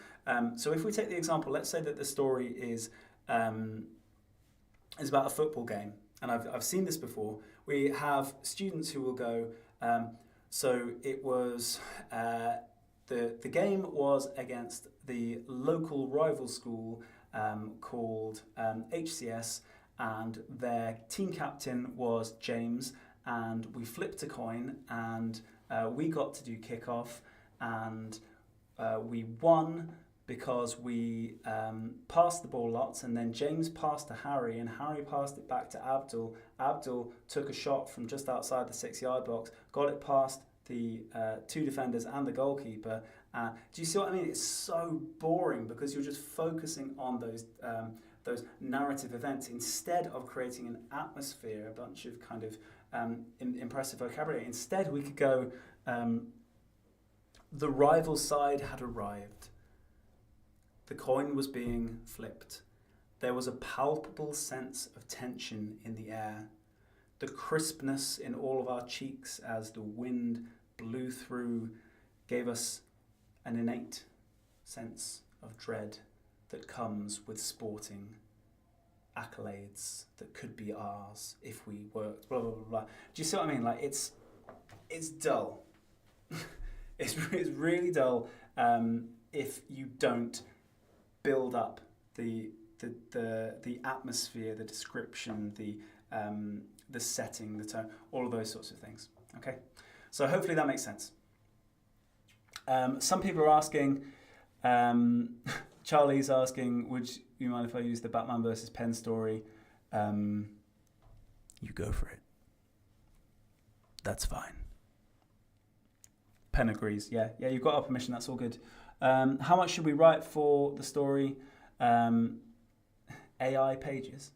So if we take the example, let's say that the story is about a football game, and I've seen this before. We have students who will go, so it was. The game was against the local rival school called HCS, and their team captain was James, and we flipped a coin, and we got to do kickoff, and we won because we passed the ball lots, and then James passed to Harry, and Harry passed it back to Abdul. Abdul took a shot from just outside the 6-yard box, got it past the 2 defenders and the goalkeeper. Do you see what I mean? It's so boring because you're just focusing on those narrative events instead of creating an atmosphere, a bunch of kind of impressive vocabulary. Instead, we could go, the rival side had arrived. The coin was being flipped. There was a palpable sense of tension in the air. The crispness in all of our cheeks as the wind blew through gave us an innate sense of dread that comes with sporting accolades that could be ours if we worked, blah, blah, blah, blah. Do you see what I mean? Like, it's dull. it's really dull if you don't build up the atmosphere, the description, the setting, the tone, all of those sorts of things. Okay, so hopefully that makes sense. Some people are asking, Charlie's asking, would you mind if I use the Batman versus Penn story? you go for it. That's fine. Pen agrees. Yeah, you've got our permission. That's all good. How much should we write for the story? AI pages.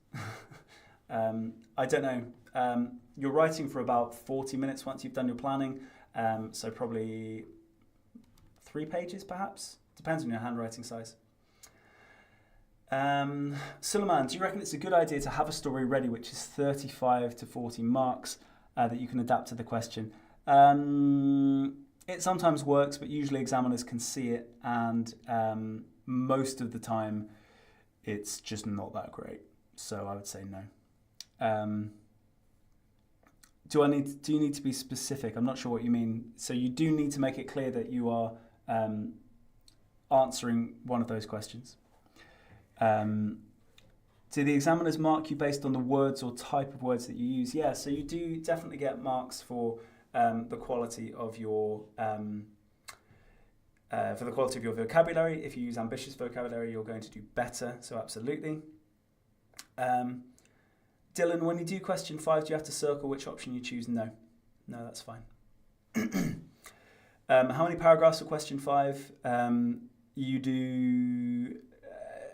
I don't know. You're writing for about 40 minutes once you've done your planning. So probably 3 pages, perhaps. Depends on your handwriting size. Suleiman, do you reckon it's a good idea to have a story ready which is 35 to 40 marks that you can adapt to the question? It sometimes works, but usually examiners can see it, and most of the time it's just not that great. So I would say no. Do you need to be specific? I'm not sure what you mean. So you do need to make it clear that you are answering one of those questions. Do the examiners mark you based on the words or type of words that you use? Yeah, so you do definitely get marks for the quality of your vocabulary. If you use ambitious vocabulary, you're going to do better. So absolutely. Dylan, when you do question 5, do you have to circle which option you choose? No, that's fine. How many paragraphs for question 5? You do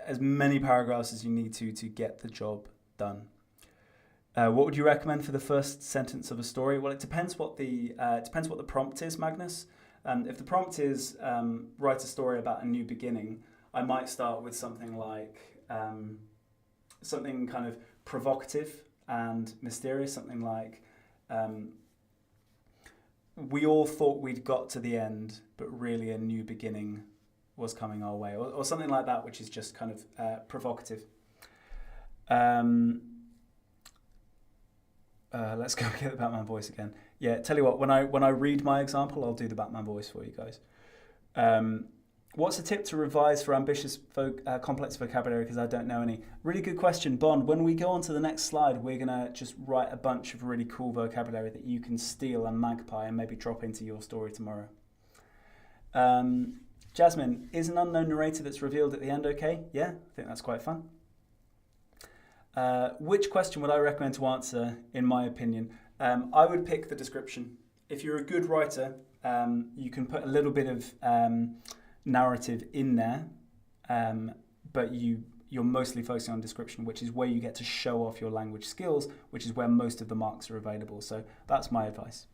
as many paragraphs as you need to get the job done. What would you recommend for the first sentence of a story? Well, it depends what the prompt is, Magnus. If the prompt is write a story about a new beginning, I might start with something like something kind of provocative and mysterious, something like we all thought we'd got to the end, but really a new beginning was coming our way, or something like that, which is just kind of provocative. Let's go get the Batman voice again. Yeah, tell you what, when I read my example, I'll do the Batman voice for you guys. What's a tip to revise for ambitious, complex vocabulary? Because I don't know any. Really good question, Bond. When we go on to the next slide, we're going to just write a bunch of really cool vocabulary that you can steal and magpie and maybe drop into your story tomorrow. Jasmine, is an unknown narrator that's revealed at the end okay? Yeah, I think that's quite fun. Which question would I recommend to answer, in my opinion? I would pick the description. If you're a good writer, you can put a little bit of narrative in there, but you're mostly focusing on description, which is where you get to show off your language skills, which is where most of the marks are available. So that's my advice.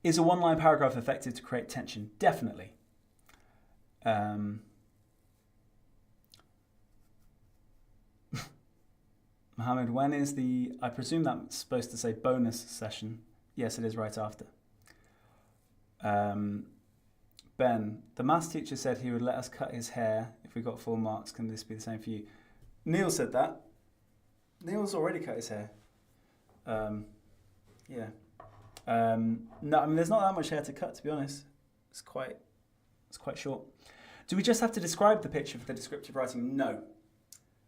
Is a one-line paragraph effective to create tension? Definitely. Mohammed, when is the, I presume that's supposed to say bonus session. Yes, it is right after. Ben, the maths teacher said he would let us cut his hair if we got full marks. Can this be the same for you? Neil said that. Neil's already cut his hair. Yeah. No, I mean, there's not that much hair to cut, to be honest. It's quite short. Do we just have to describe the picture for the descriptive writing? No.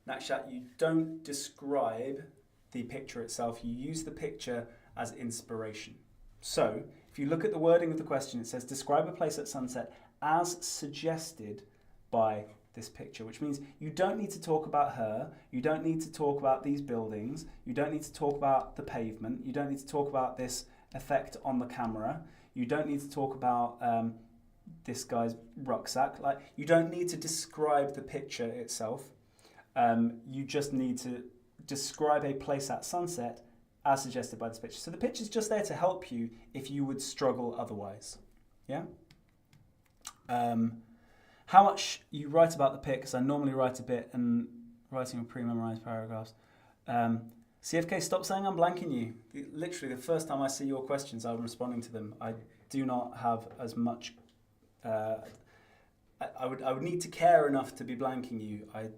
Nakshat, you don't describe the picture itself. You use the picture as inspiration. So, if you look at the wording of the question, it says, describe a place at sunset as suggested by this picture, which means you don't need to talk about her, you don't need to talk about these buildings, you don't need to talk about the pavement, you don't need to talk about this effect on the camera, you don't need to talk about this guy's rucksack. Like, you don't need to describe the picture itself. You just need to describe a place at sunset as suggested by this picture. So the picture's just there to help you if you would struggle otherwise. Yeah? How much you write about the pic, because I normally write a bit and writing pre-memorized paragraphs. CFK, stop saying I'm blanking you. Literally, the first time I see your questions, I'm responding to them. I do not have as much... I would need to care enough to be blanking you. I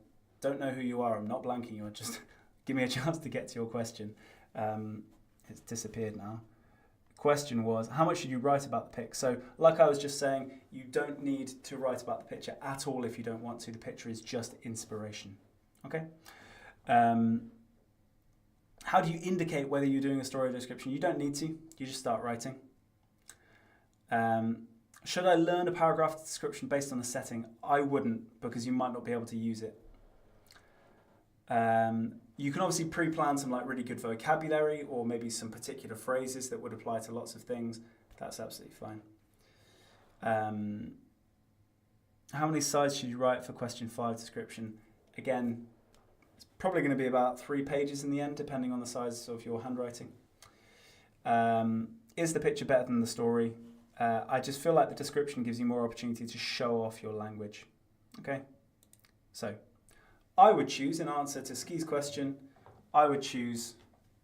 don't know who you are. I'm not blanking you. Just give me a chance to get to your question. It's disappeared now. The question was, how much should you write about the pic? So, like I was just saying, you don't need to write about the picture at all if you don't want to. The picture is just inspiration. Okay? How do you indicate whether you're doing a story description? You don't need to. You just start writing. Should I learn a paragraph description based on a setting? I wouldn't, because you might not be able to use it. You can obviously pre-plan some like really good vocabulary or maybe some particular phrases that would apply to lots of things. That's absolutely fine. How many sides should you write for question 5 description? Again, it's probably going to be about 3 pages in the end, depending on the size of your handwriting. Is the picture better than the story? I just feel like the description gives you more opportunity to show off your language. Okay, so I would choose, in answer to Ski's question, I would choose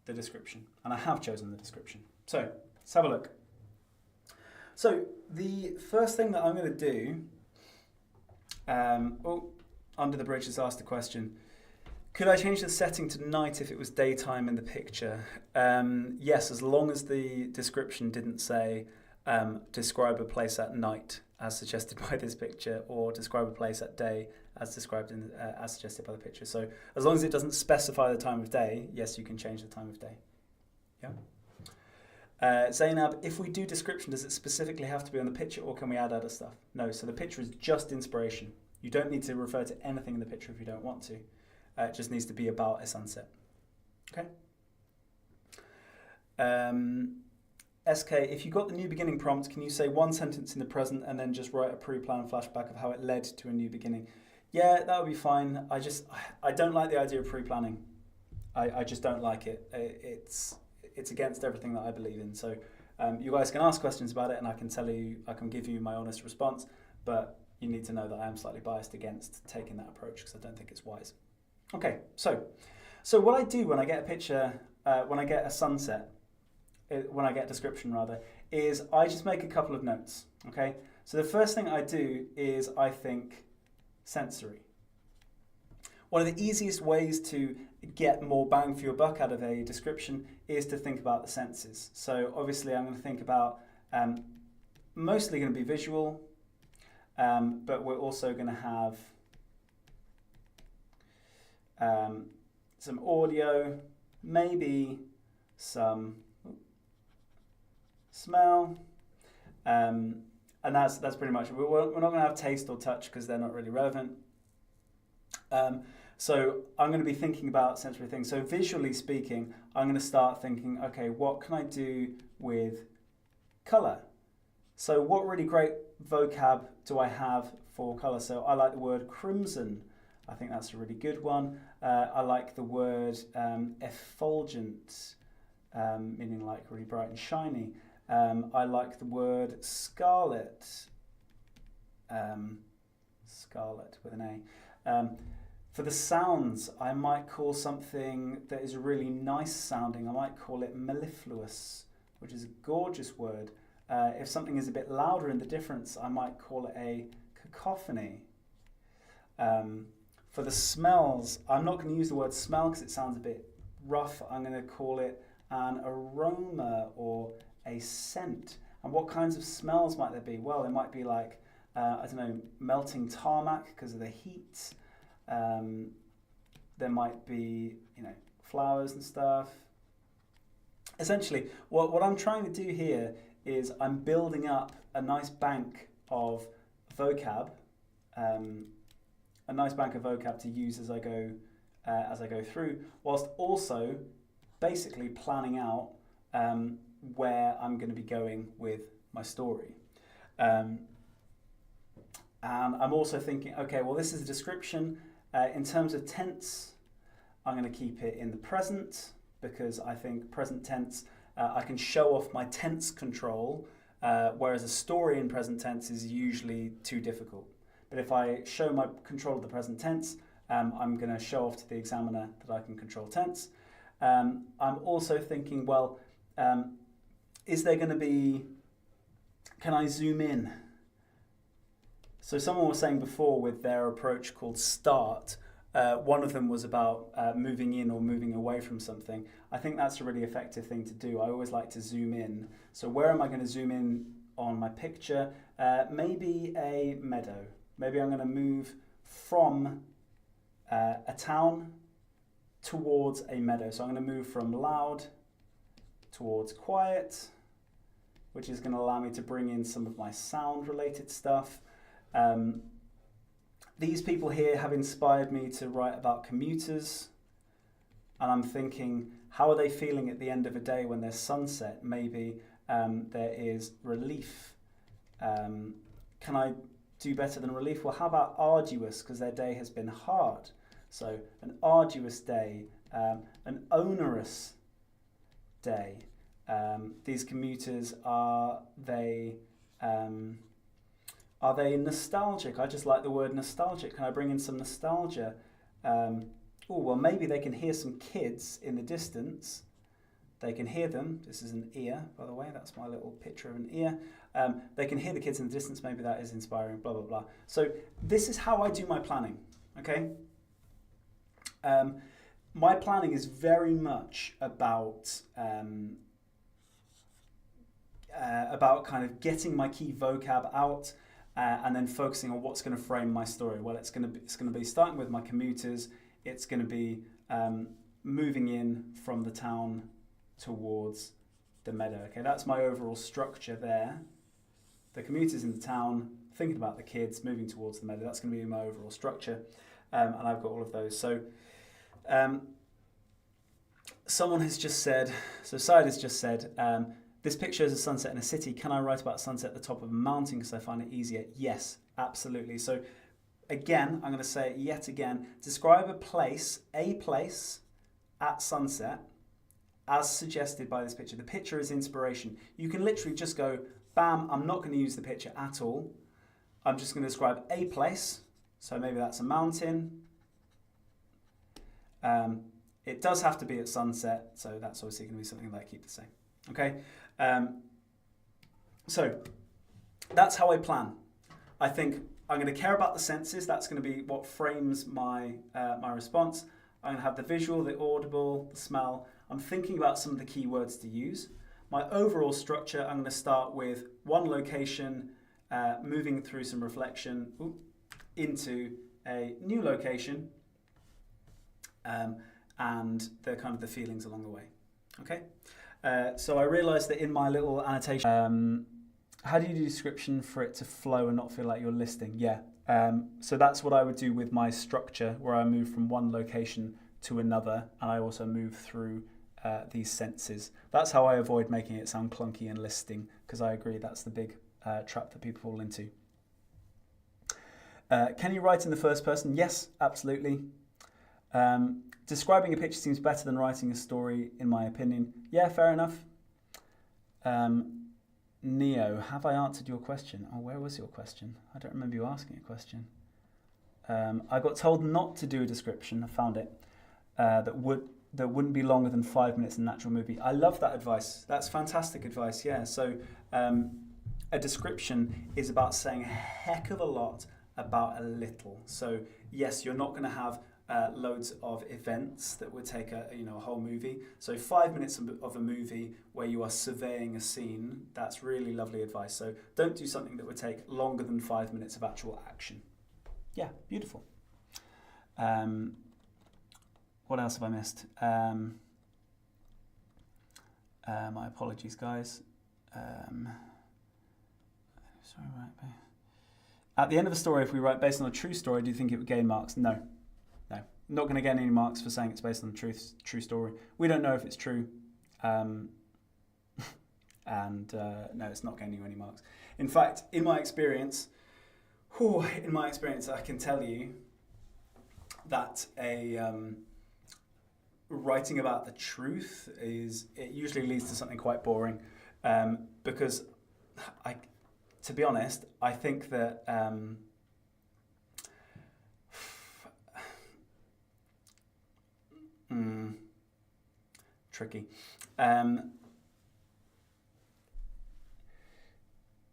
the description, and I have chosen the description. So let's have a look. So the first thing that I'm going to do, Under the Bridge has asked a question. Could I change the setting to night if it was daytime in the picture? Yes, as long as the description didn't say describe a place at night, as suggested by this picture, or describe a place at day, as described in as suggested by the picture. So as long as it doesn't specify the time of day, yes, you can change the time of day. Yeah. Zainab, if we do description, does it specifically have to be on the picture, or can we add other stuff? No. So the picture is just inspiration. You don't need to refer to anything in the picture if you don't want to. It just needs to be about a sunset. Okay. SK, if you got the new beginning prompt, can you say one sentence in the present and then just write a pre-planned flashback of how it led to a new beginning? Yeah, that would be fine. I don't like the idea of pre-planning. I just don't like it. It's against everything that I believe in. So you guys can ask questions about it, and I can give you my honest response, but you need to know that I am slightly biased against taking that approach because I don't think it's wise. Okay, so what I do when I get a picture, when I get a sunset, when I get a description rather, is I just make a couple of notes, okay? So the first thing I do is I think sensory. One of the easiest ways to get more bang for your buck out of a description is to think about the senses. So obviously I'm going to think about, mostly going to be visual, but we're also going to have some audio, maybe some smell, and that's pretty much it. We're not going to have taste or touch because they're not really relevant. So I'm going to be thinking about sensory things. So visually speaking, I'm going to start thinking, okay, what can I do with colour? So what really great vocab do I have for colour? So I like the word crimson. I think that's a really good one. I like the word effulgent, meaning like really bright and shiny. I like the word scarlet, scarlet with an A. For the sounds, I might call something that is really nice sounding. I might call it mellifluous, which is a gorgeous word. If something is a bit louder in the difference, I might call it a cacophony. For the smells, I'm not going to use the word smell because it sounds a bit rough. I'm going to call it an aroma or a scent. And what kinds of smells might there be? Well, there might be like, I don't know, melting tarmac because of the heat. There might be, flowers and stuff. Essentially, what I'm trying to do here is I'm building up a nice bank of vocab, to use as I go through, whilst also basically planning out where I'm going to be going with my story. And I'm also thinking, okay, well, this is a description. In terms of tense, I'm going to keep it in the present because I think present tense, I can show off my tense control, whereas a story in present tense is usually too difficult. But if I show my control of the present tense, I'm going to show off to the examiner that I can control tense. I'm also thinking, well, is there going to be, can I zoom in? So someone was saying before with their approach called START, one of them was about moving in or moving away from something. I think that's a really effective thing to do. I always like to zoom in. So where am I going to zoom in on my picture? Maybe a meadow. Maybe I'm going to move from a town towards a meadow. So I'm going to move from loud towards quiet, which is going to allow me to bring in some of my sound related stuff. These people here have inspired me to write about commuters. and I'm thinking, how are they feeling at the end of a day when there's sunset? Maybe there is relief. Can I do better than relief? Well, how about arduous, because their day has been hard? So an arduous day, an onerous day. These commuters, are they nostalgic? I just like the word nostalgic. Can I bring in some nostalgia? Well, maybe they can hear some kids in the distance. They can hear them. This is an ear, by the way. That's my little picture of an ear. They can hear the kids in the distance. Maybe that is inspiring, blah, blah, blah. So this is how I do my planning, okay? My planning is very much about kind of getting my key vocab out and then focusing on what's going to frame my story. Well, it's going to be starting with my commuters. It's going to be moving in from the town towards the meadow. Okay, that's my overall structure there. The commuters in the town, thinking about the kids, moving towards the meadow. That's going to be my overall structure, and I've got all of those. So someone has just said, so Syed has just said, this picture is a sunset in a city. Can I write about sunset at the top of a mountain because I find it easier? Yes, absolutely. So again, I'm going to say it yet again. Describe a place at sunset as suggested by this picture. The picture is inspiration. You can literally just go, bam, I'm not going to use the picture at all. I'm just going to describe a place. So maybe that's a mountain. It does have to be at sunset, so that's obviously going to be something that I keep the same. Okay, so that's how I plan. I think I'm going to care about the senses. That's going to be what frames my my response. I'm going to have the visual, the audible, the smell. I'm thinking about some of the key words to use. My overall structure, I'm going to start with one location, moving through some reflection into a new location, and the kind of the feelings along the way. Okay, so I realised that in my little annotation, how do you do description for it to flow and not feel like you're listing? Yeah, so that's what I would do with my structure, where I move from one location to another, and I also move through these senses. That's how I avoid making it sound clunky and listing, because I agree that's the big trap that people fall into. Can you write in the first person? Yes, absolutely. Describing a picture seems better than writing a story, in my opinion. Yeah, fair enough. Neo, have I answered your question? Oh, where was your question? I don't remember you asking a question. I got told not to do a description. I found it. That wouldn't be longer than 5 minutes in natural movie. I love that advice. That's fantastic advice, yeah. So a description is about saying a heck of a lot about a little. So yes, you're not going to have loads of events that would take a whole movie. So 5 minutes of a movie where you are surveying a scene, that's really lovely advice. So don't do something that would take longer than 5 minutes of actual action. Yeah, beautiful. What else have I missed? My apologies, guys. Sorry, right. At the end of a story, if we write based on a true story, do you think it would gain marks? No. No. Not going to get any marks for saying it's based on a true story. We don't know if it's true. No, it's not gaining you any marks. In fact, in my experience, I can tell you that writing about the truth it usually leads to something quite boring, because to be honest, I think that tricky.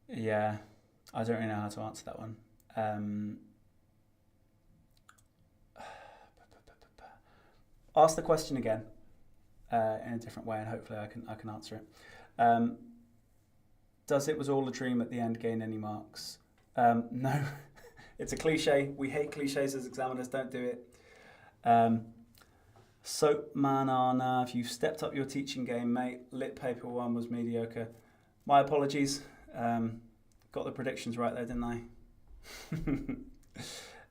Yeah, I don't really know how to answer that one. Ask the question again in a different way, and hopefully I can answer it. Does "it was all a dream" at the end gain any marks? No, it's a cliche. We hate cliches as examiners. Don't do it. Soap Man Arnav, you've stepped up your teaching game, mate. Lit paper 1 was mediocre. My apologies. Got the predictions right there, didn't I?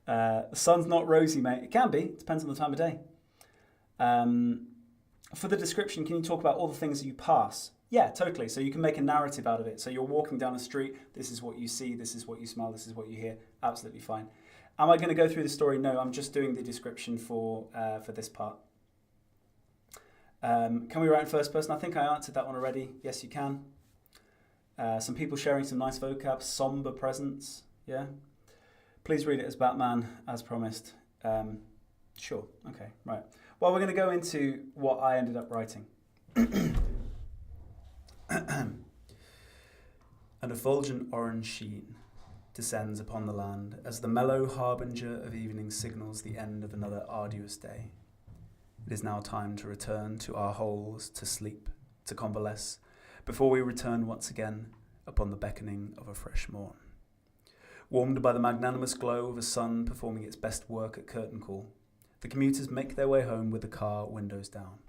The sun's not rosy, mate. It can be. It depends on the time of day. For the description, can you talk about all the things you pass? Yeah, totally. So you can make a narrative out of it. So you're walking down a street, this is what you see, this is what you smell, this is what you hear. Absolutely fine. Am I going to go through the story? No, I'm just doing the description for this part. Can we write in first person? I think I answered that one already. Yes, you can. Some people sharing some nice vocab, somber presence. Yeah. Please read it as Batman, as promised. Sure. Okay. Right. Well, we're going to go into what I ended up writing. An effulgent orange sheen descends upon the land as the mellow harbinger of evening signals the end of another arduous day. It is now time to return to our holes, to sleep, to convalesce, before we return once again upon the beckoning of a fresh morn. Warmed by the magnanimous glow of a sun performing its best work at curtain call, the commuters make their way home with the car windows down.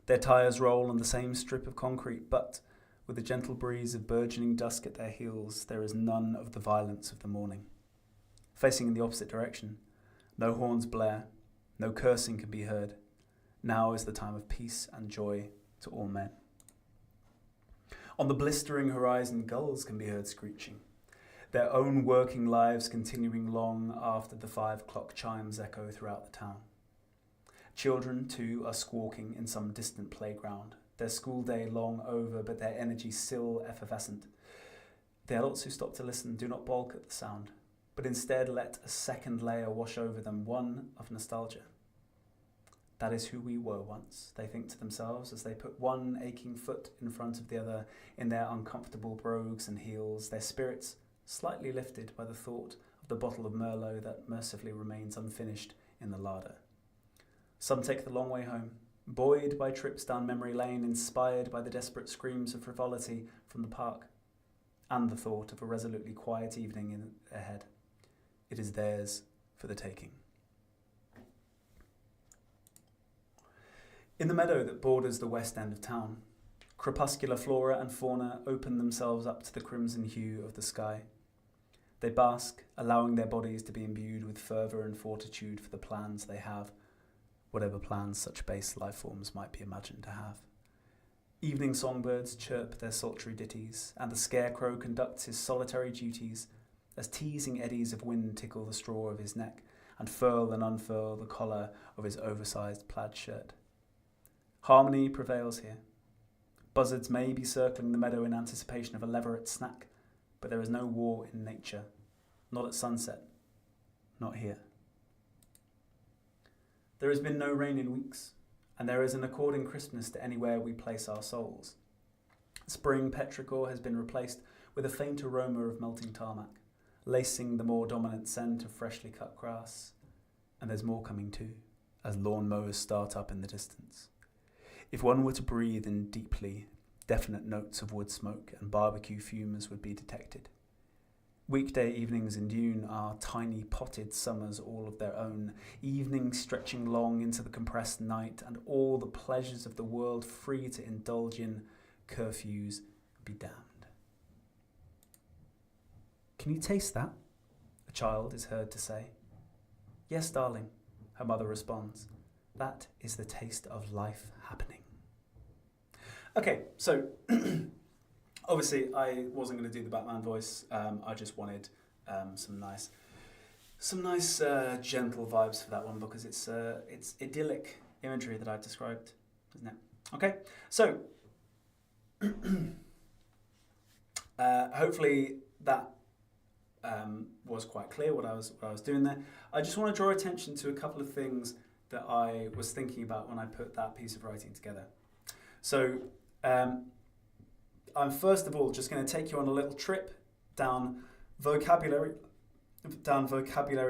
Their tyres roll on the same strip of concrete, but with a gentle breeze of burgeoning dusk at their heels, there is none of the violence of the morning. Facing in the opposite direction, no horns blare, no cursing can be heard. Now is the time of peace and joy to all men. On the blistering horizon, gulls can be heard screeching, their own working lives continuing long after the 5 o'clock chimes echo throughout the town. Children, too, are squawking in some distant playground, their school day long over, but their energy still effervescent. The adults who stop to listen do not balk at the sound, but instead let a second layer wash over them, one of nostalgia. That is who we were once, they think to themselves as they put one aching foot in front of the other in their uncomfortable brogues and heels, their spirits slightly lifted by the thought of the bottle of Merlot that mercifully remains unfinished in the larder. Some take the long way home, buoyed by trips down memory lane, inspired by the desperate screams of frivolity from the park, and the thought of a resolutely quiet evening ahead. It is theirs for the taking. In the meadow that borders the west end of town, crepuscular flora and fauna open themselves up to the crimson hue of the sky. They bask, allowing their bodies to be imbued with fervour and fortitude for the plans they have, whatever plans such base life forms might be imagined to have. Evening songbirds chirp their sultry ditties, and the scarecrow conducts his solitary duties as teasing eddies of wind tickle the straw of his neck and furl and unfurl the collar of his oversized plaid shirt. Harmony prevails here. Buzzards may be circling the meadow in anticipation of a leveret snack, but there is no war in nature, not at sunset, not here. There has been no rain in weeks, and there is an according crispness to anywhere we place our souls. Spring petrichor has been replaced with a faint aroma of melting tarmac, lacing the more dominant scent of freshly cut grass, and there's more coming too, as lawn mowers start up in the distance. If one were to breathe in deeply, definite notes of wood smoke and barbecue fumes would be detected. Weekday evenings in Dune are tiny potted summers all of their own, evenings stretching long into the compressed night, and all the pleasures of the world free to indulge in, curfews be damned. Can you taste that? A child is heard to say. Yes, darling, her mother responds. That is the taste of life happening. Okay, so obviously I wasn't going to do the Batman voice. I just wanted some nice gentle vibes for that one because it's idyllic imagery that I've described, isn't it? Okay, so hopefully that was quite clear what I was doing there. I just want to draw attention to a couple of things that I was thinking about when I put that piece of writing together. So I'm first of all just going to take you on a little trip down vocabulary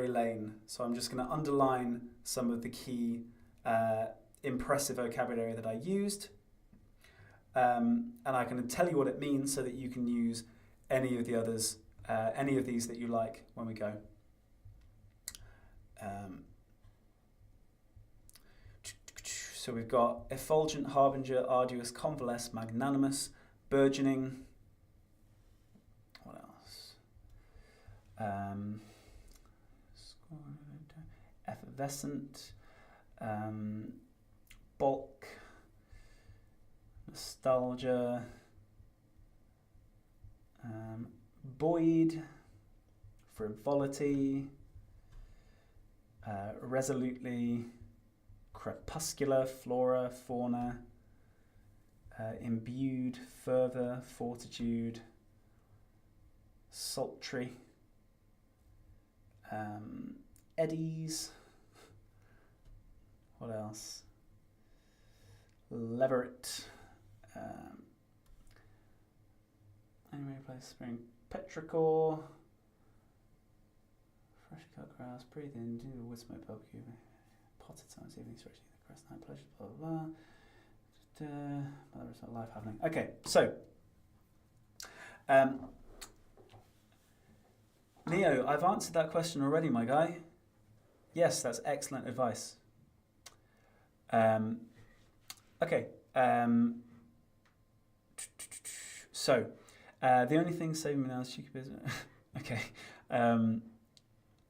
lane. So I'm just going to underline some of the key impressive vocabulary that I used, and I can tell you what it means so that you can use any of the others, any of these that you like when we go. So we've got effulgent, harbinger, arduous, convalesce, magnanimous, burgeoning. What else? Effervescent, bulk, nostalgia, buoyed, frivolity, resolutely, crepuscular, flora, fauna, imbued, fervour, fortitude, sultry, eddies, what else? Leverett, anyway, place spring, petrichor, fresh cut grass, breathe in, do the wood smoke barbecue, potted times, evening stretching the crest, night pleasures, blah blah blah. There's not life happening. Okay, so Leo, I've answered that question already, my guy. Yes, that's excellent advice. Okay. So, the only thing saving me now is cheeky business. Okay.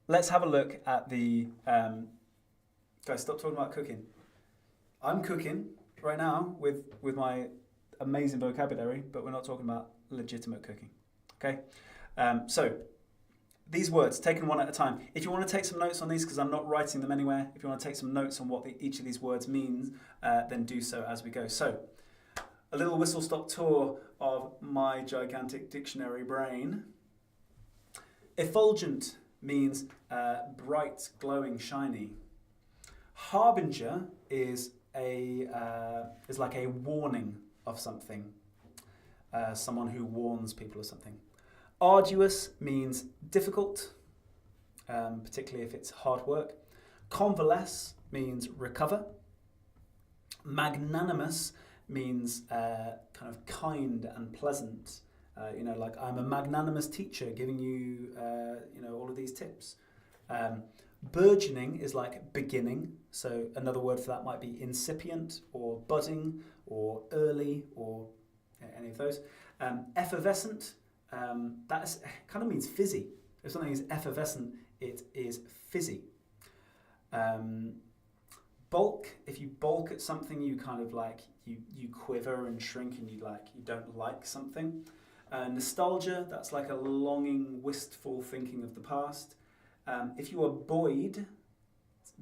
Let's have a look at the... guys, stop talking about cooking. I'm cooking right now with my amazing vocabulary, but we're not talking about legitimate cooking. Okay? So, these words, taken one at a time. If you want to take some notes on these, because I'm not writing them anywhere, if you want to take some notes on what each of these words means, then do so as we go. So, a little whistle-stop tour of my gigantic dictionary brain. Effulgent means bright, glowing, shiny. Harbinger is like a warning of something. Someone who warns people of something. Arduous means difficult, particularly if it's hard work. Convalesce means recover. Magnanimous means kind of kind and pleasant. Like I'm a magnanimous teacher giving you, all of these tips. Burgeoning is like beginning. So another word for that might be incipient or budding or early or any of those. Effervescent. That kind of means fizzy. If something is effervescent, it is fizzy. Bulk, if you bulk at something, you kind of like, you quiver and shrink and you don't like something. Nostalgia, that's like a longing, wistful thinking of the past. If you are buoyed,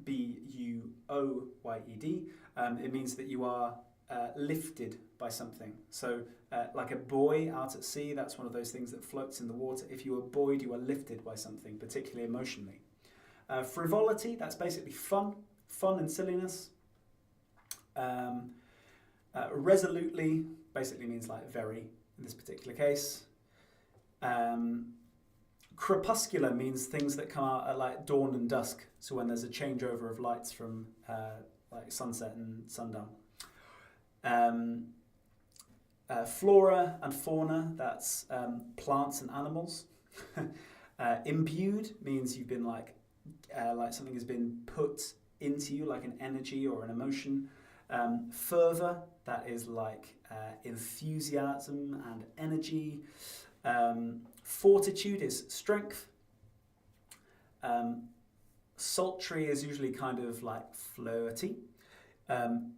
B-U-O-Y-E-D, it means that you are lifted by something. So like a buoy out at sea, that's one of those things that floats in the water. If you are buoyed, you are lifted by something, particularly emotionally. Frivolity, that's basically fun and silliness. Resolutely basically means like very in this particular case. Crepuscular means things that come out at like dawn and dusk, so when there's a changeover of lights from like sunset and sundown. Flora and fauna, that's plants and animals. Imbued means you've been like something has been put into you, like an energy or an emotion. Fervour, that is like enthusiasm and energy. Fortitude is strength. Sultry is usually kind of like flirty.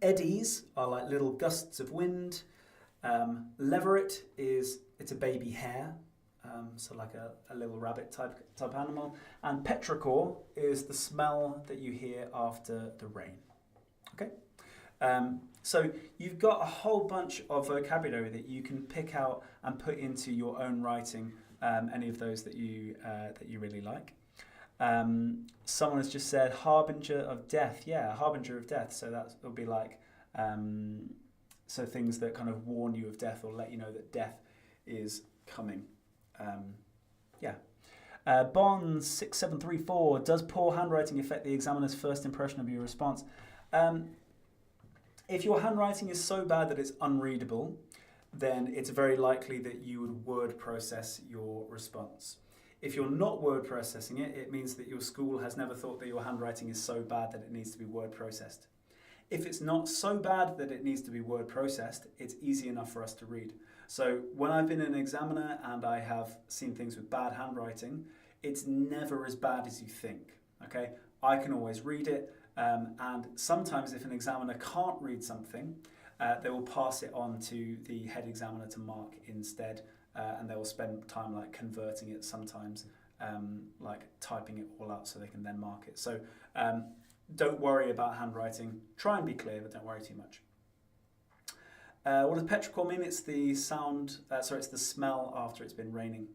Eddies are like little gusts of wind. Leveret it's a baby hare, so like a little rabbit type animal. And petrichor is the smell that you hear after the rain. Okay, so you've got a whole bunch of vocabulary that you can pick out and put into your own writing. Any of those that you really like. Someone has just said harbinger of death. Yeah, harbinger of death. So that will be like so things that kind of warn you of death or let you know that death is coming. Bonds 6734. Does poor handwriting affect the examiner's first impression of your response? If your handwriting is so bad that it's unreadable, then it's very likely that you would word process your response. If you're not word processing it, it means that your school has never thought that your handwriting is so bad that it needs to be word processed. If it's not so bad that it needs to be word processed, it's easy enough for us to read. So when I've been an examiner and I have seen things with bad handwriting, it's never as bad as you think, okay? I can always read it. And sometimes if an examiner can't read something, they will pass it on to the head examiner to mark instead, and they will spend time like converting it sometimes, like typing it all out so they can then mark it. So don't worry about handwriting. Try and be clear, but don't worry too much. What does petrichor mean? It's the sound, it's the smell after it's been raining.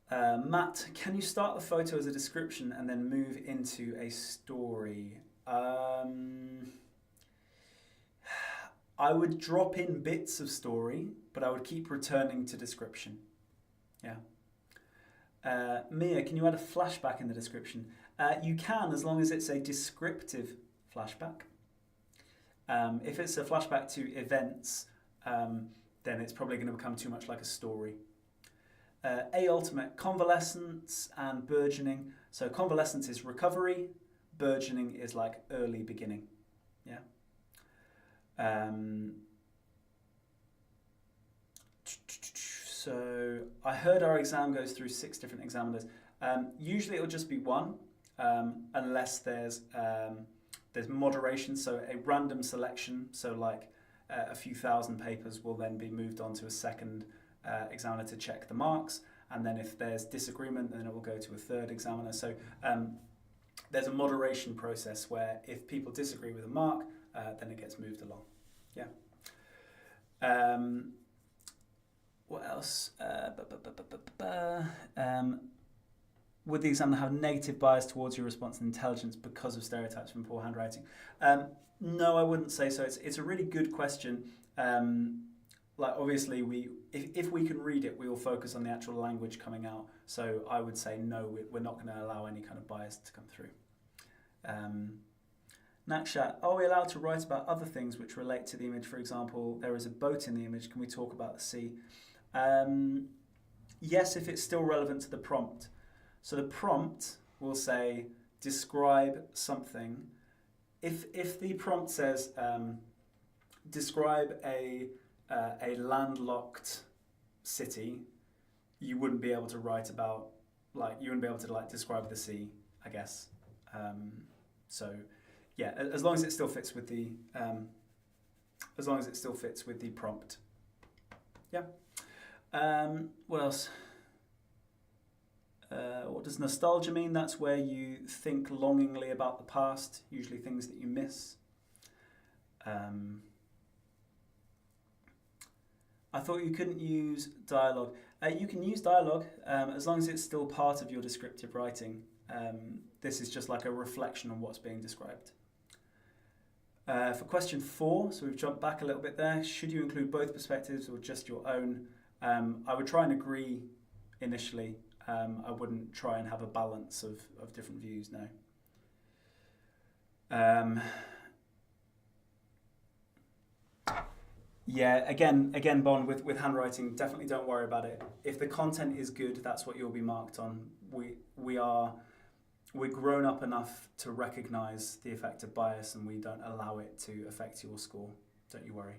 Matt, can you start the photo as a description and then move into a story? I would drop in bits of story, but I would keep returning to description. Yeah. Mia, can you add a flashback in the description? You can, as long as it's a descriptive flashback. If it's a flashback to events, then it's probably going to become too much like a story. Ultimate, convalescence and burgeoning. So convalescence is recovery, burgeoning is like early beginning. Yeah. So I heard our exam goes through 6 different examiners. Usually it'll just be one, unless there's moderation, so a random selection, so like a few thousand papers will then be moved on to a second examiner to check the marks, and then if there's disagreement, then it will go to a third examiner. So there's a moderation process where if people disagree with a mark, then it gets moved along. Yeah. What else? Would the examiner have negative bias towards your response and intelligence because of stereotypes from poor handwriting? No, I wouldn't say so. It's a really good question. Like obviously, if we can read it, we will focus on the actual language coming out. So I would say no, we're not going to allow any kind of bias to come through. Nakshat, are we allowed to write about other things which relate to the image? For example, there is a boat in the image. Can we talk about the sea? Yes, if it's still relevant to the prompt. So the prompt will say, describe something. If the prompt says, describe a landlocked city, you wouldn't be able to write about, you wouldn't be able to describe the sea, I guess. So yeah, as long as it still fits with the, prompt. Yeah. What else? What does nostalgia mean? That's where you think longingly about the past, usually things that you miss. I thought you couldn't use dialogue. You can use dialogue as long as it's still part of your descriptive writing. This is just like a reflection on what's being described. For question 4, so we've jumped back a little bit there. Should you include both perspectives or just your own? I would try and agree initially. I wouldn't try and have a balance of different views, no. Yeah, again, Bon, with handwriting, definitely don't worry about it. If the content is good, that's what you'll be marked on. We're grown up enough to recognise the effect of bias, and we don't allow it to affect your score. Don't you worry.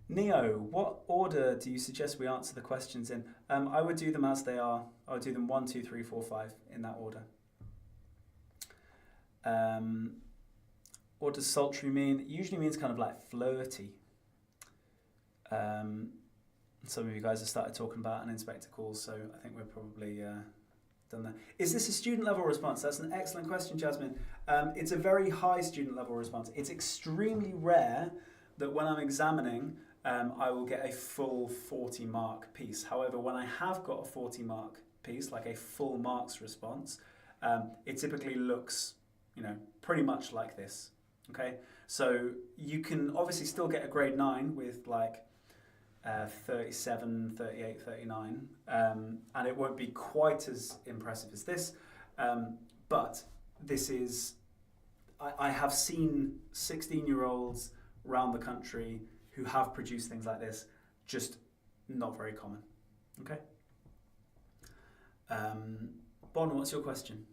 Neo, what order do you suggest we answer the questions in? I would do them as they are. I would do them 1, 2, 3, 4, 5 in that order. What does sultry mean? It usually means kind of like flirty. Some of you guys have started talking about an in spectacles, so I think we're probably done that. Is this a student level response? That's an excellent question, Jasmine. It's a very high student level response. It's extremely rare that when I'm examining, I will get a full 40 mark piece. However, when I have got a 40 mark piece, like a full marks response, it typically looks, pretty much like this. Okay, so you can obviously still get a grade 9 with 37, 38, 39, and it won't be quite as impressive as this, but this is, I have seen 16-year-olds around the country who have produced things like this, just not very common. Okay. Bon, what's your question?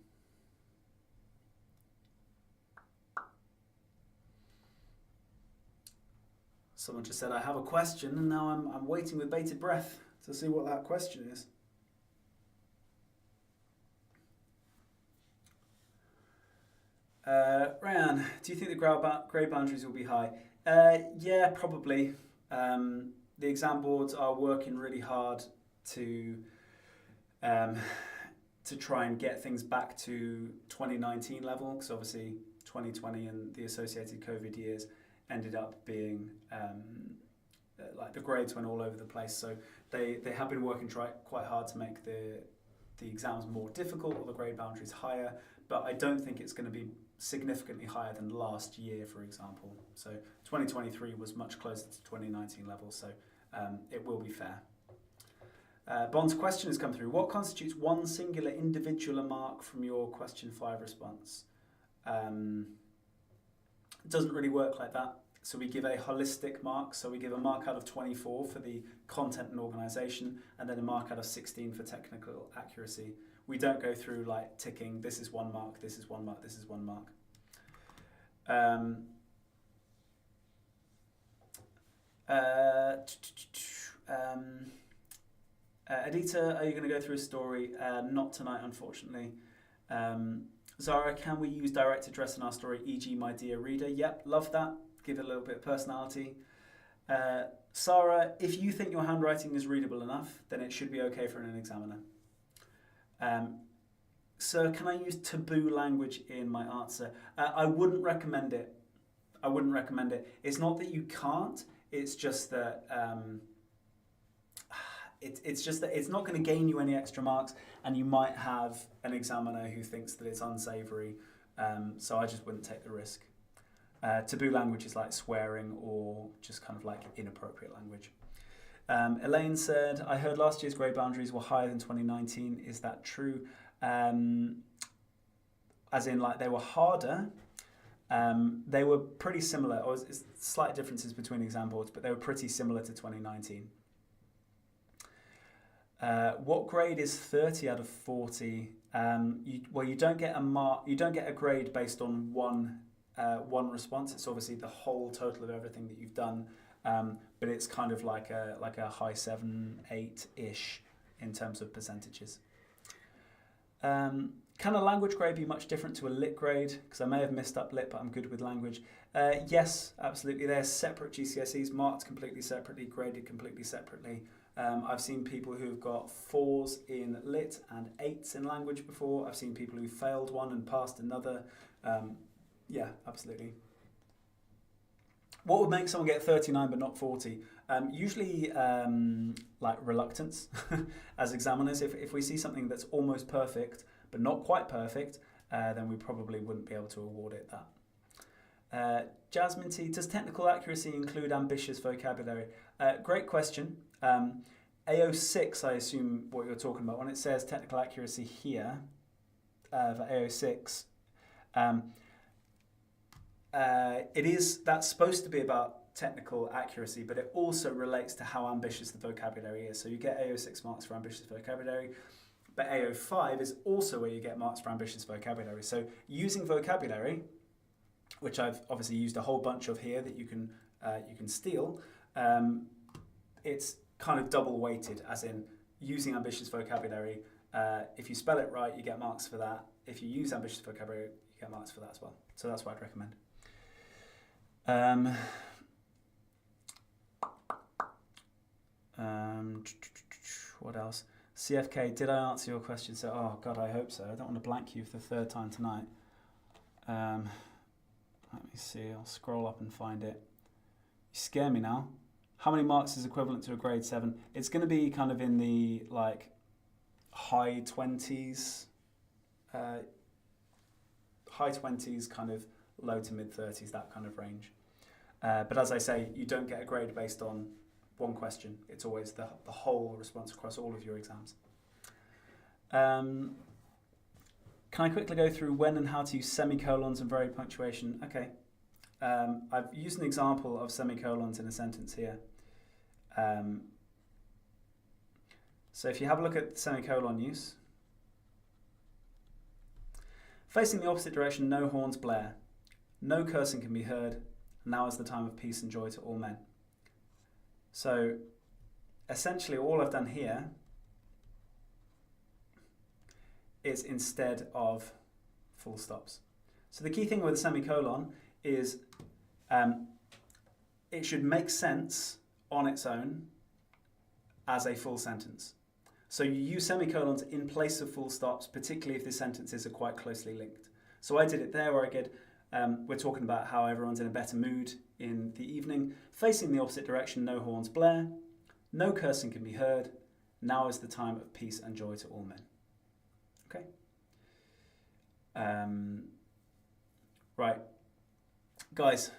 Someone just said, I have a question, and now I'm waiting with bated breath to see what that question is. Ryan, do you think the grade boundaries will be high? Yeah, probably. The exam boards are working really hard to um, to try and get things back to 2019 level, because obviously 2020 and the associated COVID years ended up being like the grades went all over the place. So they have been working quite hard to make the exams more difficult or the grade boundaries higher, but I don't think it's going to be significantly higher than last year, for example. So 2023 was much closer to 2019 levels, so it will be fair. Bond's question has come through. What constitutes one singular individual mark from your question 5 response? It doesn't really work like that. So we give a holistic mark. So we give a mark out of 24 for the content and organisation, and then a mark out of 16 for technical accuracy. We don't go through like ticking, this is 1 mark, this is 1 mark, this is 1 mark. Adita, are you going to go through a story? Not tonight, unfortunately. Zara, can we use direct address in our story, e.g. my dear reader? Yep, love that. Give it a little bit of personality. Sarah, if you think your handwriting is readable enough, then it should be okay for an examiner. Sir, can I use taboo language in my answer? I wouldn't recommend it. I wouldn't recommend it. It's not that you can't, it's just that it's not going to gain you any extra marks, and you might have an examiner who thinks that it's unsavoury, so I just wouldn't take the risk. Taboo language is like swearing or just kind of like inappropriate language. Elaine said, I heard last year's grade boundaries were higher than 2019. Is that true? As in like they were harder. They were pretty similar. Or it's slight differences between exam boards, but they were pretty similar to 2019. What grade is 30 out of 40? You don't get a mark. You don't get a grade based on one response. It's obviously the whole total of everything that you've done, but it's kind of like a high 7, 8-ish in terms of percentages. Can a language grade be much different to a lit grade? Because I may have missed up lit, but I'm good with language. Yes, absolutely. They're separate GCSEs, marked completely separately, graded completely separately. I've seen people who've got 4s in lit and 8s in language before. I've seen people who failed one and passed another. Yeah, absolutely. What would make someone get 39 but not 40? Usually like reluctance as examiners. If we see something that's almost perfect but not quite perfect, then we probably wouldn't be able to award it that. Jasmine T, does technical accuracy include ambitious vocabulary? Great question. AO6, I assume what you're talking about. When it says technical accuracy here for AO6, that's supposed to be about technical accuracy, but it also relates to how ambitious the vocabulary is. So you get AO6 marks for ambitious vocabulary, but AO5 is also where you get marks for ambitious vocabulary. So using vocabulary, which I've obviously used a whole bunch of here that you can steal, it's kind of double weighted, as in using ambitious vocabulary. If you spell it right, you get marks for that. If you use ambitious vocabulary, you get marks for that as well. So that's what I'd recommend. What else? CFK, did I answer your question? So, oh God, I hope so. I don't want to blank you for the 3rd time tonight. Let me see. I'll scroll up and find it. You scare me now. How many marks is equivalent to a grade 7? It's going to be kind of in the like high 20s, kind of low to mid 30s, that kind of range. But as I say, you don't get a grade based on one question. It's always the whole response across all of your exams. Can I quickly go through when and how to use semicolons and varied punctuation? Okay. I've used an example of semicolons in a sentence here. So if you have a look at semicolon use, facing the opposite direction, no horns blare. No cursing can be heard. Now is the time of peace and joy to all men. So essentially all I've done here is instead of full stops. So the key thing with a semicolon is it should make sense on its own as a full sentence. So you use semicolons in place of full stops, particularly if the sentences are quite closely linked. So I did it there where I get, we're talking about how everyone's in a better mood in the evening. Facing the opposite direction, no horns blare. No cursing can be heard. Now is the time of peace and joy to all men. Okay. Right. Guys.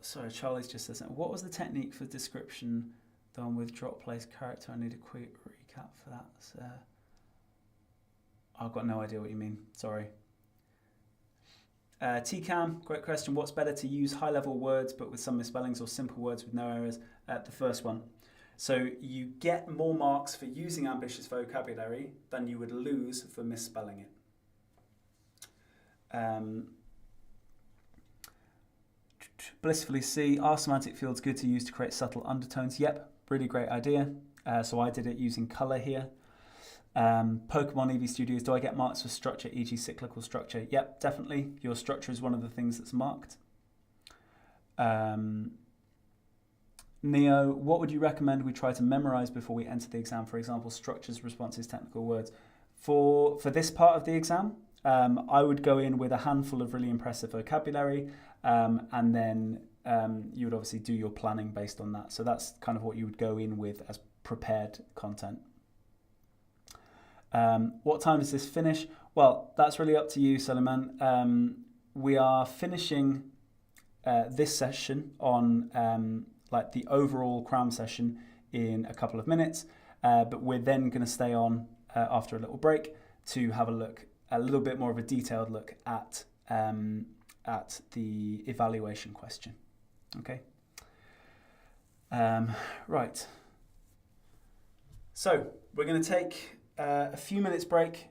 Sorry, Charlie's just said something. What was the technique for description done with drop place character? I need a quick recap for that. So, I've got no idea what you mean. Sorry. TCAM, great question. What's better, to use high-level words but with some misspellings, or simple words with no errors? The first one. So you get more marks for using ambitious vocabulary than you would lose for misspelling it. Blissfully C, are semantic fields good to use to create subtle undertones? Yep, really great idea. So I did it using colour here. Pokemon EV Studios, do I get marks for structure, e.g. cyclical structure? Yep, definitely. Your structure is one of the things that's marked. Neo, what would you recommend we try to memorise before we enter the exam? For example, structures, responses, technical words. For this part of the exam, I would go in with a handful of really impressive vocabulary, and then you would obviously do your planning based on that. So that's kind of what you would go in with as prepared content. What time does this finish? Well, that's really up to you, Suleiman. We are finishing this session on like the overall cram session in a couple of minutes, but we're then going to stay on after a little break to have a little bit more of a detailed look at the evaluation question. Okay. Right. So we're going to take a few minutes break.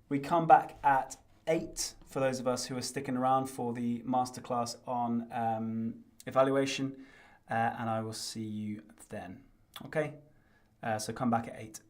We come back at 8 for those of us who are sticking around for the masterclass on evaluation, and I will see you then. Okay, so come back at 8.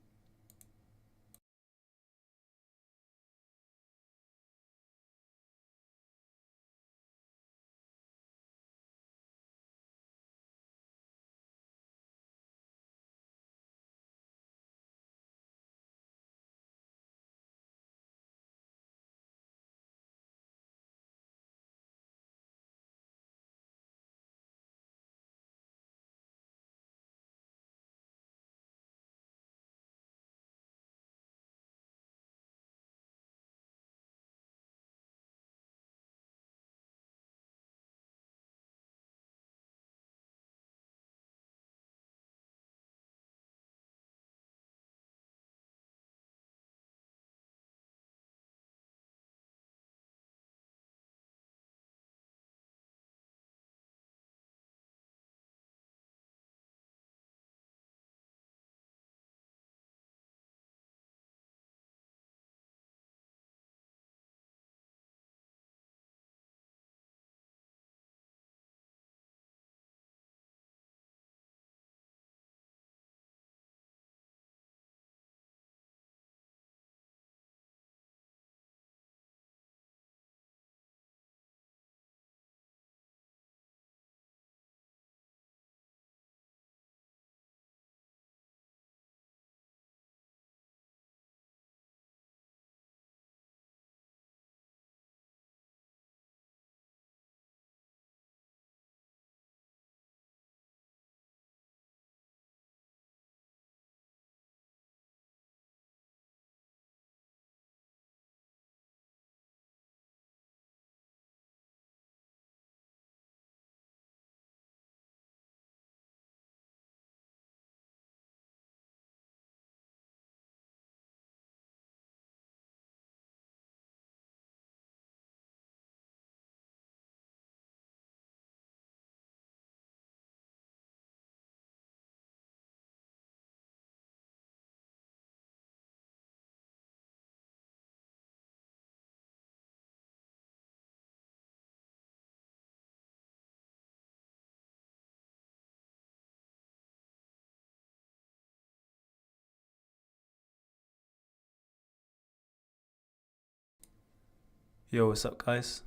Yo, what's up, guys?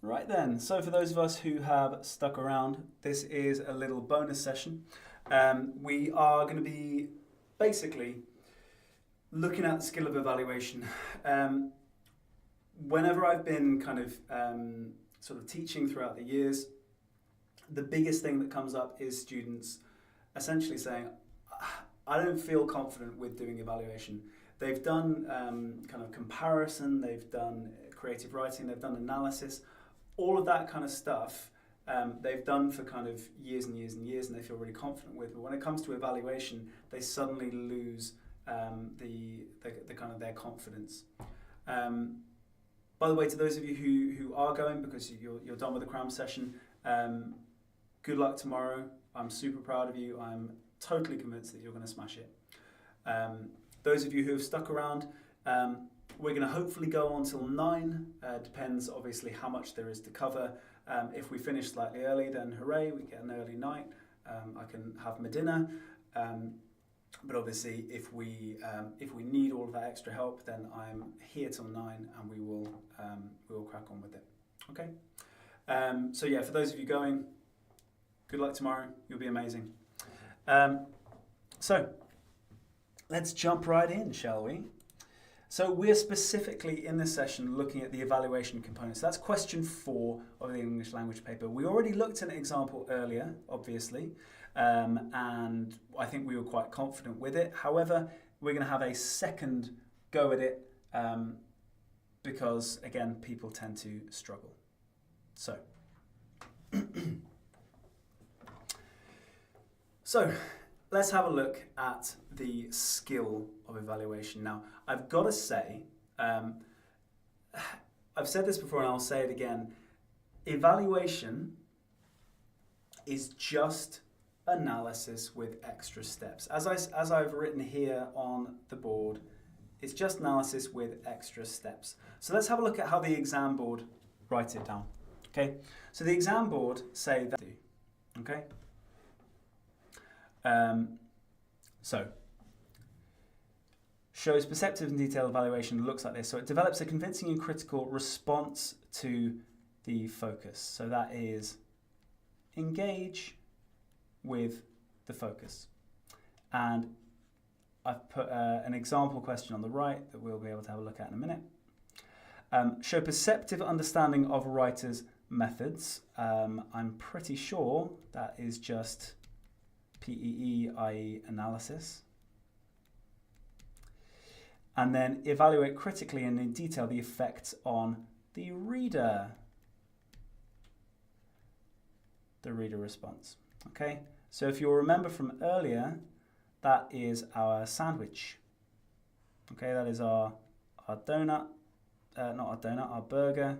Right then, so for those of us who have stuck around, this is a little bonus session. We are going to be basically looking at the skill of evaluation. Whenever I've been kind of sort of teaching throughout the years, the biggest thing that comes up is students essentially saying, I don't feel confident with doing evaluation. They've done kind of comparison, they've done creative writing, they've done analysis, all of that kind of stuff they've done for kind of years and years and years, and they feel really confident with. But when it comes to evaluation, they suddenly lose the kind of their confidence. By the way, to those of you who are going because you're done with the cram session, good luck tomorrow. I'm super proud of you. I'm totally convinced that you're going to smash it. Those of you who have stuck around, we're going to hopefully go on till 9. Depends obviously how much there is to cover. If we finish slightly early, then hooray, we get an early night. I can have my dinner. But obviously, if we need all of that extra help, then I'm here till 9, and we will crack on with it. Okay. So yeah, for those of you going, good luck tomorrow. You'll be amazing. So let's jump right in, shall we? So we're specifically in this session looking at the evaluation components. That's question 4 of the English language paper. We already looked at an example earlier, obviously, and I think we were quite confident with it. However, we're going to have a second go at it because, again, people tend to struggle. So, let's have a look at the skill of evaluation. Now, I've got to say, I've said this before and I'll say it again, evaluation is just analysis with extra steps. As I've written here on the board, it's just analysis with extra steps. So let's have a look at how the exam board writes it down. Okay, so the exam board say that, okay? So, shows perceptive and detailed evaluation looks like this. So it develops a convincing and critical response to the focus. So that is engage with the focus. And I've put an example question on the right that we'll be able to have a look at in a minute. Show perceptive understanding of writers' methods. I'm pretty sure that is just PEE, i.e. analysis. And then evaluate critically and in detail the effects on the reader response. Okay, so if you'll remember from earlier, that is our sandwich. Okay, that is our donut, not our donut, our burger.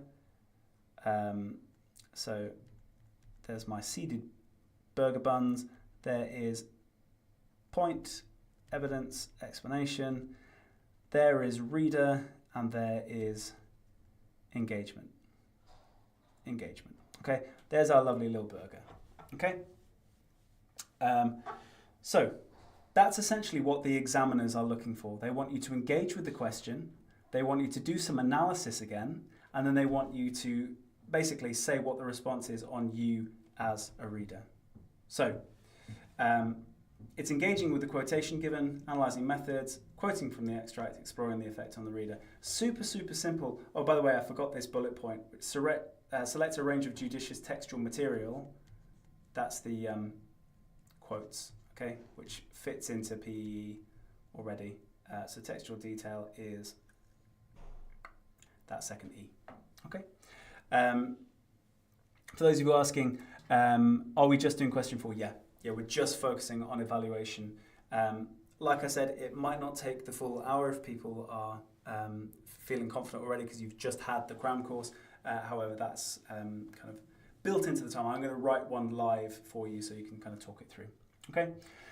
So there's my seeded burger buns. There is point, evidence, explanation. There is reader, and there is engagement. Okay, there's our lovely little burger. Okay, so that's essentially what the examiners are looking for. They want you to engage with the question. They want you to do some analysis again, and then they want you to basically say what the response is on you as a reader. So it's engaging with the quotation given, analysing methods, quoting from the extract, exploring the effect on the reader. Super, super simple. Oh, by the way, I forgot this bullet point. Select a range of judicious textual material. That's the quotes, okay, which fits into PEE already. So textual detail is that second E, okay? For those of you asking, are we just doing question 4? Yeah, we're just focusing on evaluation. Like I said, it might not take the full hour if people are feeling confident already because you've just had the cram course. However, that's kind of built into the time. I'm going to write one live for you so you can kind of talk it through. Okay,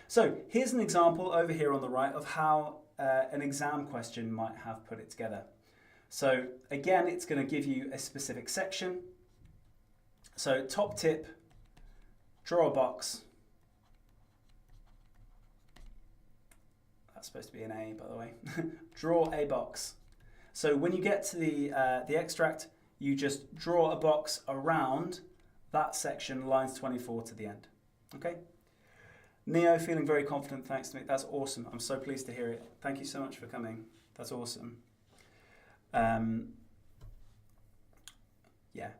so here's an example over here on the right of how an exam question might have put it together. So again, it's going to give you a specific section. So top tip, draw a box. That's supposed to be an A, by the way. Draw a box. So when you get to the extract, you just draw a box around that section, lines 24 to the end. Okay? Neo, feeling very confident, thanks to me. That's awesome. I'm so pleased to hear it. Thank you so much for coming. That's awesome. Yeah.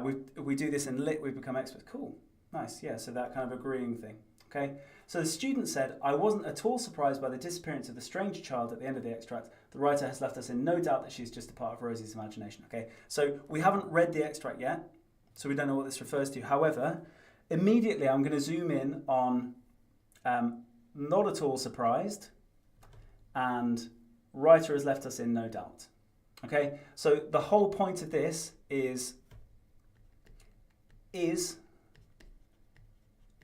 We do this in lit, we become experts. Cool. Nice. Yeah, so that kind of agreeing thing. Okay? So the student said, I wasn't at all surprised by the disappearance of the strange child at the end of the extract. The writer has left us in no doubt that she's just a part of Rosie's imagination. Okay? So we haven't read the extract yet, so we don't know what this refers to. However, immediately I'm going to zoom in on not at all surprised and writer has left us in no doubt. Okay? So the whole point of this is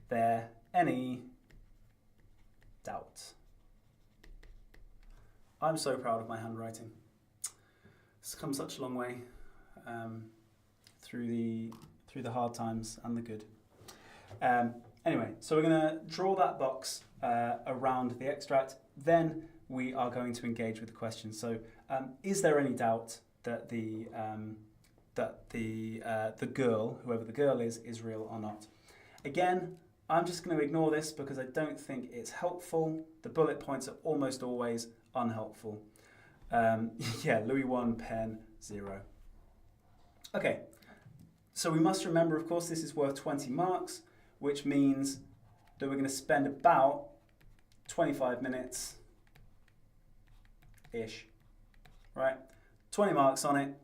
there any doubt? I'm so proud of my handwriting. It's come such a long way through the hard times and the good. Anyway, so we're going to draw that box around the extract. Then we are going to engage with the question. So, is there any doubt that the girl, whoever the girl is real or not? Again, I'm just going to ignore this because I don't think it's helpful. The bullet points are almost always unhelpful. Yeah, Louis 1, pen 0. Okay, so we must remember, of course, this is worth 20 marks, which means that we're going to spend about 25 minutes-ish, right? 20 marks on it,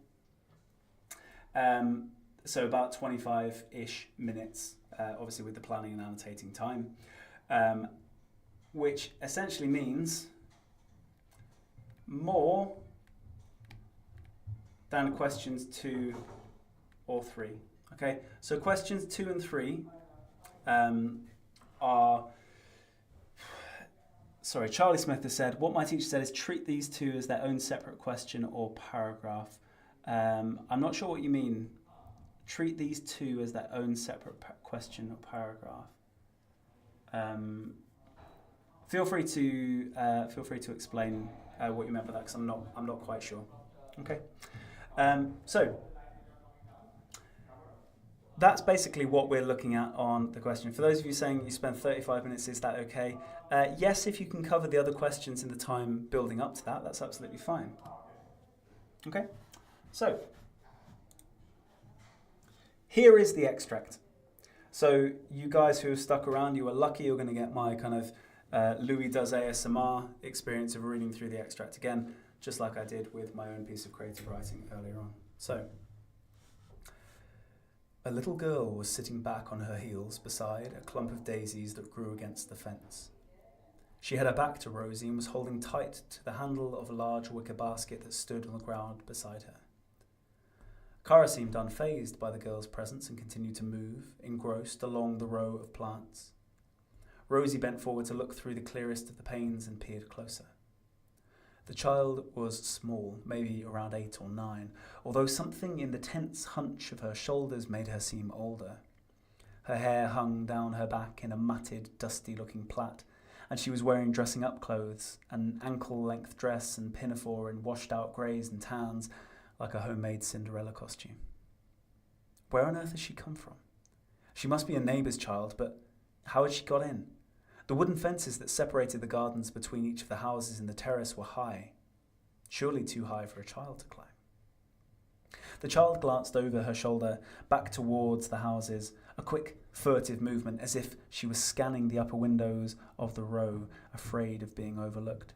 so about 25-ish minutes. Obviously with the planning and annotating time, which essentially means more than questions 2 or 3. Okay, so questions 2 and 3 are, sorry, Charlie Smith has said, what my teacher said is treat these two as their own separate question or paragraph. I'm not sure what you mean. Treat these two as their own separate question or paragraph. Feel free to explain what you meant by that, because I'm not quite sure. Okay, so that's basically what we're looking at on the question. For those of you saying you spend 35 minutes, is that okay? Yes, if you can cover the other questions in the time building up to that, that's absolutely fine. Okay, so here is the extract. So you guys who have stuck around, you are lucky. You're going to get my kind of Louis does ASMR experience of reading through the extract again, just like I did with my own piece of creative writing earlier on. So, a little girl was sitting back on her heels beside a clump of daisies that grew against the fence. She had her back to Rosie and was holding tight to the handle of a large wicker basket that stood on the ground beside her. Cara seemed unfazed by the girl's presence and continued to move, engrossed, along the row of plants. Rosie bent forward to look through the clearest of the panes and peered closer. The child was small, maybe around 8 or 9, although something in the tense hunch of her shoulders made her seem older. Her hair hung down her back in a matted, dusty-looking plait, and she was wearing dressing-up clothes, an ankle-length dress and pinafore in washed-out greys and tans, like a homemade Cinderella costume. Where on earth had she come from? She must be a neighbour's child, but how had she got in? The wooden fences that separated the gardens between each of the houses in the terrace were high, surely too high for a child to climb. The child glanced over her shoulder, back towards the houses, a quick, furtive movement, as if she was scanning the upper windows of the row, afraid of being overlooked.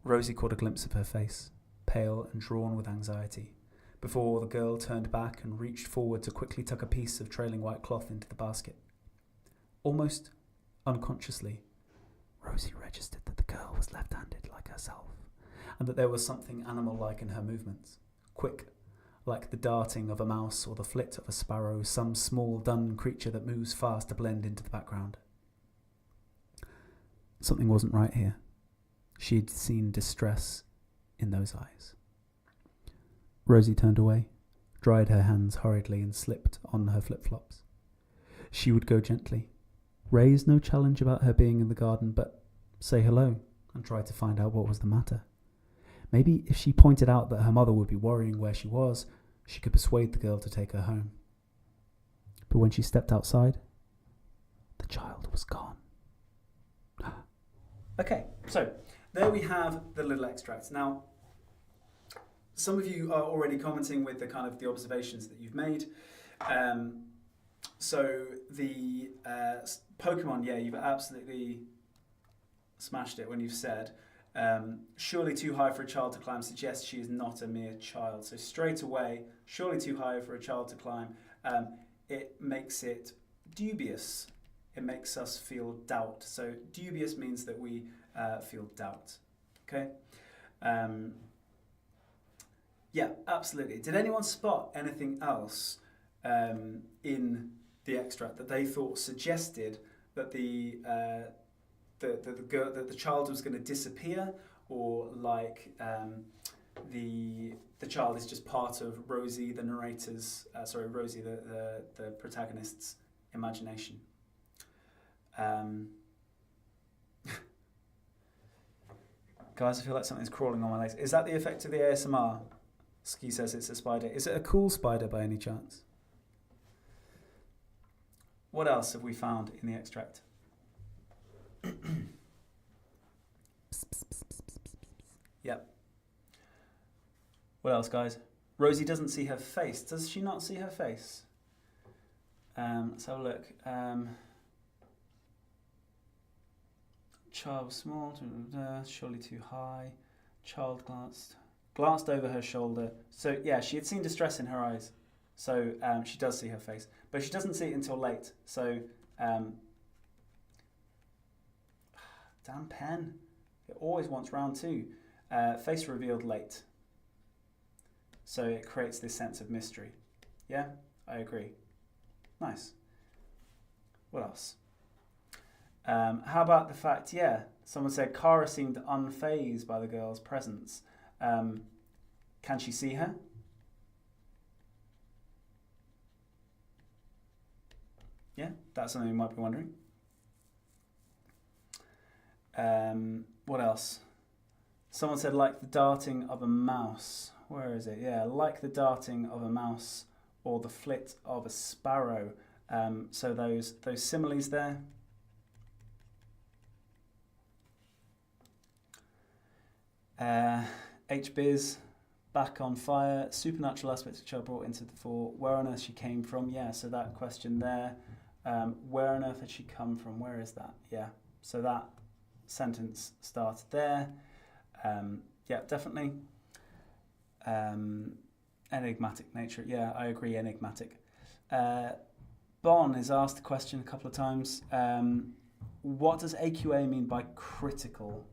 Rosie caught a glimpse of her face, pale and drawn with anxiety, before the girl turned back and reached forward to quickly tuck a piece of trailing white cloth into the basket. Almost unconsciously, Rosie registered that the girl was left-handed like herself, and that there was something animal-like in her movements, quick, like the darting of a mouse or the flit of a sparrow, some small dun creature that moves fast to blend into the background. Something wasn't right here. She had seen distress in those eyes. Rosie turned away, dried her hands hurriedly, and slipped on her flip-flops. She would go gently, raise no challenge about her being in the garden, but say hello and try to find out what was the matter. Maybe if she pointed out that her mother would be worrying where she was, she could persuade the girl to take her home. But when she stepped outside, the child was gone. Okay, so there we have the little extract. Now, some of you are already commenting with the kind of the observations that you've made. So the Pokemon, yeah, you've absolutely smashed it when you've said, surely too high for a child to climb suggests she is not a mere child. So straight away, surely too high for a child to climb, it makes it dubious. It makes us feel doubt. So dubious means that we feel doubt. Okay? Yeah, absolutely. Did anyone spot anything else in the extract that they thought suggested that the child was going to disappear, or like the child is just part of Rosie, the narrator's, Rosie, the protagonist's imagination? Guys, I feel like something's crawling on my legs. Is that the effect of the ASMR? Ski says it's a spider. Is it a cool spider by any chance? What else have we found in the extract? Yep. What else, guys? Rosie doesn't see her face. Does she not see her face? Let's have a look. Child was small, surely too high. Child glanced over her shoulder. So yeah, she had seen distress in her eyes. So she does see her face, but she doesn't see it until late. So damn pen, it always wants round two. Face revealed late. So it creates this sense of mystery. Yeah, I agree. Nice. What else? How about the fact, yeah, someone said Cara seemed unfazed by the girl's presence. Can she see her? Yeah, that's something you might be wondering. What else? Someone said like the darting of a mouse. Where is it? Yeah, like the darting of a mouse or the flit of a sparrow. So those similes there. HBiz, back on fire, supernatural aspects of child brought into the fore, where on earth she came from, yeah, so that question there, where on earth had she come from, where is that, yeah, so that sentence started there, yeah, definitely, enigmatic nature, yeah, I agree, enigmatic. Bon is asked the question a couple of times, what does AQA mean by critical?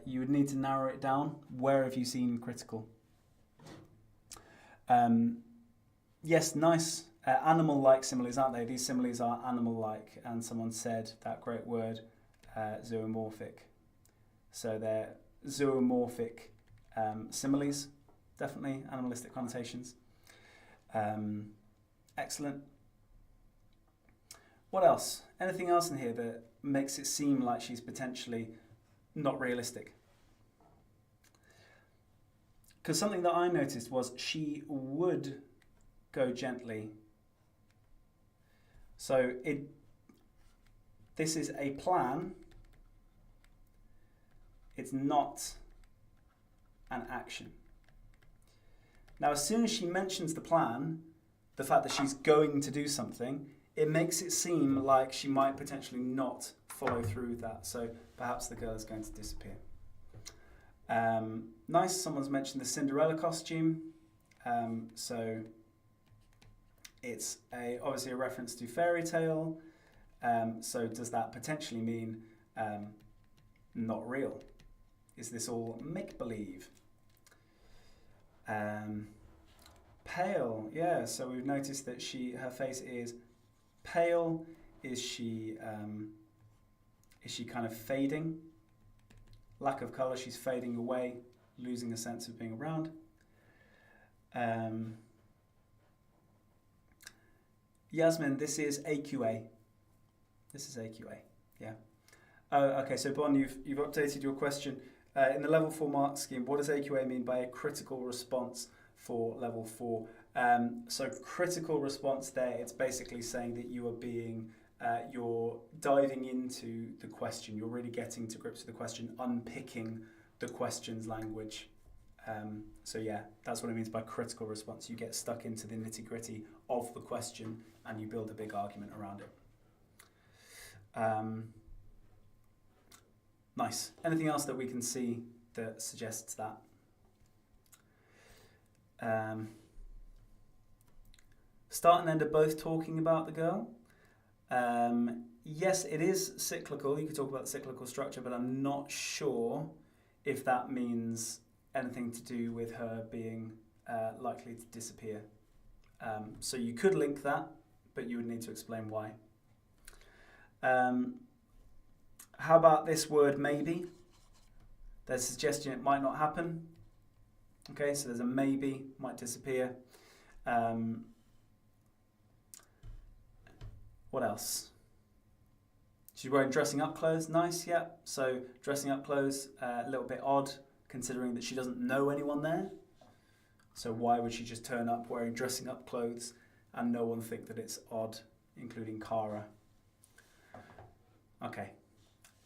You would need to narrow it down. Where have you seen critical? Yes, nice. Animal-like similes, aren't they? These similes are animal-like, and someone said that great word, zoomorphic. So they're zoomorphic similes, definitely, animalistic connotations. Excellent. What else? Anything else in here that makes it seem like she's potentially not realistic? Because something that I noticed was she would go gently. So this is a plan. It's not an action. Now, as soon as she mentions the plan, the fact that she's going to do something, it makes it seem like she might potentially not follow through with that. So perhaps the girl is going to disappear. Nice, someone's mentioned the Cinderella costume. So it's obviously a reference to fairy tale. So does that potentially mean not real? Is this all make-believe? Pale, yeah, so we've noticed that her face is pale. Is she kind of fading? Lack of colour, she's fading away, losing a sense of being around. Yasmin, this is AQA. This is AQA. Yeah. Oh, okay. So Bon, you've updated your question. In the level 4 mark scheme, what does AQA mean by a critical response for level 4? So critical response there, it's basically saying that you are being, you're diving into the question. You're really getting to grips with the question, unpicking the question's language. So yeah, that's what it means by critical response. You get stuck into the nitty-gritty of the question and you build a big argument around it. Nice. Anything else that we can see that suggests that? Start and end are both talking about the girl. Yes, it is cyclical. You could talk about the cyclical structure, but I'm not sure if that means anything to do with her being likely to disappear. So you could link that, but you would need to explain why. How about this word maybe? There's a suggestion it might not happen. Okay, so there's a maybe, might disappear. What else? She's wearing dressing up clothes. Nice, yeah. So dressing up clothes, a little bit odd, considering that she doesn't know anyone there. So why would she just turn up wearing dressing up clothes and no one think that it's odd, including Cara? Okay,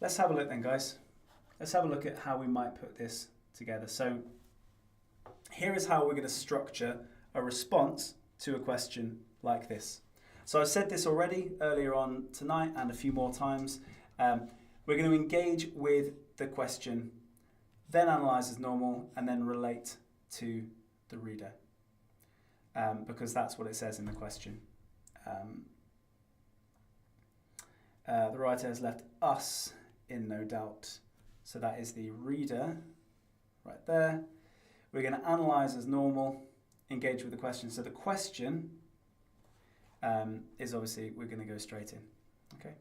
let's have a look then, guys. Let's have a look at how we might put this together. So here is how we're going to structure a response to a question like this. So I said this already earlier on tonight and a few more times. We're going to engage with the question, then analyse as normal, and then relate to the reader, because that's what it says in the question. The writer has left us in no doubt. So that is the reader right there. We're going to analyse as normal, engage with the question. So the question is obviously, we're going to go straight in. Okay.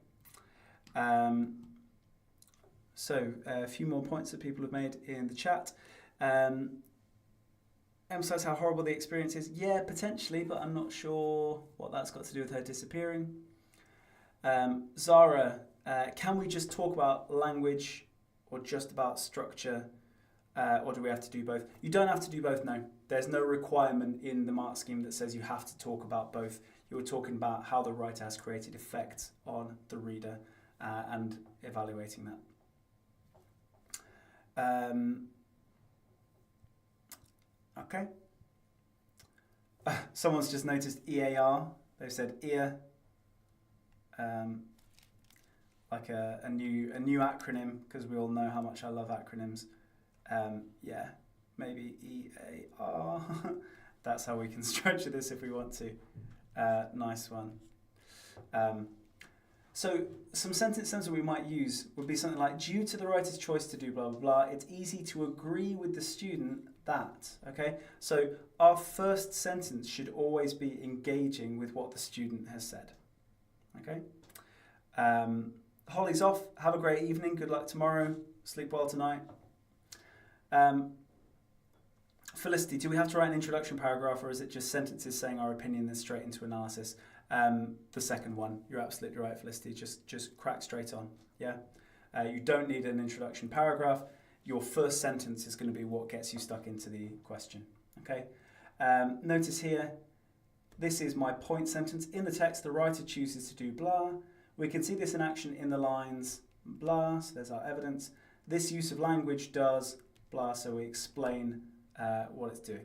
So a few more points that people have made in the chat. Emphasise how horrible the experience is. Yeah, potentially, but I'm not sure what that's got to do with her disappearing. Zara, can we just talk about language or just about structure, or do we have to do both? You don't have to do both, no. There's no requirement in the mark scheme that says you have to talk about both. You're talking about how the writer has created effect on the reader and evaluating that. Okay. Someone's just noticed EAR. They've said ear. Like a new acronym, because we all know how much I love acronyms. Yeah, maybe EAR. That's how we can structure this if we want to. Nice one. So some sentences we might use would be something like, due to the writer's choice to do blah, blah, blah, it's easy to agree with the student that, okay? So our first sentence should always be engaging with what the student has said, okay? Holly's off, have a great evening, good luck tomorrow, sleep well tonight. Felicity, do we have to write an introduction paragraph, or is it just sentences saying our opinion then straight into analysis? The second one, you're absolutely right, Felicity, just crack straight on, yeah? You don't need an introduction paragraph. Your first sentence is going to be what gets you stuck into the question, okay? Notice here, this is my point sentence. In the text, the writer chooses to do blah. We can see this in action in the lines blah, so there's our evidence. This use of language does blah, so we explain what it's doing.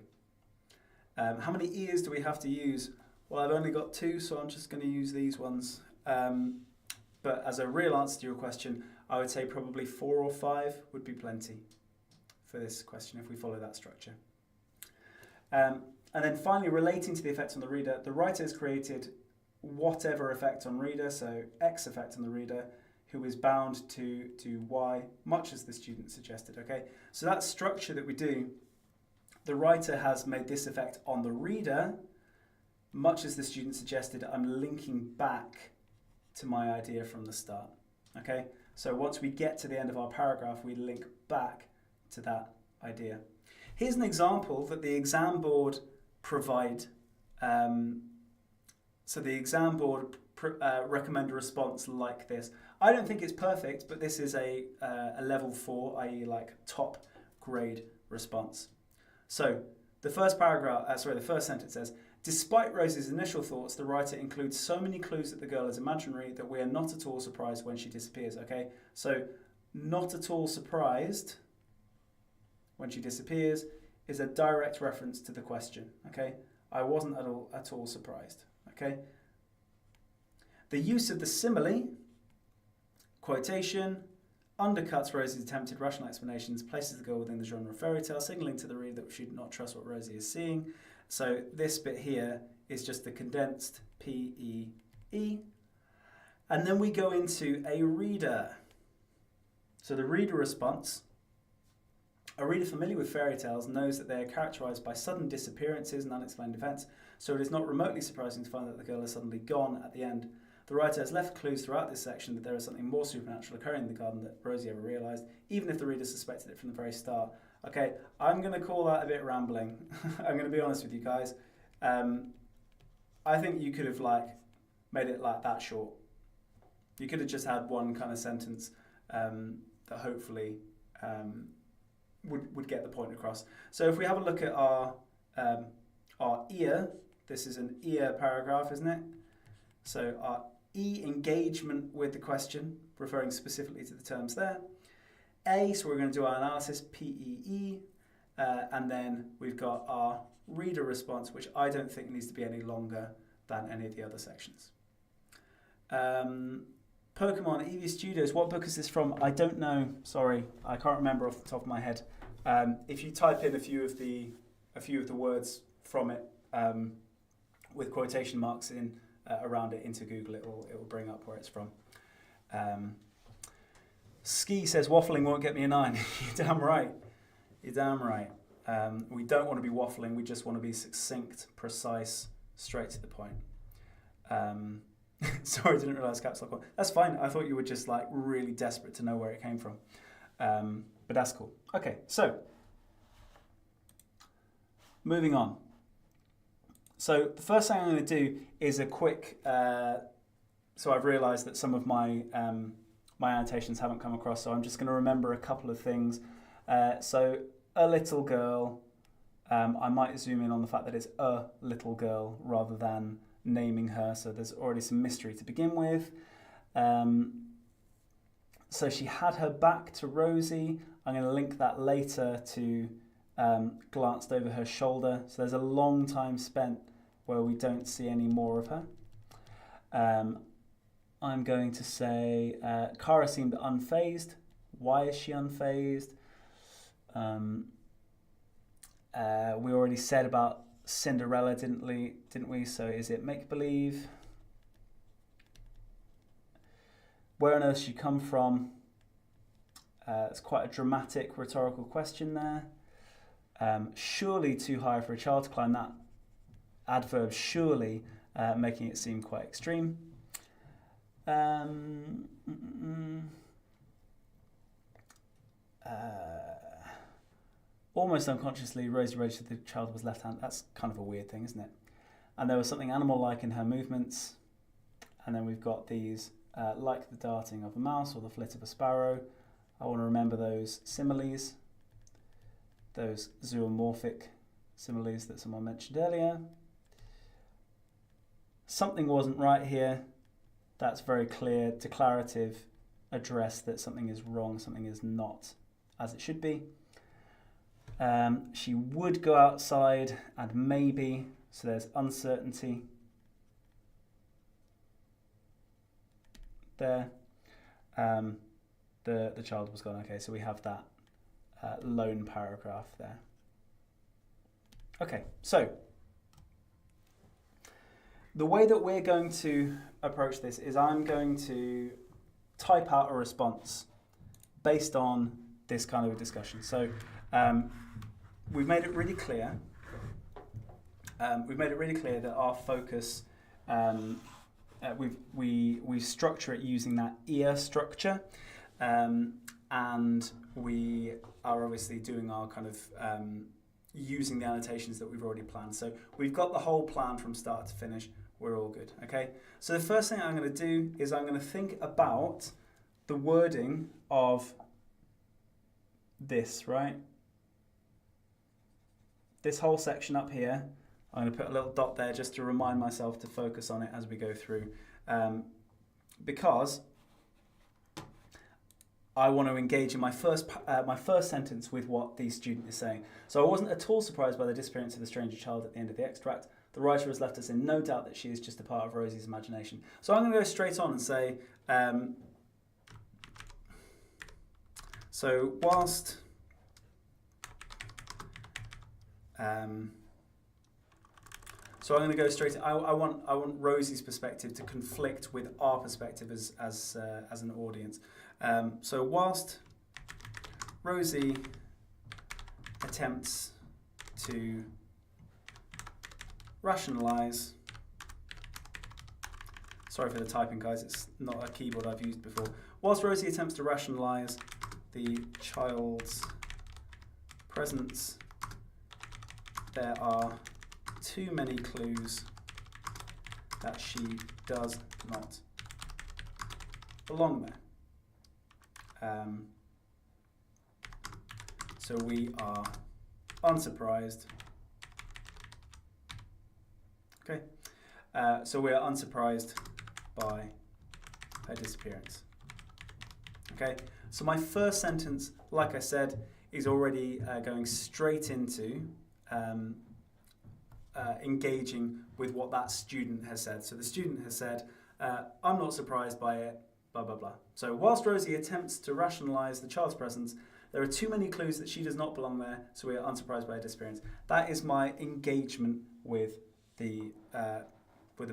How many ears do we have to use? Well, I've only got 2, so I'm just going to use these ones. But as a real answer to your question, I would say probably 4 or 5 would be plenty for this question if we follow that structure. And then finally, relating to the effect on the reader, the writer has created whatever effect on reader, so X effect on the reader, who is bound to Y, much as the student suggested, okay? So that structure that we do, the writer has made this effect on the reader, much as the student suggested. I'm linking back to my idea from the start, okay? So once we get to the end of our paragraph, we link back to that idea. Here's an example that the exam board provide. So the exam board recommend a response like this. I don't think it's perfect, but this is a level 4, i.e. like top grade response. So the first the first sentence says, despite Rosie's initial thoughts, the writer includes so many clues that the girl is imaginary that we are not at all surprised when she disappears. Okay, so not at all surprised when she disappears is a direct reference to the question. Okay, I wasn't at all surprised. Okay, the use of the simile, quotation, undercuts Rosie's attempted rational explanations, places the girl within the genre of fairy tale, signalling to the reader that we should not trust what Rosie is seeing. So this bit here is just the condensed P-E-E. And then we go into a reader. So the reader response. A reader familiar with fairy tales knows that they are characterised by sudden disappearances and unexplained events, so it is not remotely surprising to find that the girl is suddenly gone at the end. The writer has left clues throughout this section that there is something more supernatural occurring in the garden that Rosie ever realised, even if the reader suspected it from the very start. Okay, I'm going to call that a bit rambling. I'm going to be honest with you guys. I think you could have made it like that short. You could have just had one kind of sentence that hopefully would get the point across. So if we have a look at our ear, this is an ear paragraph, isn't it? So our E, engagement with the question, referring specifically to the terms there. A, so we're going to do our analysis, P-E-E, and then we've got our reader response, which I don't think needs to be any longer than any of the other sections. Pokemon EV Studios, what book is this from? I don't know, sorry, I can't remember off the top of my head. If you type in a few of the words from it with quotation marks in around it into Google, it will bring up where it's from. Ski says waffling won't get me a 9. You're damn right. You're damn right. We don't want to be waffling. We just want to be succinct, precise, straight to the point. Sorry, I didn't realise caps lock on. That's fine. I thought you were just really desperate to know where it came from. But that's cool. Okay, so moving on. So the first thing I'm going to do is a quick. So I've realised that some of my my annotations haven't come across, so I'm just going to remember a couple of things. So a little girl. I might zoom in on the fact that it's a little girl rather than naming her. So there's already some mystery to begin with. So she had her back to Rosie. I'm going to link that later to glanced over her shoulder. So there's a long time spent where we don't see any more of her. I'm going to say Kara seemed unfazed. Why is she unfazed? We already said about Cinderella, didn't we? So is it make-believe? Where on earth she come from? It's quite a dramatic rhetorical question there. Surely too high for a child to climb, that adverb surely making it seem quite extreme. Almost unconsciously, Rosie registered the child was left-handed. That's kind of a weird thing, isn't it? And there was something animal-like in her movements. And then we've got these, like the darting of a mouse or the flit of a sparrow. I want to remember those similes, those zoomorphic similes that someone mentioned earlier. Something wasn't right here. That's very clear, declarative address that something is wrong, something is not as it should be. She would go outside and maybe, so there's uncertainty there. The child was gone. Okay, so we have that lone paragraph there. Okay, so the way that we're going to approach this is I'm going to type out a response based on this kind of a discussion. So we've made it really clear. That our focus, we structure it using that ear structure, and we are obviously doing our kind of using the annotations that we've already planned. So we've got the whole plan from start to finish. we're all good, okay? So the first thing I'm going to do is I'm going to think about the wording of this, right? This whole section up here, I'm going to put a little dot there just to remind myself to focus on it as we go through, because I want to engage in my first sentence with what the student is saying. So I wasn't at all surprised by the disappearance of the stranger child at the end of the extract. The writer has left us in no doubt that she is just a part of Rosie's imagination. So I'm going to go straight on and say, so whilst so I'm going to go straight. I want Rosie's perspective to conflict with our perspective as an audience. So whilst Rosie attempts to rationalise, sorry for the typing, guys. It's not a keyboard I've used before. Whilst Rosie attempts to rationalise the child's presence, there are too many clues that she does not belong there. So we are unsurprised. Okay. So we are unsurprised by her disappearance. Okay. So my first sentence, like I said, is already going straight into engaging with what that student has said. So the student has said, I'm not surprised by it, blah, blah, blah. So whilst Rosie attempts to rationalise the child's presence, there are too many clues that she does not belong there, so we are unsurprised by her disappearance. That is my engagement with the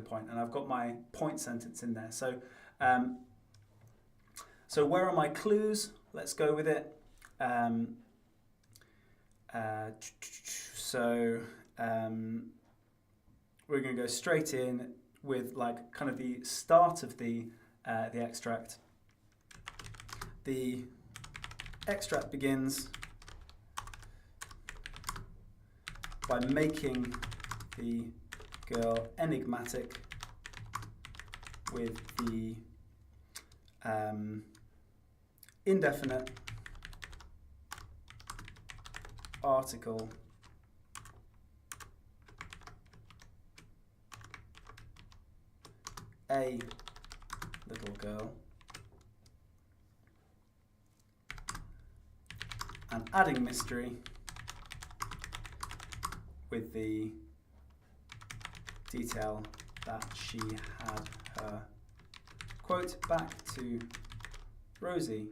point, and I've got my point sentence in there. So, so where are my clues? Let's go with it. We're going to go straight in with like kind of the start of the extract. The extract begins by making the girl enigmatic with the indefinite article a little girl, and adding mystery with the detail that she had her quote back to Rosie.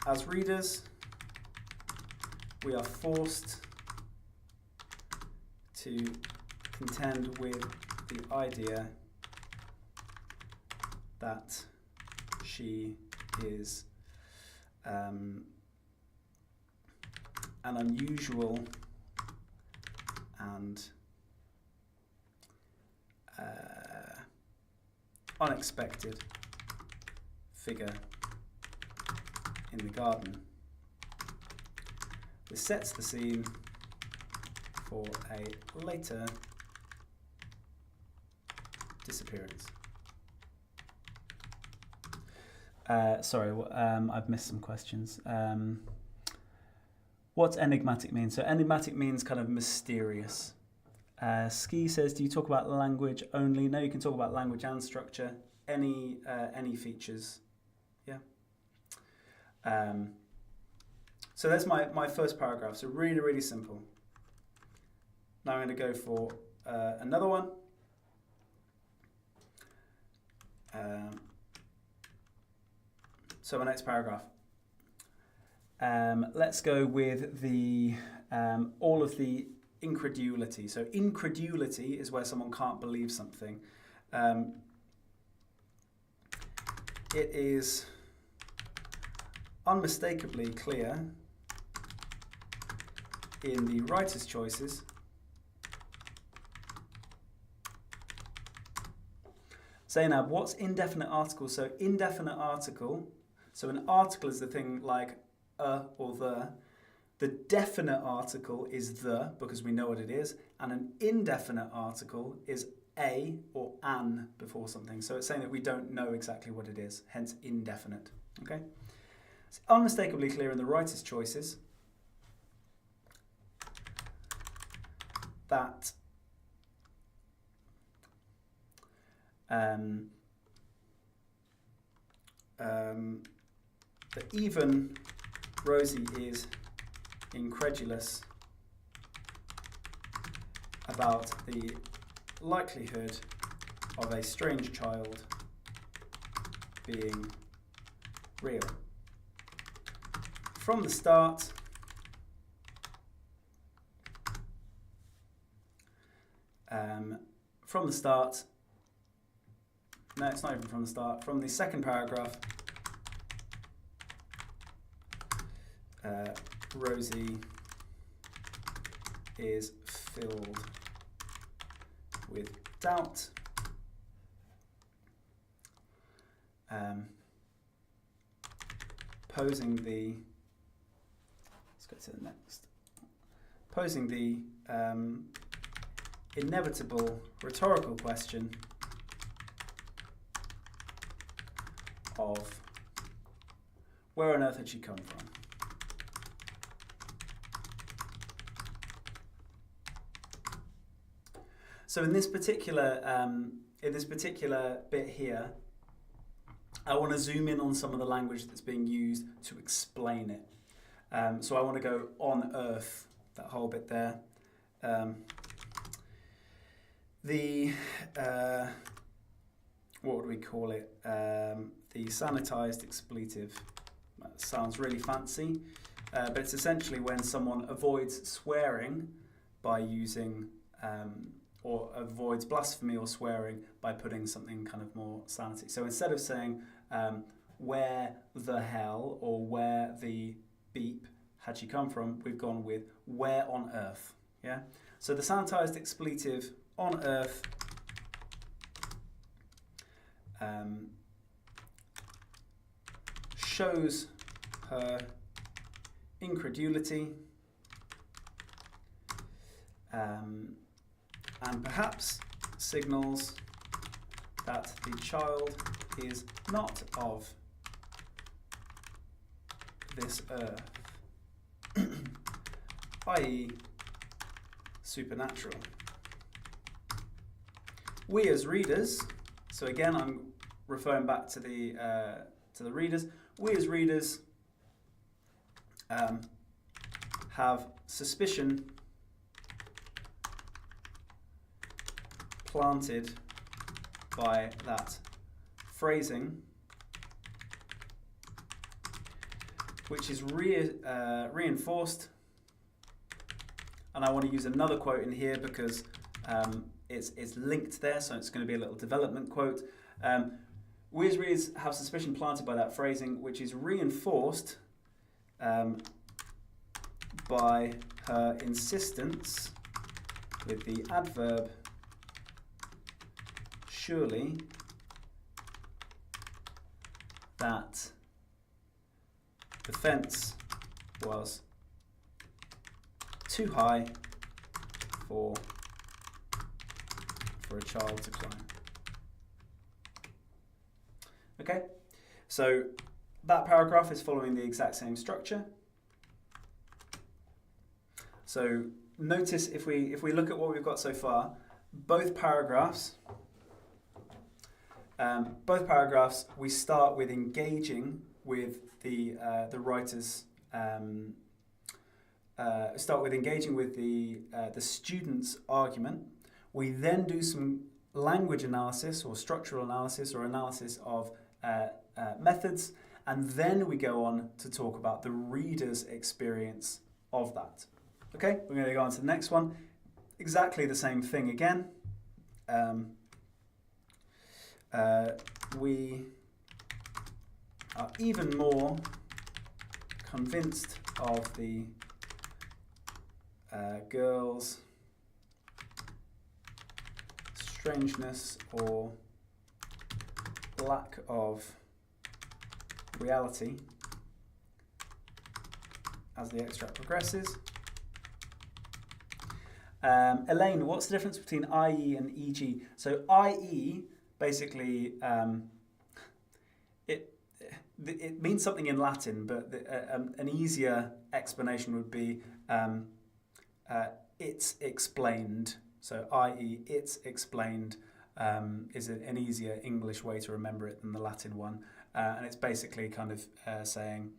As readers, we are forced to contend with the idea that she is an unusual and unexpected figure in the garden. This sets the scene for a later disappearance. Sorry, I've missed some questions. What's enigmatic mean? So enigmatic means kind of mysterious. Ski says, do you talk about language only? No, you can talk about language and structure. Any features. Yeah. So that's my first paragraph. So really, really simple. Now I'm going to go for another one. So my next paragraph. Let's go with the all of the incredulity. So incredulity is where someone can't believe something. It is unmistakably clear in the writer's choices Zainab, what's indefinite article? So indefinite article, So an article is the thing like a or the. The definite article is the, because we know what it is, and an indefinite article is a or an before something. So it's saying that we don't know exactly what it is, hence indefinite. Okay? It's unmistakably clear in the writer's choices that that even Rosie is incredulous about the likelihood of a strange child being real. From the start, no, it's not even from the start, from the second paragraph, Rosie is filled with doubt. Posing the inevitable rhetorical question of where on earth had she come from? So in this particular bit here, I want to zoom in on some of the language that's being used to explain it. So I want to go on earth, that whole bit there. What would we call it? The sanitized expletive. That sounds really fancy, but it's essentially when someone avoids swearing by using or avoids blasphemy or swearing by putting something kind of more sanity. So instead of saying where the hell or where the beep had she come from, we've gone with where on earth. Yeah. So the sanitized expletive on earth shows her incredulity and perhaps signals that the child is not of this earth, i.e. supernatural. We as readers, so again I'm referring back to the readers, we as readers have suspicion planted by that phrasing, which is reinforced, and I want to use another quote in here because it's linked there, so it's going to be a little development quote. We as readers have suspicion planted by that phrasing, which is reinforced by her insistence with the adverb surely that the fence was too high for a child to climb. Okay, so that paragraph is following the exact same structure. So notice if we look at what we've got so far, both paragraphs we start with engaging with the writers. Start with engaging with the student's argument. We then do some language analysis or structural analysis or analysis of methods, and then we go on to talk about the reader's experience of that. Okay, we're going to go on to the next one. Exactly the same thing again. We are even more convinced of the girl's strangeness or lack of reality as the extract progresses. Elaine, what's the difference between IE and EG? So IE basically it means something in Latin, but an easier explanation would be it's explained. So i.e. it's explained is an easier English way to remember it than the Latin one. And it's basically kind of saying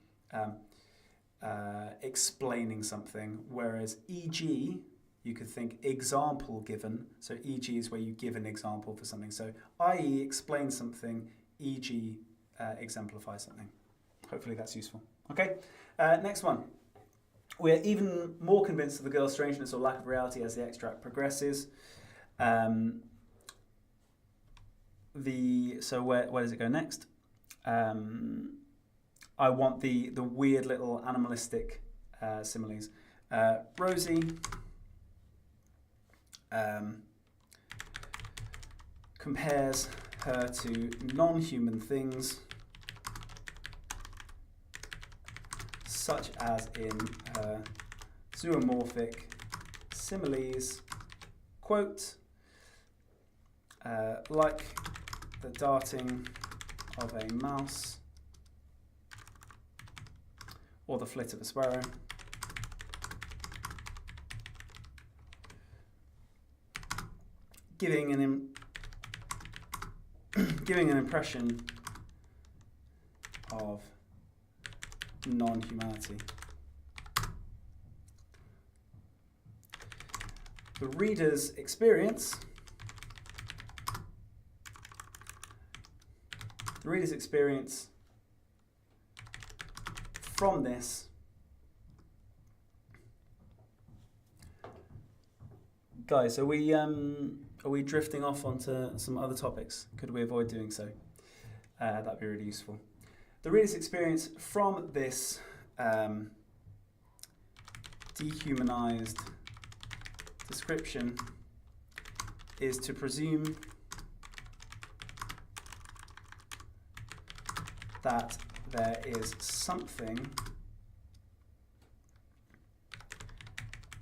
explaining something, whereas e.g. you could think example given. So e.g. is where you give an example for something. So i.e. explain something, e.g. Exemplify something. Hopefully that's useful. Okay, next one. We're even more convinced of the girl's strangeness or lack of reality as the extract progresses. So where does it go next? I want the weird little animalistic similes. Rosie compares her to non-human things, such as in her zoomorphic similes, quote, like the darting of a mouse or the flit of a sparrow. Giving an impression of non-humanity. The reader's experience from this guys, are we drifting off onto some other topics? Could we avoid doing so? That'd be really useful. The reader's experience from this dehumanized description is to presume that there is something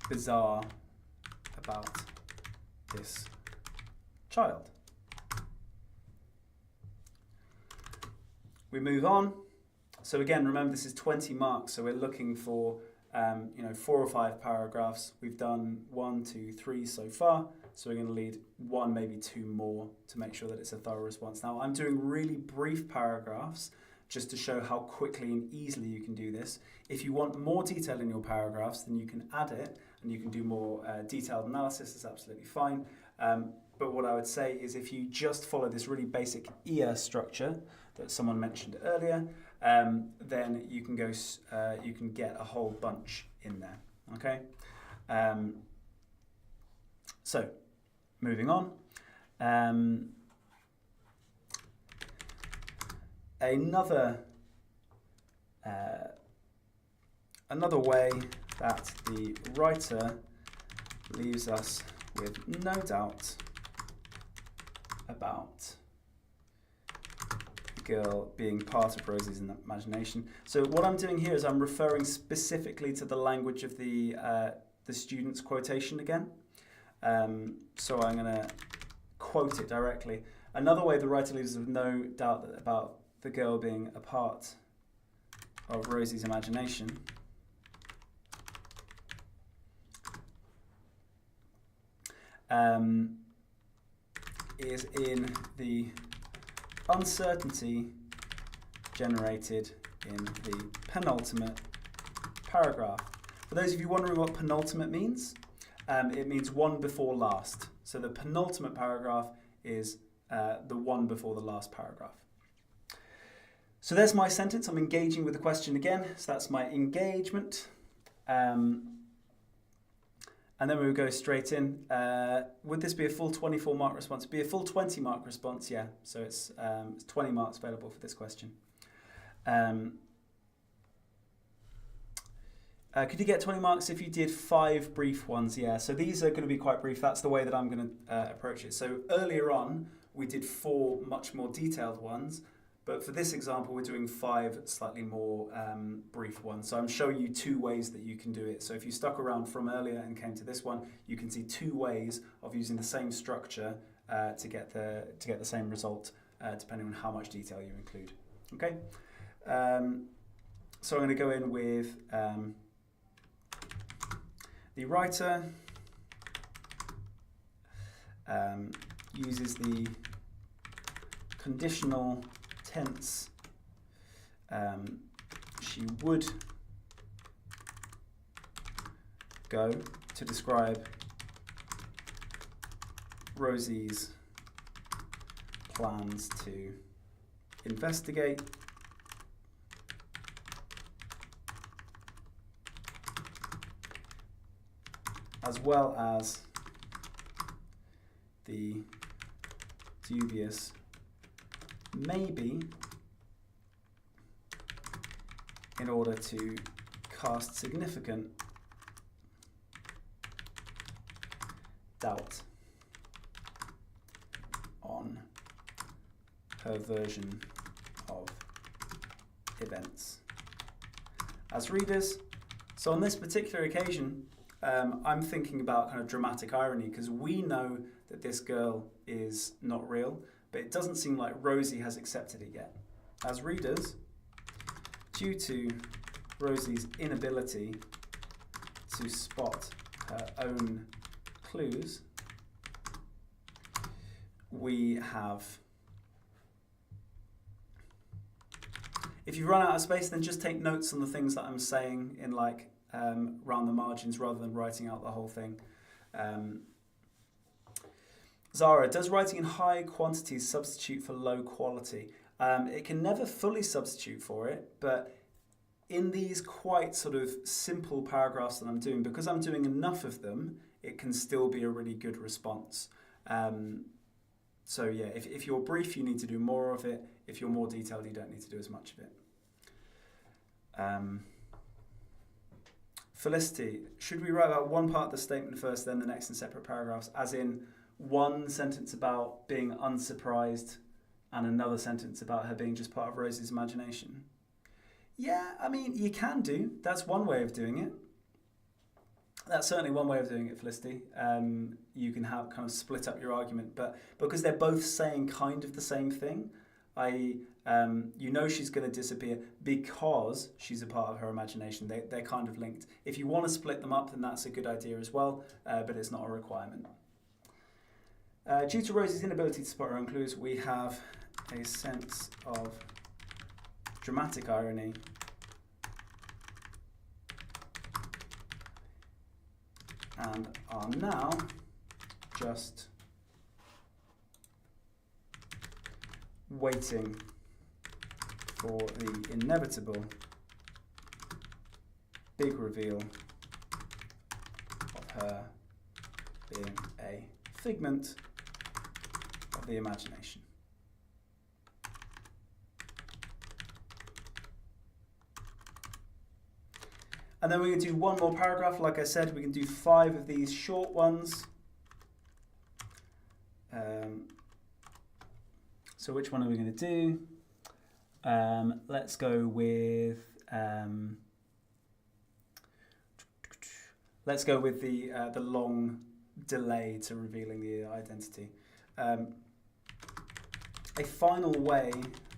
bizarre about this child. We move on. So again, remember this is 20 marks, so we're looking for 4 or 5 paragraphs. We've done 1, 2, 3 so far, so we're going to lead 1, maybe 2 more to make sure that it's a thorough response. Now, I'm doing really brief paragraphs just to show how quickly and easily you can do this. If you want more detail in your paragraphs, then you can add it and you can do more detailed analysis. That's absolutely fine. But what I would say is if you just follow this really basic EA structure that someone mentioned earlier, then you can you can get a whole bunch in there. Okay. So, moving on. Another way that the writer leaves us with no doubt about the girl being part of Rosie's imagination. So what I'm doing here is I'm referring specifically to the language of the student's quotation again. So I'm going to quote it directly. Another way the writer leaves us with no doubt about the girl being a part of Rosie's imagination is in the uncertainty generated in the penultimate paragraph. For those of you wondering what penultimate means, it means one before last. So the penultimate paragraph is the one before the last paragraph. So there's my sentence. I'm engaging with the question again. So that's my engagement. And then we would go straight in. Would this be a full 24 mark response? It'd be a full 20 mark response, yeah. So it's 20 marks available for this question. Could you get 20 marks if you did 5 brief ones? Yeah, so these are going to be quite brief. That's the way that I'm going to approach it. So earlier on, we did 4 much more detailed ones. But for this example, we're doing 5 slightly more brief ones. So I'm showing you 2 ways that you can do it. So if you stuck around from earlier and came to this one, you can see 2 ways of using the same structure to get the same result, depending on how much detail you include. Okay. So I'm going to go in with the writer uses the conditional tense. She would go to describe Rosie's plans to investigate as well as the dubious maybe in order to cast significant doubt on her version of events. As readers, so on this particular occasion, I'm thinking about kind of dramatic irony, because we know that this girl is not real, but it doesn't seem like Rosie has accepted it yet. As readers, due to Rosie's inability to spot her own clues, we have... If you run out of space, then just take notes on the things that I'm saying in like around the margins rather than writing out the whole thing. Zara, does writing in high quantities substitute for low quality? It can never fully substitute for it, but in these quite sort of simple paragraphs that I'm doing, because I'm doing enough of them, it can still be a really good response. So yeah, if you're brief, you need to do more of it. If you're more detailed, you don't need to do as much of it. Felicity, should we write about one part of the statement first, then the next in separate paragraphs, as in one sentence about being unsurprised and another sentence about her being just part of Rosie's imagination? Yeah, I mean, you can do. That's one way of doing it. That's certainly one way of doing it, Felicity. You can have kind of split up your argument, but because they're both saying kind of the same thing, you know she's going to disappear because she's a part of her imagination. They're kind of linked. If you want to split them up, then that's a good idea as well, but it's not a requirement. Due to Rosie's inability to spot her own clues, we have a sense of dramatic irony and are now just waiting for the inevitable big reveal of her being a figment of the imagination. And then we're going to do one more paragraph. Like I said, we can do 5 of these short ones. So which one are we going to do? Let's go with the long delay to revealing the identity. A final way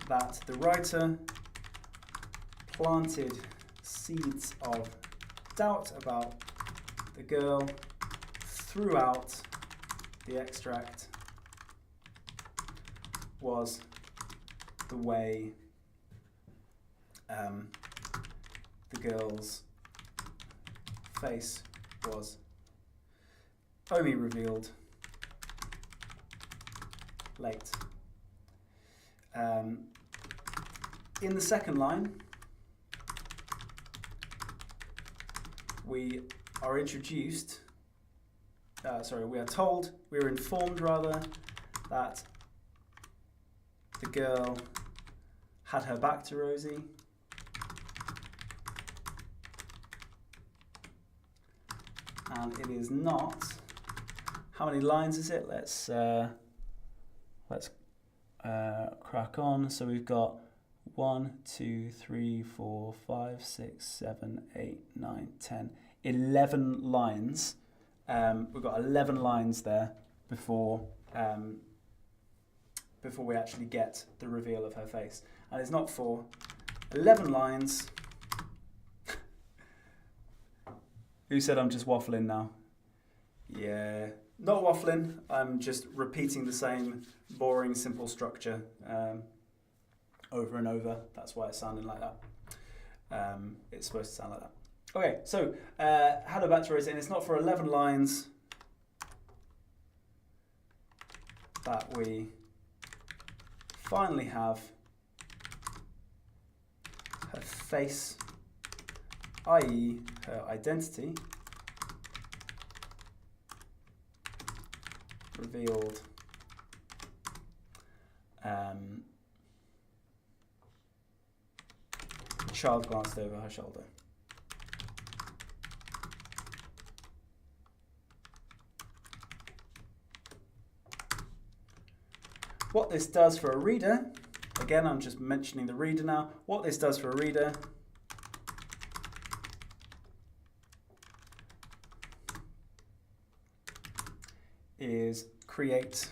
that the writer planted seeds of doubt about the girl throughout the extract was the way the girl's face was only revealed late. In the second line, we are introduced, we are told, we are informed rather, that the girl had her back to Rosie. And it is not, how many lines is it? Let's crack on. So we've got 1, 2, 3, 4, 5, 6, 7, 8, 9, 10, 11 lines. We've got 11 lines there before we actually get the reveal of her face. And it's not 4. 11 lines. Who said I'm just waffling now? Yeah, not waffling. I'm just repeating the same boring, simple structure over and over. That's why it's sounding like that. It's supposed to sound like that. Okay, so how do I bacterize it in? It's not for 11 lines that we finally have her face, i.e. her identity, revealed. The child glanced over her shoulder. What this does for a reader, again, I'm just mentioning the reader now. What this does for a reader is create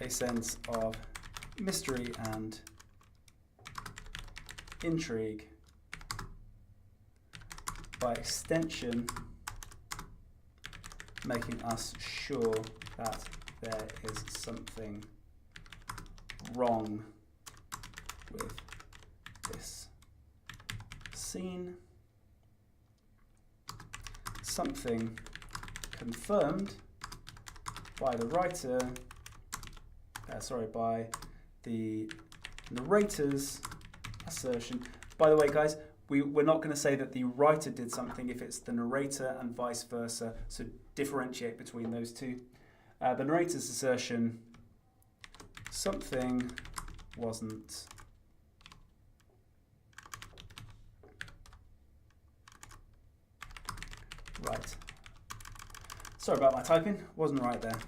a sense of mystery and intrigue, by extension making us sure that there is something wrong with this scene, something confirmed by the writer, by the narrator's assertion. By the way, guys, we're not going to say that the writer did something if it's the narrator and vice versa, so differentiate between those two. The narrator's assertion, something wasn't right. Sorry about my typing, wasn't right there.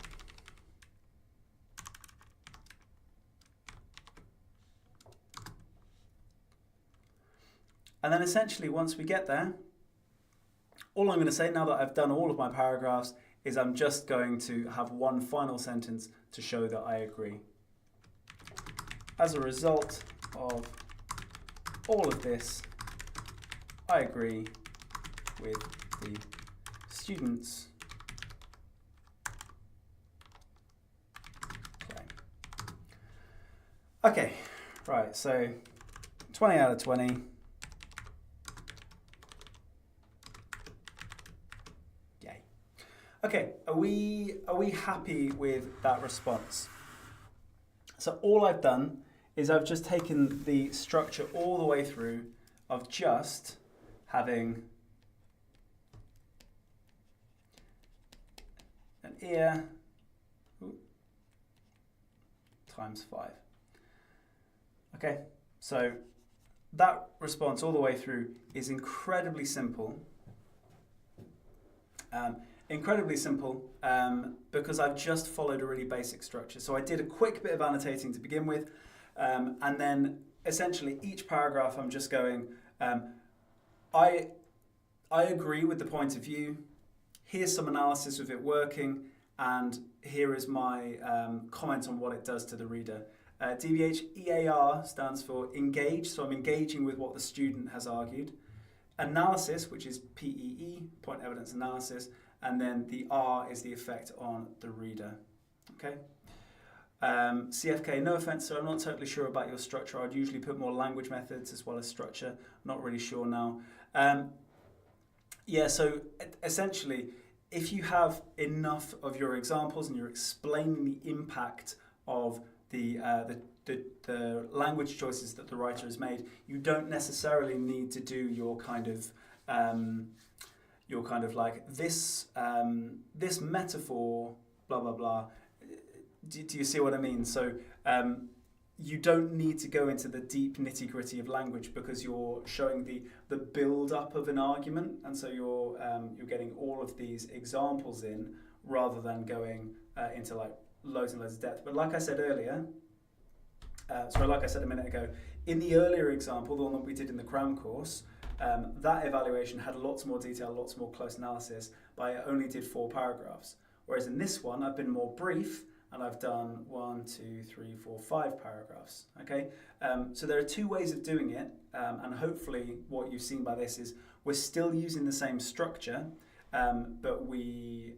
And then essentially once we get there, all I'm going to say now that I've done all of my paragraphs is I'm just going to have one final sentence to show that I agree. As a result of all of this, I agree with the students' claim. Okay, right, so 20 out of 20. Okay, are we happy with that response? So all I've done is I've just taken the structure all the way through of just having an ear times 5. Okay, so that response all the way through is incredibly simple. Because I've just followed a really basic structure. So I did a quick bit of annotating to begin with, and then essentially each paragraph I'm just going, I agree with the point of view, here's some analysis of it working, and here is my comment on what it does to the reader. DBH EAR stands for engage, so I'm engaging with what the student has argued. Analysis, which is PEE, point evidence analysis, and then the R is the effect on the reader. Okay. CFK, no offense, sir, I'm not totally sure about your structure. I'd usually put more language methods as well as structure. Not really sure now. Yeah, so essentially, if you have enough of your examples and you're explaining the impact of the language choices that the writer has made, you don't necessarily need to do your kind of like this metaphor, blah blah blah. Do you see what I mean? So you don't need to go into the deep nitty gritty of language because you're showing the build up of an argument, and so you're getting all of these examples in rather than going into like loads and loads of depth. But like I said earlier, like I said a minute ago, in the earlier example, the one that we did in the cram course, that evaluation had lots more detail, lots more close analysis, but I only did 4 paragraphs. Whereas in this one, I've been more brief, and I've done 5 paragraphs. Okay, so there are 2 ways of doing it, and hopefully what you've seen by this is we're still using the same structure, but we're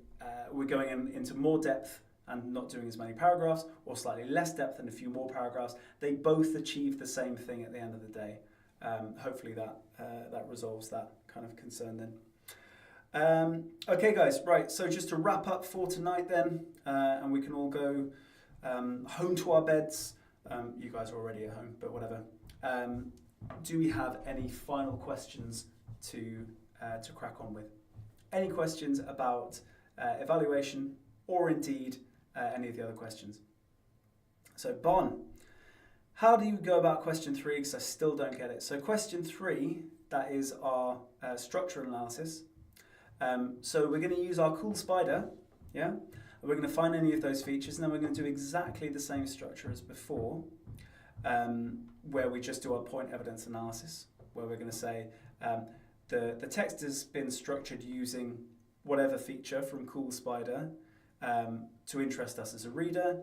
going into more depth and not doing as many paragraphs, or slightly less depth and a few more paragraphs. They both achieve the same thing at the end of the day. Hopefully that resolves that kind of concern then. Okay guys, right, so just to wrap up for tonight then, and we can all go home to our beds. You guys are already at home, but whatever. Do we have any final questions to crack on with? Any questions about evaluation, or indeed any of the other questions? So Bon, how do you go about question 3? Because I still don't get it. So question 3, that is our structural analysis. So we're going to use our cool spider, yeah? And we're going to find any of those features, and then we're going to do exactly the same structure as before, where we just do our point evidence analysis, where we're going to say the text has been structured using whatever feature from cool spider to interest us as a reader.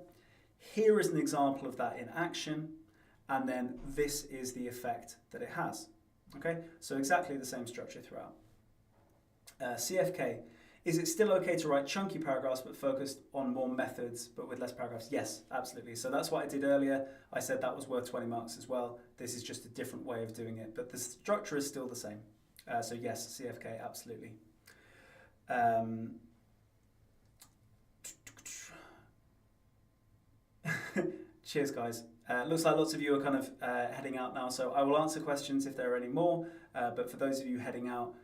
Here is an example of that in action, and then this is the effect that it has. Okay, so exactly the same structure throughout. CFK, is it still okay to write chunky paragraphs but focused on more methods but with less paragraphs? Yes, absolutely. So that's what I did earlier. I said that was worth 20 marks as well. This is just a different way of doing it, but the structure is still the same. So yes, CFK, absolutely. Cheers, guys. Looks like lots of you are kind of heading out now, so I will answer questions if there are any more. But for those of you heading out,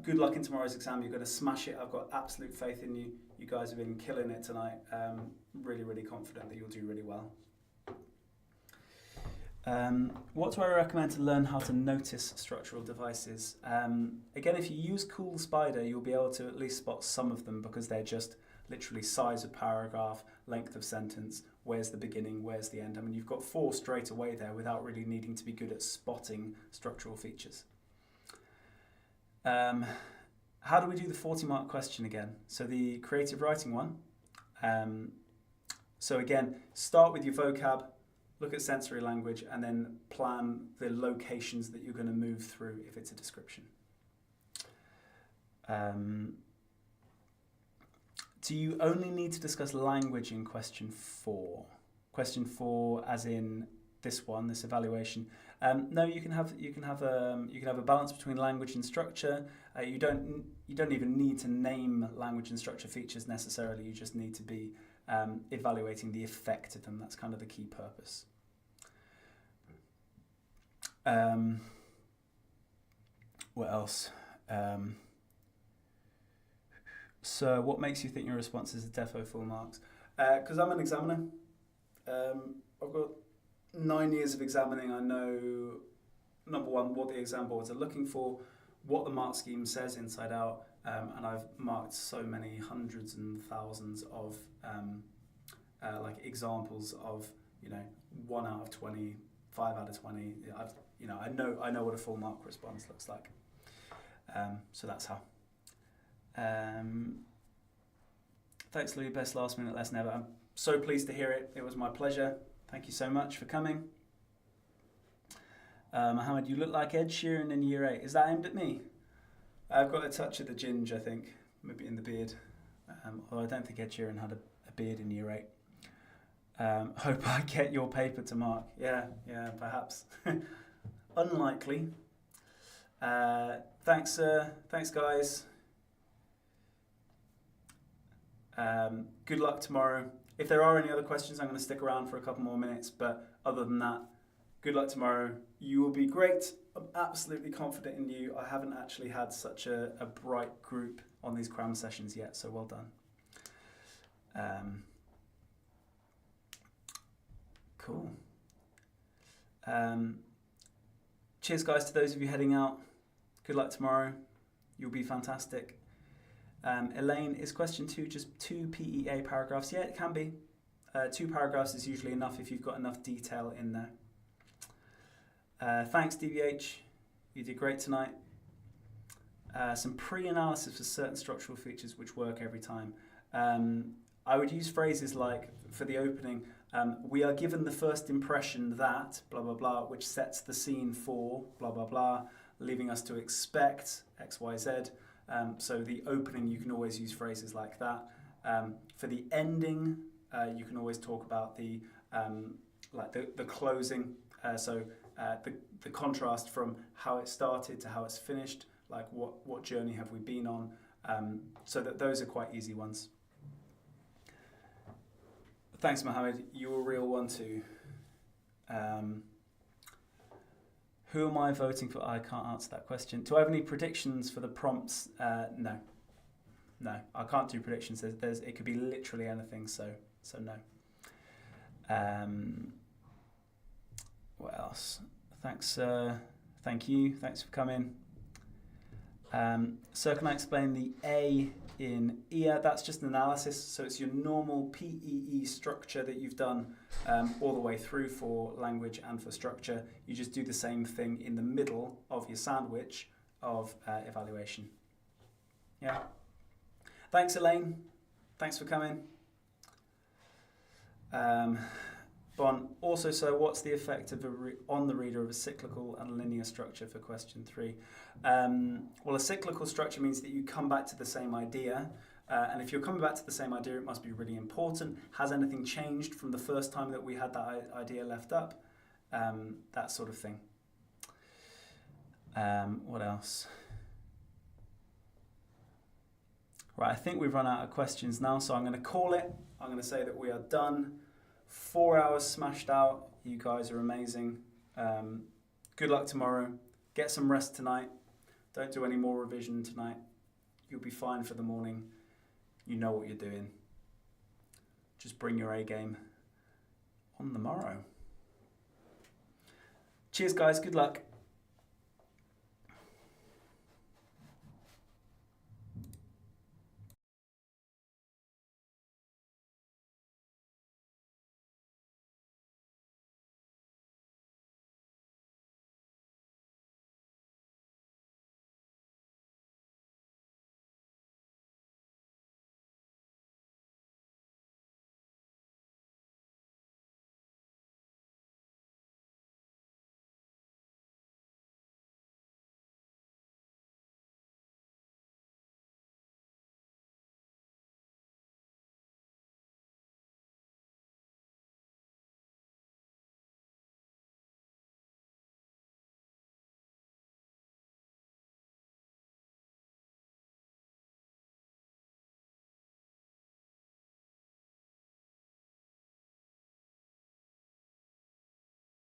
good luck in tomorrow's exam. You're going to smash it. I've got absolute faith in you. You guys have been killing it tonight. Really, really confident that you'll do really well. What do I recommend to learn how to notice structural devices? Again, if you use Cool Spider, you'll be able to at least spot some of them, because they're just literally size of paragraph, length of sentence, where's the beginning, where's the end. I mean, you've got 4 straight away there without really needing to be good at spotting structural features. How do we do the 40-mark question again? So the creative writing one. So again, start with your vocab, look at sensory language, and then plan the locations that you're going to move through if it's a description. Do you only need to discuss language in question 4? Question 4, as in this one, this evaluation. No, you can have a balance between language and structure. You don't even need to name language and structure features necessarily. You just need to be evaluating the effect of them. That's kind of the key purpose. What else? So what makes you think your responses are defo full marks? Because I'm an examiner. I've got 9 years of examining. I know, number one, what the exam boards are looking for, what the mark scheme says inside out, and I've marked so many hundreds and thousands of like examples of 1 out of 20, 5 out of 20. I know what a full mark response looks like. So that's how. Thanks, Louis. Best last minute lesson ever. I'm so pleased to hear it. It was my pleasure. Thank you so much for coming. Mohammed, you look like Ed Sheeran in year 8. Is that aimed at me? I've got a touch of the ginge, I think, maybe in the beard. Although I don't think Ed Sheeran had a beard in year 8. Hope I get your paper to mark. Yeah, perhaps. Unlikely. Thanks, guys. Good luck tomorrow. If there are any other questions, I'm going to stick around for a couple more minutes. But other than that, good luck tomorrow. You will be great. I'm absolutely confident in you. I haven't actually had such a bright group on these cram sessions yet, so well done. Cool. Cheers, guys, to those of you heading out. Good luck tomorrow. You'll be fantastic. Elaine, is question 2 just 2 PEA paragraphs? Yeah, it can be. 2 paragraphs is usually enough if you've got enough detail in there. Thanks, DBH. You did great tonight. Some pre-analysis for certain structural features which work every time. I would use phrases like, for the opening, we are given the first impression that, blah, blah, blah, which sets the scene for, blah, blah, blah, leaving us to expect X, Y, Z. So the opening, you can always use phrases like that. For the ending, you can always talk about the closing. The contrast from how it started to how it's finished, like what journey have we been on, so that those are quite easy ones. Thanks, Mohammed. You're a real one too. Who am I voting for? I can't answer that question. Do I have any predictions for the prompts? No, I can't do predictions. It could be literally anything. So no. What else? Thanks. Thank you. Thanks for coming. So can I explain the A in EA? That's just an analysis. So it's your normal PEE structure that you've done all the way through for language and for structure. You just do the same thing in the middle of your sandwich of evaluation. Yeah. Thanks, Elaine. Thanks for coming. Bon, also, so what's the effect of on the reader of a cyclical and linear structure for question 3? Well, a cyclical structure means that you come back to the same idea, and if you're coming back to the same idea, it must be really important. Has anything changed from the first time that we had that idea left up? That sort of thing. What else? Right, I think we've run out of questions now, so I'm going to call it. I'm going to say that we are done. 4 hours smashed out. You guys are amazing. Good luck tomorrow. Get some rest tonight. Don't do any more revision tonight. You'll be fine for the morning. You know what you're doing. Just bring your A game on the morrow. Cheers, guys. Good luck.